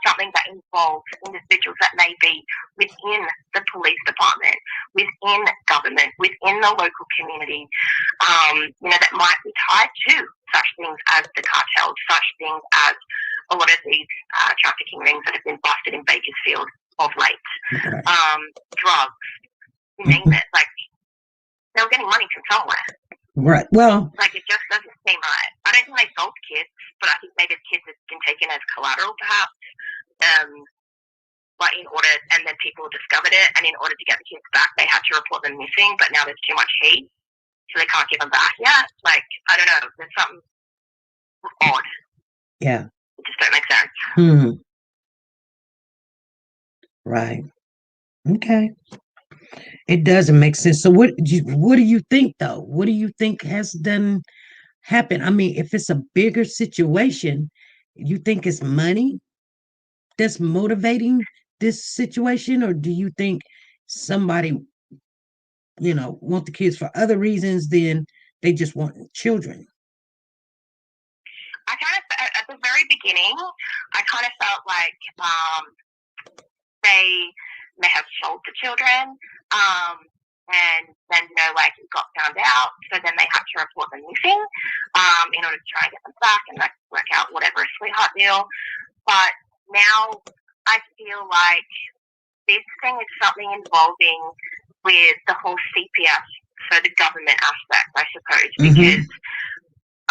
something that involves individuals that may be within the police department, within government, within the local community, you know, that might be tied to such things as the cartels, such things as a lot of these trafficking rings that have been busted in Bakersfield of late, drugs, you name it. Like, they're getting money from somewhere. Right. Well, like, it just doesn't seem right. I don't think they sold kids, but I think maybe the kids have been taken as collateral, perhaps. But and then people discovered it, and in order to get the kids back, they had to report them missing. But now there's too much heat, so they can't give them back yet. Like, I don't know. There's something odd. Yeah. It just don't make sense. Right. Okay. It doesn't make sense. So what do you think, though? What do you think has happened? I mean, if it's a bigger situation, you think it's money? that's motivating this situation, or do you think somebody, want the kids for other reasons than they just want children? I kind of, at the very beginning, I kind of felt like they may have sold the children, and then, like, it got found out, so then they had to report them missing in order to try and get them back and, like, work out whatever a sweetheart deal. But now I feel like this thing is something involving with the whole CPS, so the government aspect, I suppose, because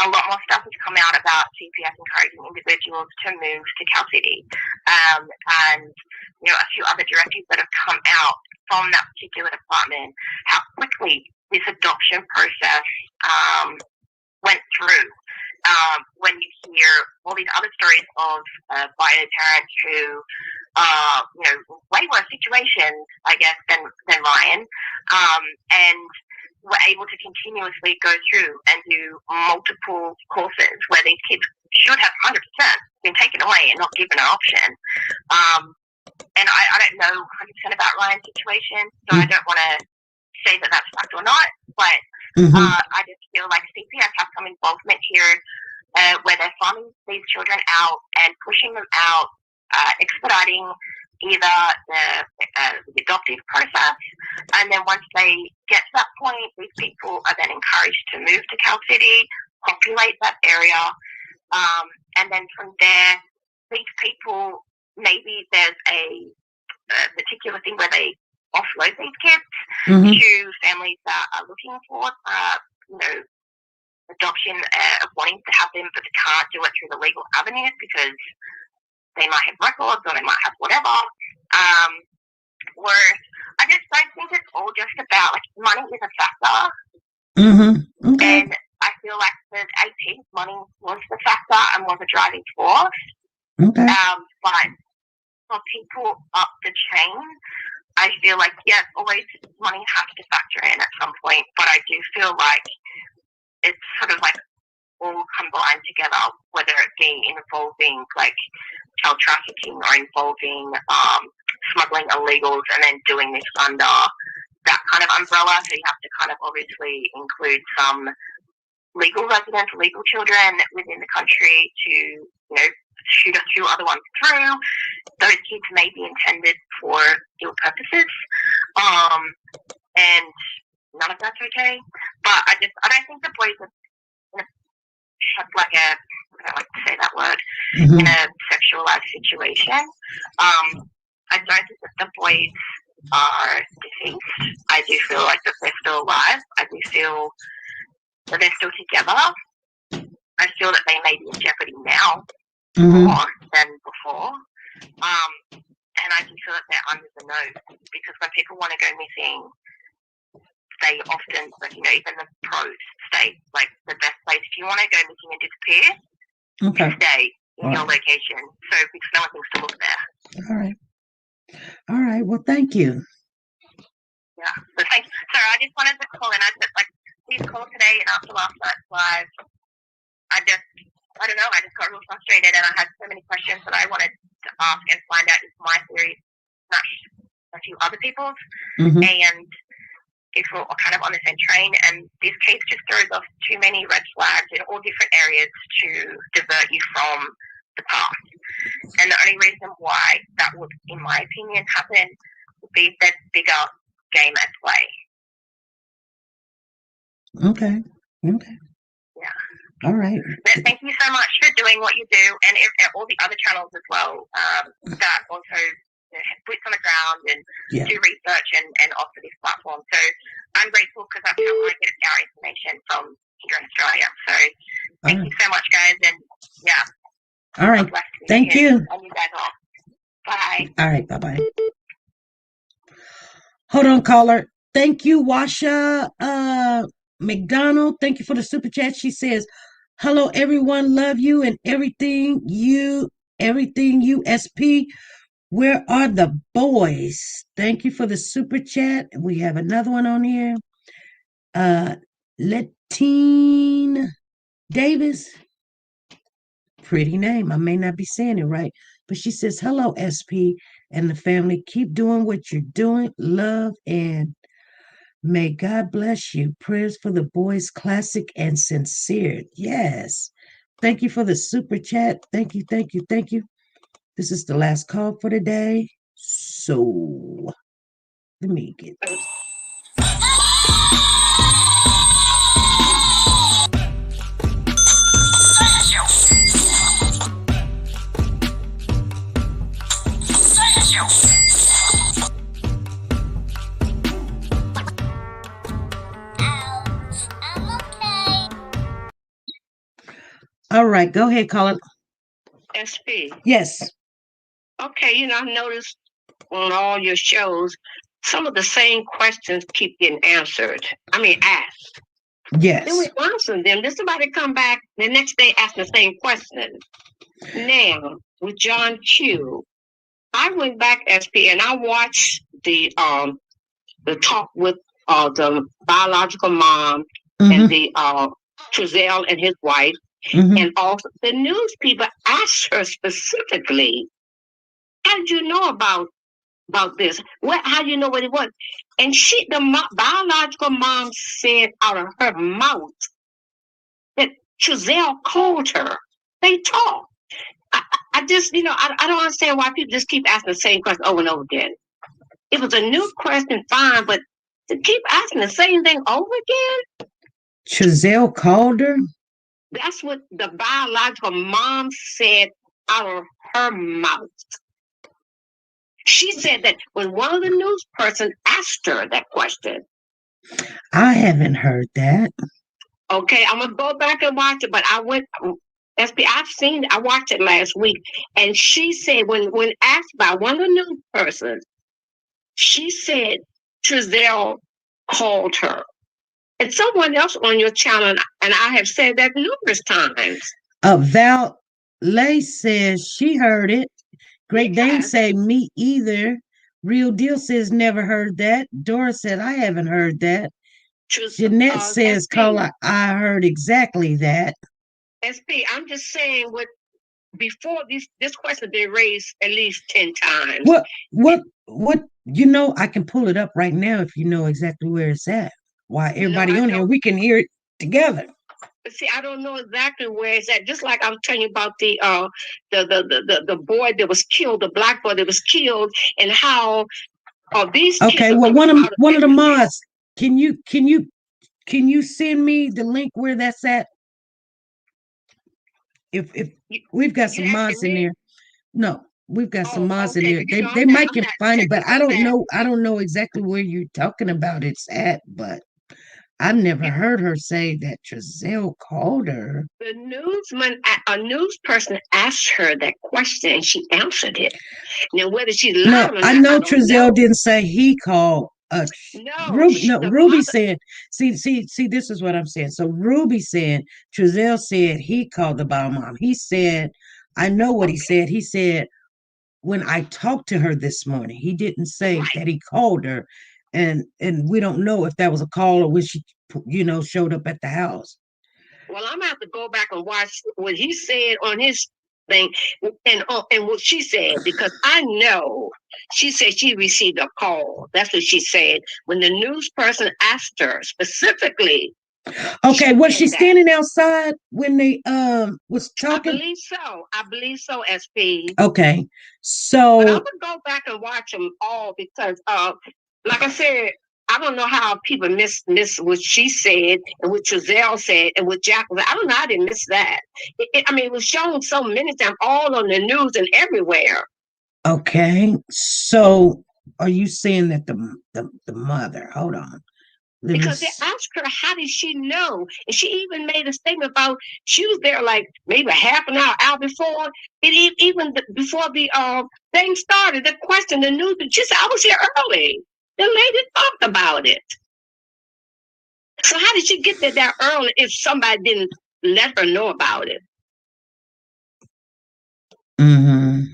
a lot more stuff has come out about CPS encouraging individuals to move to Cal City, and a few other directives that have come out from that particular department. How quickly this adoption process went through. When you hear all these other stories of bio parents who way worse situations, I guess, than Ryan, and were able to continuously go through and do multiple courses where these kids should have 100% been taken away and not given an option. And I don't know 100% about Ryan's situation, so I don't want to say that that's fact or not, but I just feel like CPS have some involvement here where they're farming these children out and pushing them out, expediting either the adoptive process, and then once they get to that point, these people are then encouraged to move to Cal City, populate that area, and then from there, these people, maybe there's a particular thing where they offload these kids to families that are looking for, adoption, wanting to have them, but they can't do it through the legal avenues because they might have records or they might have whatever. Or I just don't think it's all just about, like, money is a factor. Okay. And I feel like with 18, money was the factor and was a driving force. Okay. But for people up the chain, I feel like, yes, always money has to factor in at some point, but I do feel like it's sort of like all combined together, whether it be involving like child trafficking or involving smuggling illegals and then doing this under that kind of umbrella. So you have to kind of obviously include some legal residents, legal children within the country to, shoot a few other ones through. Those kids may be intended for ill purposes. And none of that's okay. But I don't think the boys are like I don't like to say that word, in a sexualized situation. I don't think that the boys are deceased. I do feel like that they're still alive. I do feel that they're still together. I feel that they may be in jeopardy now more than before. And I do feel that they're under the nose because when people want to go missing, they often, like, even the pros say, like, the best place if you want to go missing and disappear, you stay in your location. So, because no one thinks to look there. All right. Well, thank you. Yeah. So, thank you. So, I just wanted to call in. I said, like, please call today and after last night's live. I don't know, I just got real frustrated and I had so many questions that I wanted to ask and find out if my theory matched a few other people's. And if we're kind of on the same train, and this case just throws off too many red flags in all different areas to divert you from the path. And the only reason why that would, in my opinion, happen would be if there's bigger game at play. Okay. Yeah. All right. But thank you so much for doing what you do, and all the other channels as well that also have boots on the ground and do research and offer this platform. So I'm grateful because that's how I get our information from here in Australia. So thank you so much, guys, and all right. Thank you. And you guys all. Bye. All right. Bye-bye. Hold on, caller. Thank you, Washa McDonald. Thank you for the super chat. She says, hello, everyone. Love you and everything USP. Where are the boys? Thank you for the super chat. We have another one on here. Letine Davis. Pretty name. I may not be saying it right, but But she says, hello, SP and the family. Keep doing what you're doing. Love and may God bless you. Prayers for the boys, classic and sincere. Yes. Thank you for the super chat. Thank you, thank you, thank you. This is the last call for today. So let me get this. All right, go ahead, Colin. SP. Yes. Okay, I've noticed on all your shows, some of the same questions keep getting answered. Asked. Yes. Then we answer them. Then somebody come back the next day ask the same question. Now, with John Q, I went back, SP, and I watched the talk with the biological mom and the Trezell and his wife, and also the news people asked her specifically, how did you know about this? How do you know what it was? And the biological mom said out of her mouth that Trezell called her. They talked. I just, I don't understand why people just keep asking the same question over and over again. It was a new question, fine, but to keep asking the same thing over again? Trezell called her? That's what the biological mom said out of her mouth. She said that when one of the news person asked her that question. I haven't heard that. Okay, I'm gonna go back and watch it, but I watched it last week, and she said when asked by one of the news persons, she said Trezell called her. And someone else on your channel, and I have said that numerous times. Val Lay says she heard it. Great Dane say me either. Real Deal says never heard that. Dora said I haven't heard that. Shenette says, Carla, I heard exactly that. SP, I'm just saying before this question been raised at least 10 times. What I can pull it up right now if you know exactly where it's at. Why everybody on here, we can hear it together. But see, I don't know exactly where it's at. Just like I was telling you about the boy that was killed, the black boy that was killed, and how these. Okay, well, one of the mods, can you send me the link where that's at? If we've got some mods in there. No, we've got some mods in there. They might can find it, but I don't know exactly where you're talking about it's at, but I've never heard her say that Trezell called her. A news person asked her that question and she answered it. Now, whether she lied or not, I know Trezell didn't say he called. Ruby said, see, this is what I'm saying. So Ruby said, Trezell said he called the bio mom. He said, I know what he said. He said, when I talked to her this morning, he didn't say that he called her. And we don't know if that was a call or when she, showed up at the house. Well, I'm gonna have to go back and watch what he said on his thing and what she said, because I know she said she received a call. That's what she said when the news person asked her specifically. Okay, was she standing outside when they was talking? I believe so, SP. Okay, so but I'm gonna go back and watch them all because like I said, I don't know how people miss what she said and what Trezell said and what Jacqueline. I don't know how they missed that. It was shown so many times, all on the news and everywhere. Okay, so are you saying that the mother? Hold on. Because they asked her, how did she know? And she even made a statement about she was there like maybe half an hour before it, even before the thing started. The question, the news, she said, I was here early. The lady talked about it. So how did she get there that early if somebody didn't let her know about it? Mm-hmm.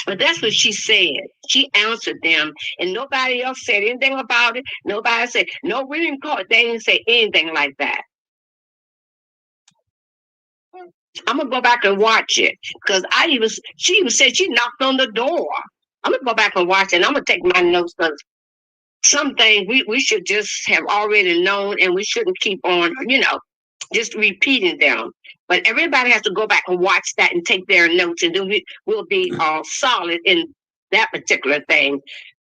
But that's what she said. She answered them, and nobody else said anything about it. Nobody said, no, we didn't call it. They didn't say anything like that. I'm gonna go back and watch it because she even said she knocked on the door. I'm gonna go back and watch it. And I'm gonna take my notes because some things we should just have already known, and we shouldn't keep on, just repeating them. But everybody has to go back and watch that and take their notes, and then we'll be solid in that particular thing.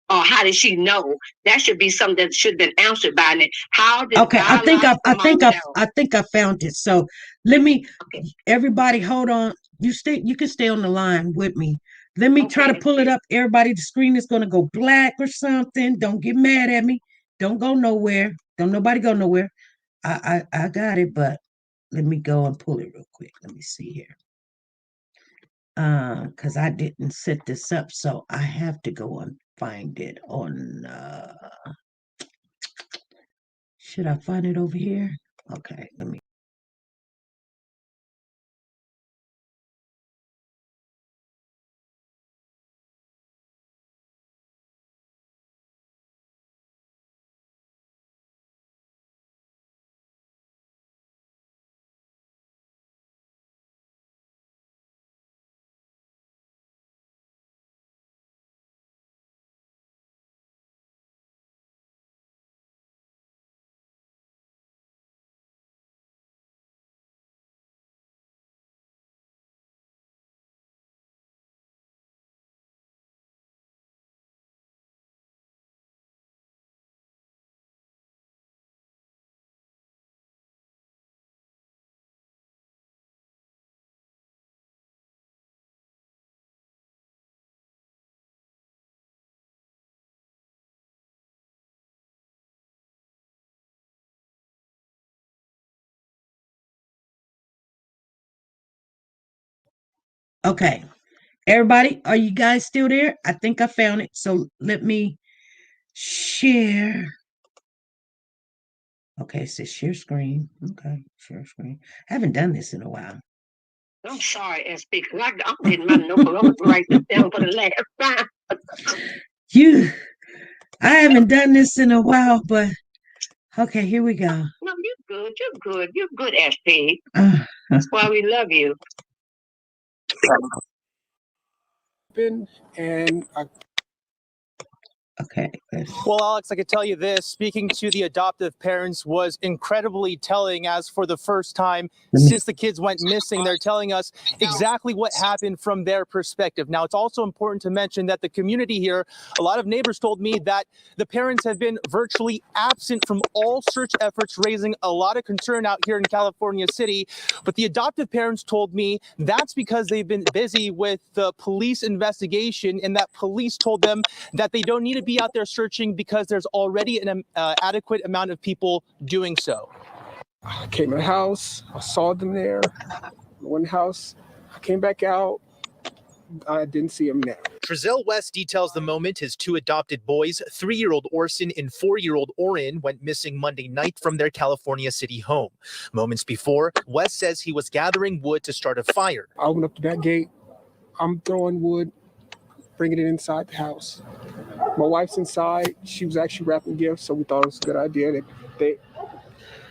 Or how did she know? That should be something that should have been answered by now. How did Okay, I think I found it. So let me everybody hold on. You can stay on the line with me. Let me try to pull it up. Everybody, the screen is gonna go black or something. Don't get mad at me. Don't go nowhere. Don't nobody go nowhere. I got it, but let me go and pull it real quick. Let me see here. Because I didn't set this up, so I have to go and find it on should I find it over here? Okay, let me. Okay, everybody, are you guys still there? I think I found it. So let me share. Okay, it says share screen. Okay, share screen. I haven't done this in a while. I'm sorry, SB, because I'm getting my notebook. I'm going to write this down for the last time. I haven't done this in a while, but okay, here we go. No, you're good. You're good. You're good, SB. That's why we love you. And okay. Well, Alex, I could tell you this. Speaking to the adoptive parents was incredibly telling, as for the first time since the kids went missing, they're telling us exactly what happened from their perspective. Now, it's also important to mention that the community here, a lot of neighbors told me that the parents have been virtually absent from all search efforts, raising a lot of concern out here in California City. But the adoptive parents told me that's because they've been busy with the police investigation, and that police told them that they don't need to be out there searching because there's already an adequate amount of people doing so. I came in the house, I saw them there, one house, I came back out, I didn't see him now. Trezell West details the moment his two adopted boys, 3-year-old Orson and 4-year-old Orrin, went missing Monday night from their California City home. Moments before, West says he was gathering wood to start a fire. I opened up the back gate, I'm throwing wood, bringing it inside the house. My wife's inside. She was actually wrapping gifts, so we thought it was a good idea that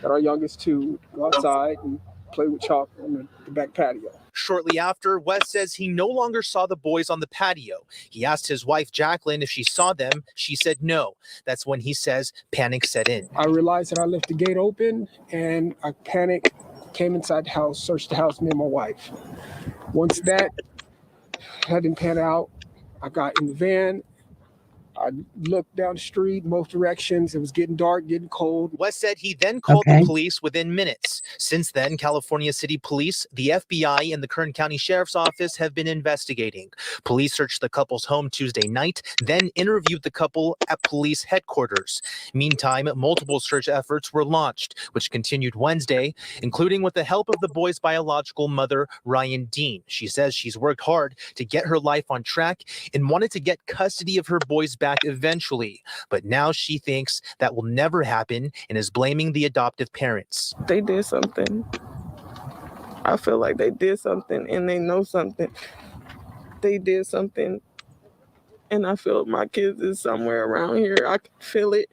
our youngest two go outside and play with chalk on the back patio. Shortly after, West says he no longer saw the boys on the patio. He asked his wife, Jacqueline, if she saw them. She said no. That's when he says panic set in. I realized that I left the gate open, and I panicked, came inside the house, searched the house, me and my wife. Once that didn't pan out, I got in the van. I looked down the street, both directions. It was getting dark, getting cold. West said he then called the police within minutes. Since then, California City Police, the FBI, and the Kern County Sheriff's Office have been investigating. Police searched the couple's home Tuesday night, then interviewed the couple at police headquarters. Meantime, multiple search efforts were launched, which continued Wednesday, including with the help of the boys' biological mother, Ryan Dean. She says she's worked hard to get her life on track and wanted to get custody of her boys back eventually, but now she thinks that will never happen and is blaming the adoptive parents. They did something. I feel like they did something and they know something. They did something, and I feel my kids is somewhere around here. I can feel it,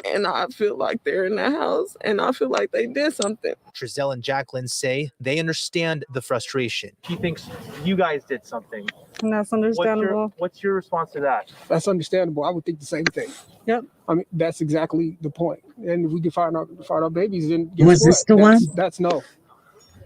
And I feel like they're in the house, and I feel like they did something. Trezell and Jacqueline say they understand the frustration. She thinks you guys did something. And that's understandable. What's your response to that? That's understandable. I would think the same thing. Yep. I mean, that's exactly the point. And if we can find our babies, then Was this the one? That's no.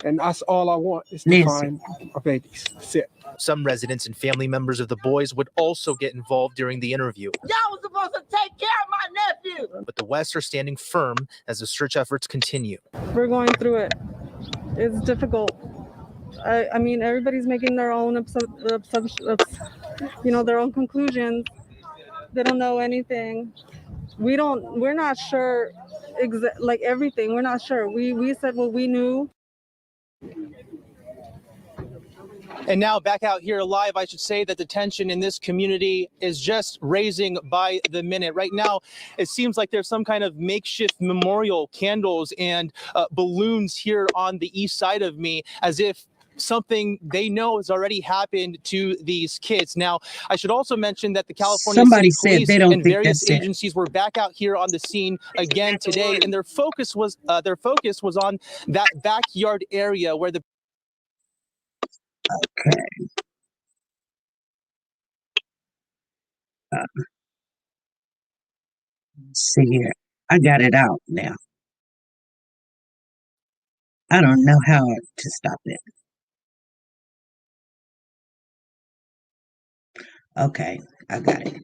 And that's all I want is to find our babies. That's it. Some residents and family members of the boys would also get involved during the interview. Y'all was supposed to take care of my nephew. But the West are standing firm as the search efforts continue. We're going through it. It's difficult. I mean, everybody's making their own their own conclusions. They don't know anything. We're not sure like everything. We're not sure. We said what we knew. And now back out here live, I should say that the tension in this community is just raising by the minute. Right now, it seems like there's some kind of makeshift memorial, candles and balloons here on the east side of me, as if something they know has already happened to these kids. Now, I should also mention that the California City Police and various agencies were back out here on the scene again today, and their focus was on that backyard area where the Okay. Let's see here. I got it out now. I don't know how to stop it. Okay, I got it.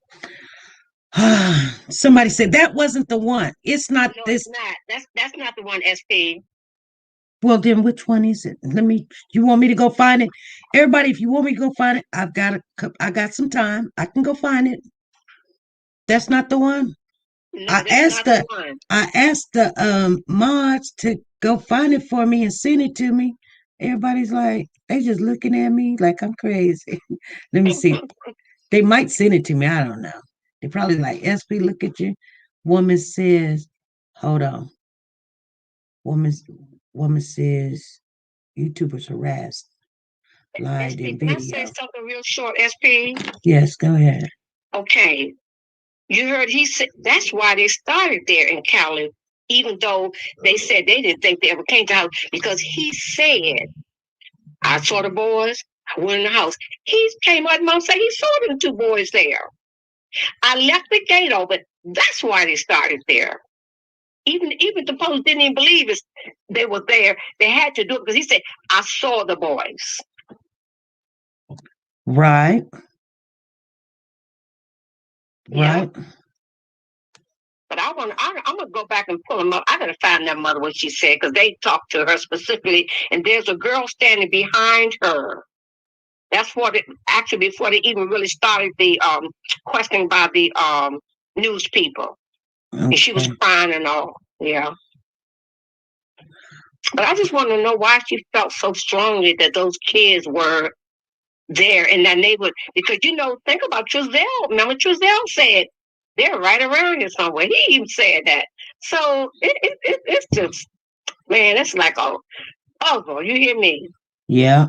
Somebody said that wasn't the one. It's not this. It's not. That's not the one, SP. Well, then which one is it? You want me to go find it? Everybody, if you want me to go find it, I got some time. I can go find it. That's not the one. No, I asked the mods to go find it for me and send it to me. Everybody's like, they just looking at me like I'm crazy. Let me see. They might send it to me. I don't know. They probably like, SP, look at you. Woman says, hold on. Woman says YouTubers harassed. Lied in video. Can I say something real short, SP? Yes, go ahead. Okay. You heard he said that's why they started there in Cali, even though they said they didn't think they ever came to the house, because he said, I saw the boys, I went in the house. He came out and said he saw them two boys there. I left the gate open. That's why they started there. Even the police didn't even believe they were there. They had to do it because he said, I saw the boys. Right. Yeah. Right. But I'm gonna go back and pull them up. I gotta find that mother what she said, because they talked to her specifically, and there's a girl standing behind her. That's what actually before they even really started the questioning by the news people. Okay. And she was crying and all. Yeah. But I just want to know why she felt so strongly that those kids were there in that neighborhood. Because, think about Trezell. Remember, Trezell said they're right around here somewhere. He even said that. So it's just, man, it's like a puzzle. You hear me? Yeah.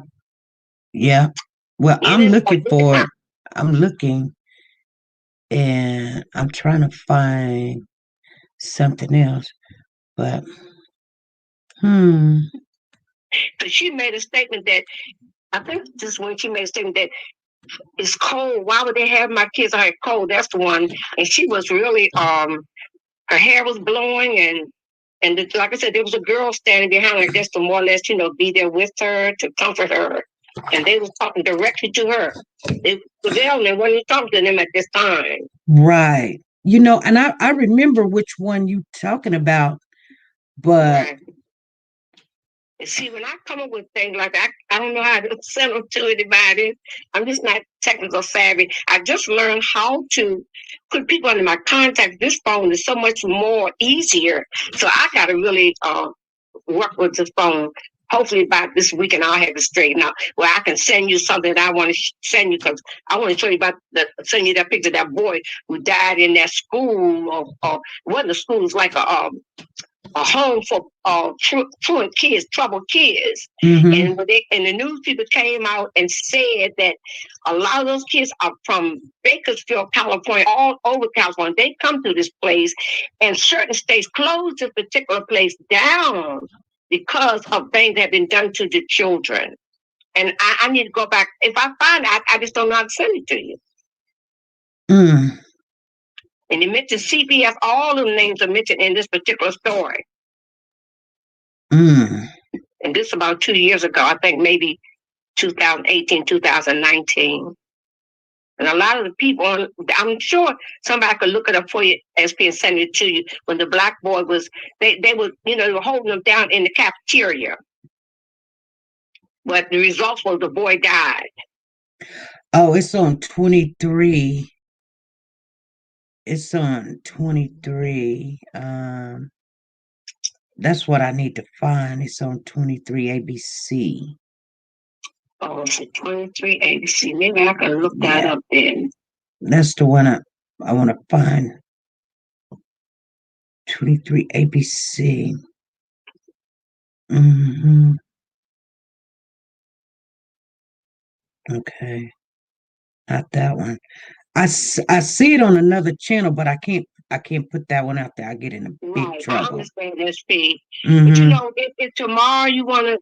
Yeah. Well, I'm looking and I'm trying to find something else, but But she made a statement that, I think this is when she made a statement that it's cold. Why would they have my kids out here cold? That's the one. And she was really, her hair was blowing, and like I said, there was a girl standing behind her just to more or less, be there with her, to comfort her. And they was talking directly to her. They wasn't talking to them at this time. Right. And I remember which one you talking about, but right. See, when I come up with things like that, I don't know how to send them to anybody. I'm just not technical savvy. I just learned how to put people under my contact. This phone is so much more easier. So I got to really work with this phone. Hopefully by this weekend I'll have it straightened out where I can send you something that I want to send you, because I want to show you send you that picture of that boy who died in that school, or wasn't a school, it was like a home for truant kids, troubled kids. And when the news people came out and said that a lot of those kids are from Bakersfield, California, all over California. They come to this place, and certain states closed this particular place down because of things that have been done to the children. And I need to go back. If I find it, I just don't know how to send it to you. And they mentioned CPS, all of the names are mentioned in this particular story. And this about 2 years ago, I think maybe 2018, 2019. And a lot of the people, I'm sure somebody could look it up for you, SP, and send it to you. When the black boy was, they were, they were holding him down in the cafeteria. But the result was the boy died. Oh, it's on 23. It's on 23. That's what I need to find. It's on 23 ABC. Oh, it's 23 ABC. Maybe I can look that up then. That's the one I want to find. 23 ABC. Okay. Not that one. I see it on another channel, but I can't put that one out there. I get in a big trouble. I understand that, Speed. But if tomorrow you want to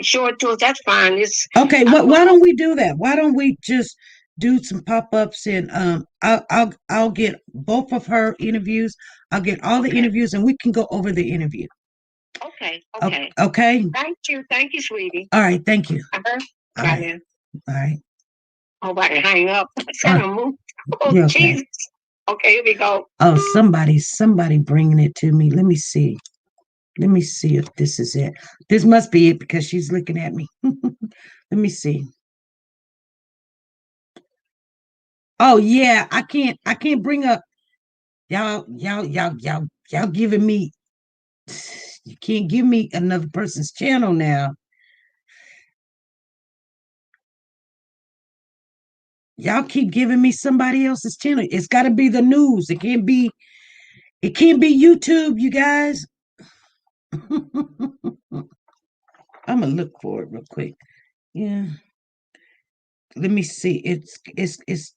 show it to us, that's fine. Okay. Why don't we do that? Why don't we just do some pop-ups, and I'll get both of her interviews. I'll get all the interviews, and we can go over the interview. Okay. Okay. Thank you, sweetie. All right. Thank you. All right. All right. Oh, I can hang up. Oh, okay. Jesus. Okay, here we go. Oh, somebody bringing it to me. Let me see. Let me see if this is it. This must be it because she's looking at me. Let me see. Oh yeah, I can't bring up y'all giving me. You can't give me another person's channel now. Y'all keep giving me somebody else's channel. It's got to be the news. It can't be YouTube, you guys. I'm gonna look for it real quick. Yeah. Let me see. It's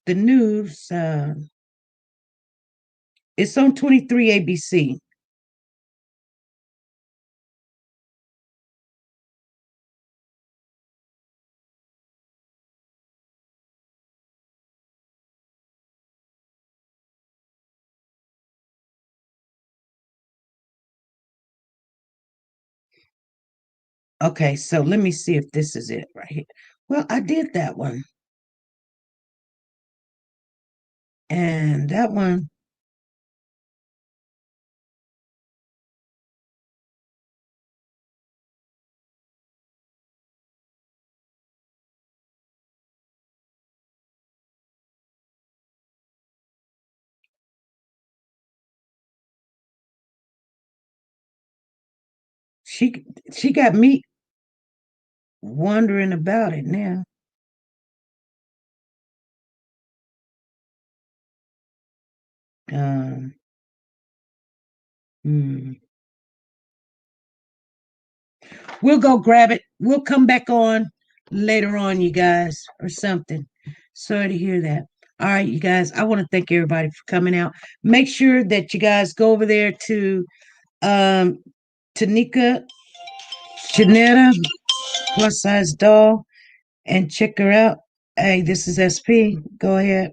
the news. It's on 23 ABC. Okay, so let me see if this is it right here. Well, I did that one. And that one. She got me wondering about it now. We'll go grab it. We'll come back on later on, you guys, or something. Sorry to hear that. All right, you guys, I want to thank everybody for coming out. Make sure that you guys go over there to TeNika, Shenette, plus size doll, and check her out. Hey, this is SP. Go ahead.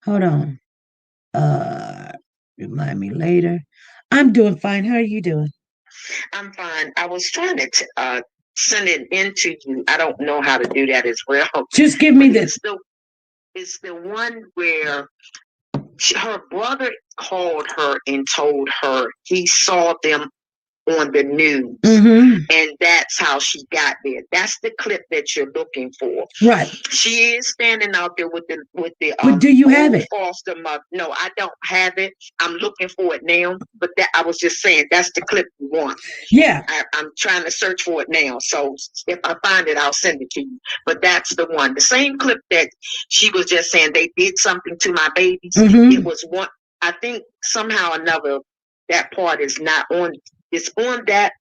Hold on. Remind me later. I'm doing fine. How are you doing? I'm fine. I was trying to send it into you. I don't know how to do that as well. Just give me this. It's the one where her brother called her and told her he saw them on the news, and that's how she got there. That's the clip that you're looking for. Right. She is standing out there with the. But do you have it? Foster mother. No, I don't have it. I'm looking for it now. But that I was just saying that's the clip you want. Yeah. I'm trying to search for it now. So if I find it, I'll send it to you. But that's the one. The same clip that she was just saying they did something to my babies. It was one. I think somehow or another that part is not on. It's on that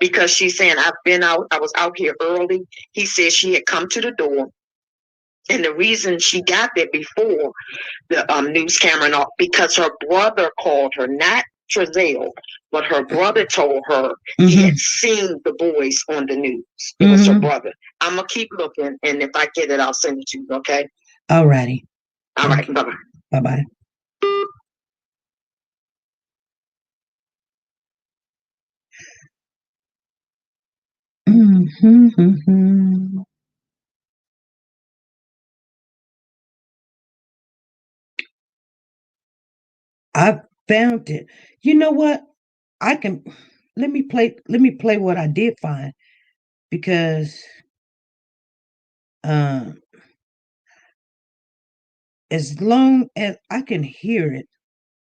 because she's saying, I've been out. I was out here early. He said she had come to the door. And the reason she got there before the news camera and all, because her brother called her, not Trezell, but her brother told her he had seen the boys on the news. It was her brother. I'm going to keep looking, and if I get it, I'll send it to you, okay? All righty. All right, bye-bye. Bye-bye. I found it. You know what? Let me play what I did find, because as long as I can hear it,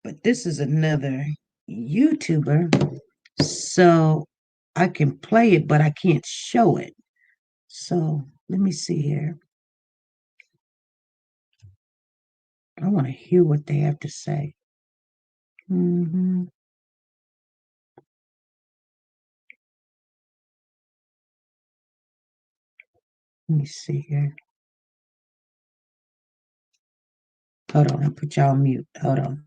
but this is another YouTuber, so I can play it, but I can't show it. So let me see here. I want to hear what they have to say. Let me see here. Hold on, I'll put y'all on mute. Hold on.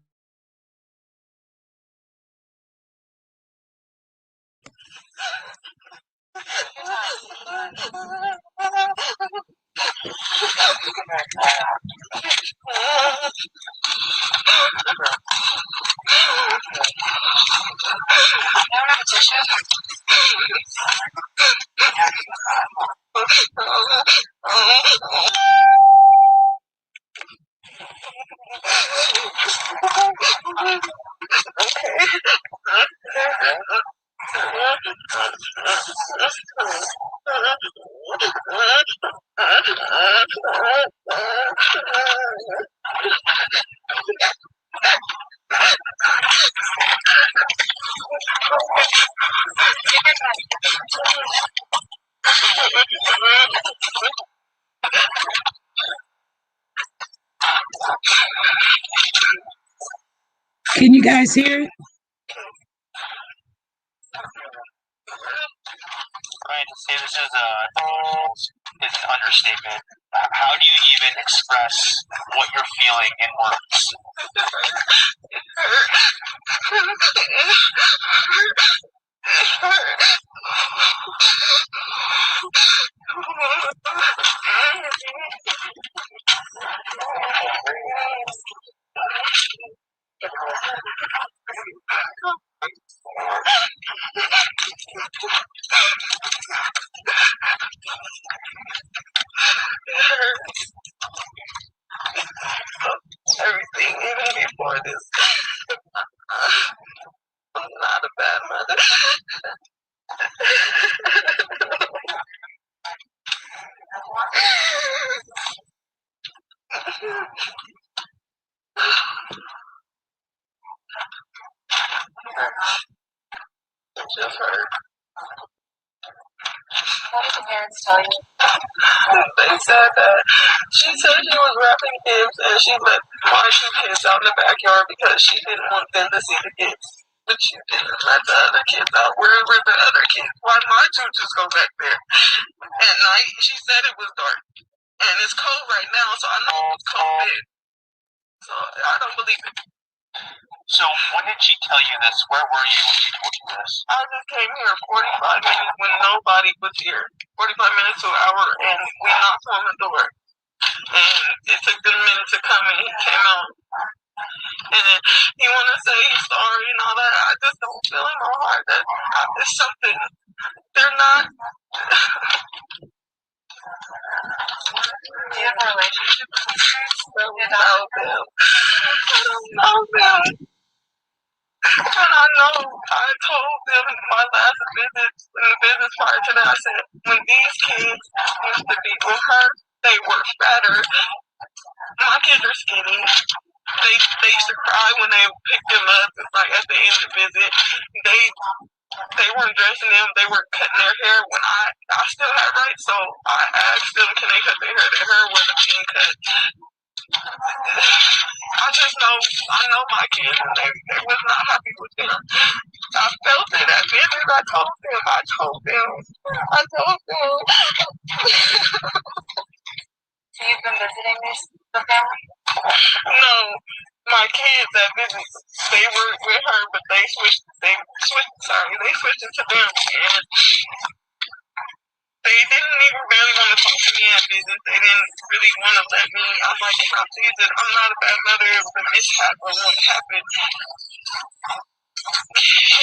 Can you guys hear it? Right, to say this is an understatement. How do you even express what you're feeling in words? Everything, even before this. I'm not a bad mother. It just hurt. What did the parents tell you? They said that she said she was wrapping gifts and she let my 2 kids out in the backyard because she didn't want them to see the kids. But she didn't let the other kids out. Where were the other kids? Why my 2 just go back there? At night, she said it was dark. And it's cold right now, so I know it's cold then. So I don't believe it. So when did she tell you this? Where were you when she told you this? I just came here 45 minutes when nobody was here. 45 minutes to an hour, and we knocked on the door. And it took them a minute to come, and he came out. And he want to say he's sorry and all that. I just don't feel in my heart that it's something. They're not. Do you have a relationship with these parents? I don't know them. I don't know them. And I know I told them in my last visit, in the business prior to that, I said, when these kids used to be with her, they were fatter. My kids are skinny. They used to cry when they picked them up. It's like at the end of the visit, they weren't dressing them. They were cutting their hair when I still had rights. So I asked them, can they cut their hair? Their hair wasn't being cut. I just know, I know my kids, and they was not happy with them. I felt it at visit. I told them. So you've been visiting the family? No, my kids at visit, they were with her, but they switched into them, and they didn't even barely want to talk to me at visit. They didn't really want to let me. I'm like, I'm not a bad mother. It was a mishap or what happened.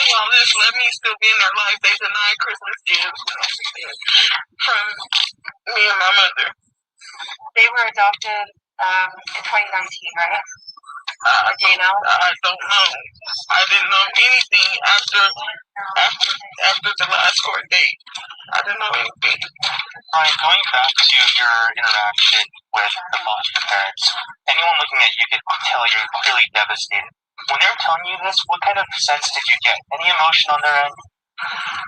Well, just let me still be in their life. They denied Christmas gifts from me and my mother. They were adopted in 2019, right? Do you know? I don't know. I didn't know anything after the last court date. I didn't know anything. Right, going back to your interaction with the foster parents, anyone looking at you could tell you're clearly devastated. When they were telling you this, what kind of sense did you get? Any emotion on their end?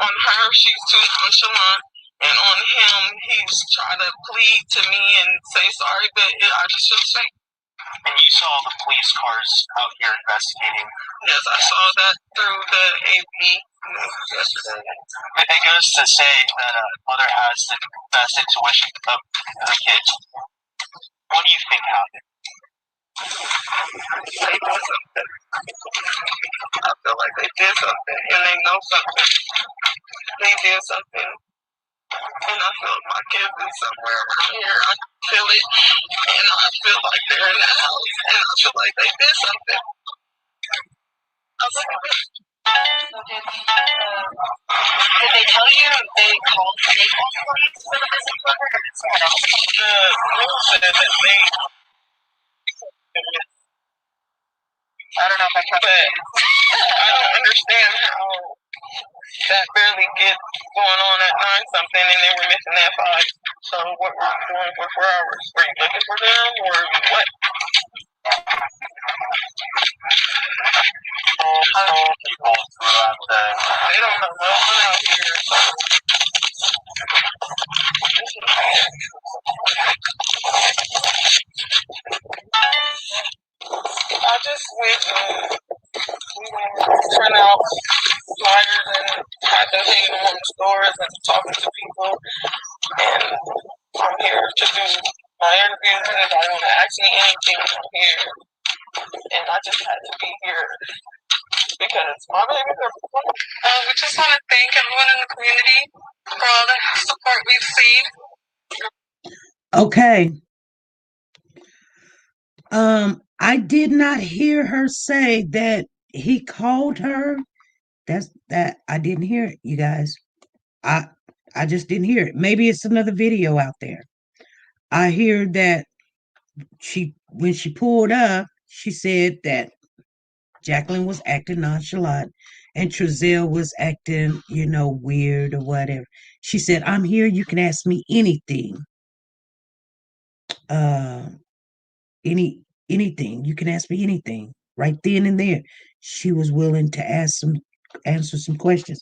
On her, she's too nonchalant, and on him, he's trying to plead to me and say sorry, but I just feel fake. And you saw the police cars out here investigating. Yes, I saw that through the AP yesterday. It goes to say that a mother has the best intuition of the kids. What do you think happened? They did something. I feel like they did something, and they know something. They did something. And I feel like my kids is somewhere around here. I feel it, and I feel like they're in the house, and I feel like they did something. Did they tell you they called police for the missing brother, or did someone else? The news said that they. I don't know if I trust it. I don't understand how that barely gets going on at 9-something, and they were missing at 5. So what were you doing for 4 hours? Were you looking for them, or what? They don't know no one out here. I just wish we would print out flyers and have them hanging them on the stores and talking to people. And I'm here to do my interviews, and if I want to ask me anything, I'm here. And I just had to be here because my baby girl. We just want to thank everyone in the community for all the support we've seen. Okay. I did not hear her say that he called her. That I didn't hear it, you guys. I just didn't hear it. Maybe it's another video out there. I hear that when she pulled up, she said that Jacqueline was acting nonchalant and Trezell was acting, weird or whatever. She said, "I'm here. You can ask me anything. Anything. You can ask me anything." Right then and there, she was willing to answer some questions.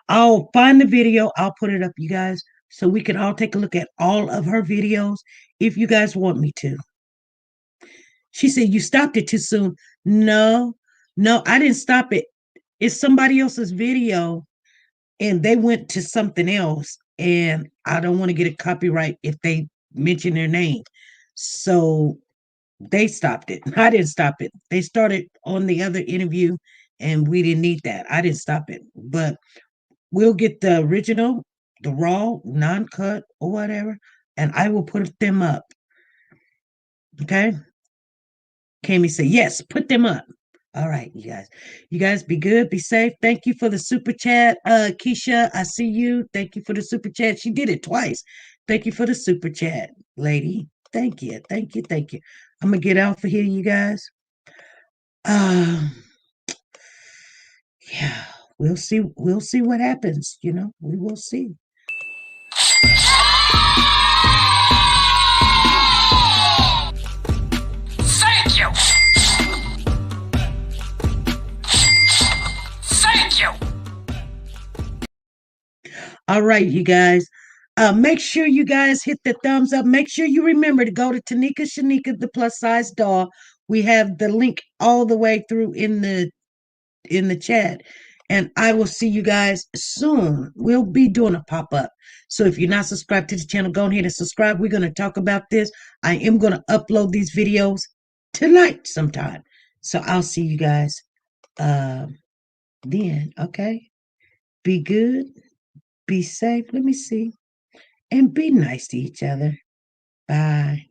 I'll find the video. I'll put it up, you guys, so we can all take a look at all of her videos if you guys want me to. She said, "You stopped it too soon." No, I didn't stop it. It's somebody else's video and they went to something else, and I don't want to get a copyright if they mention their name. So they stopped it. I didn't stop it. They started on the other interview and we didn't need that. I didn't stop it. But we'll get the original, the raw, non-cut or whatever, and I will put them up. Okay? Kami said, "Yes, put them up." All right, you guys. You guys be good, be safe. Thank you for the super chat. Keisha, I see you. Thank you for the super chat. She did it twice. Thank you for the super chat, lady. Thank you. I'm gonna get out for here, you guys. Yeah, we'll see what happens, we will see. Thank you. Thank you. All right, you guys. Make sure you guys hit the thumbs up. Make sure you remember to go to TeNika Shenette, the plus size doll. We have the link all the way through in the chat. And I will see you guys soon. We'll be doing a pop-up. So if you're not subscribed to the channel, go ahead and subscribe. We're going to talk about this. I am going to upload these videos tonight sometime. So I'll see you guys then, okay? Be good. Be safe. Let me see. And be nice to each other. Bye.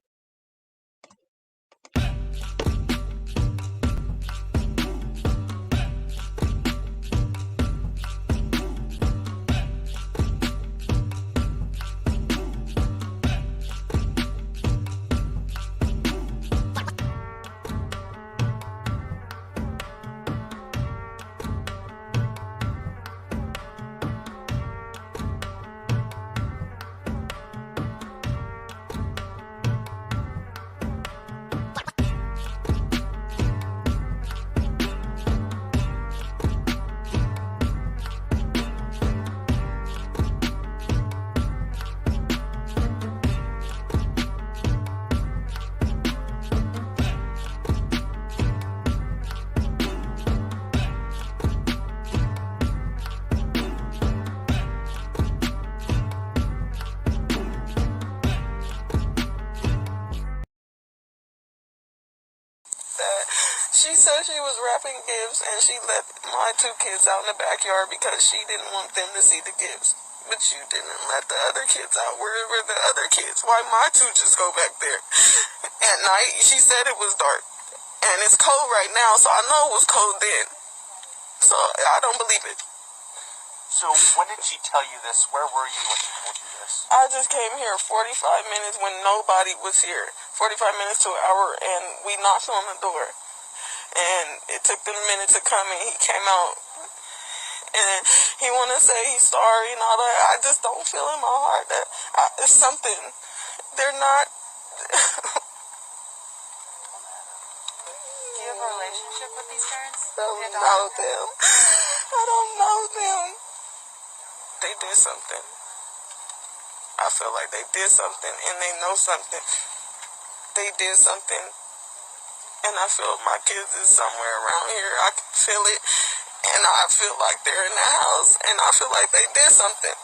She said she was wrapping gifts and she left my 2 kids out in the backyard because she didn't want them to see the gifts. But you didn't let the other kids out. Where were the other kids? Why my 2 just go back there? At night, she said it was dark. And it's cold right now, so I know it was cold then. So I don't believe it. So when did she tell you this? Where were you when she told you this? I just came here 45 minutes when nobody was here. 45 minutes to an hour, and we knocked on the door. And it took them a minute to come, and he came out. And he want to say he's sorry and all that. I just don't feel in my heart that it's something. They're not. Do you have a relationship with these parents? I don't know them. I don't know them. They did something. I feel like they did something, and they know something. They did something. And I feel my kids is somewhere around here. I can feel it. And I feel like they're in the house. And I feel like they did something.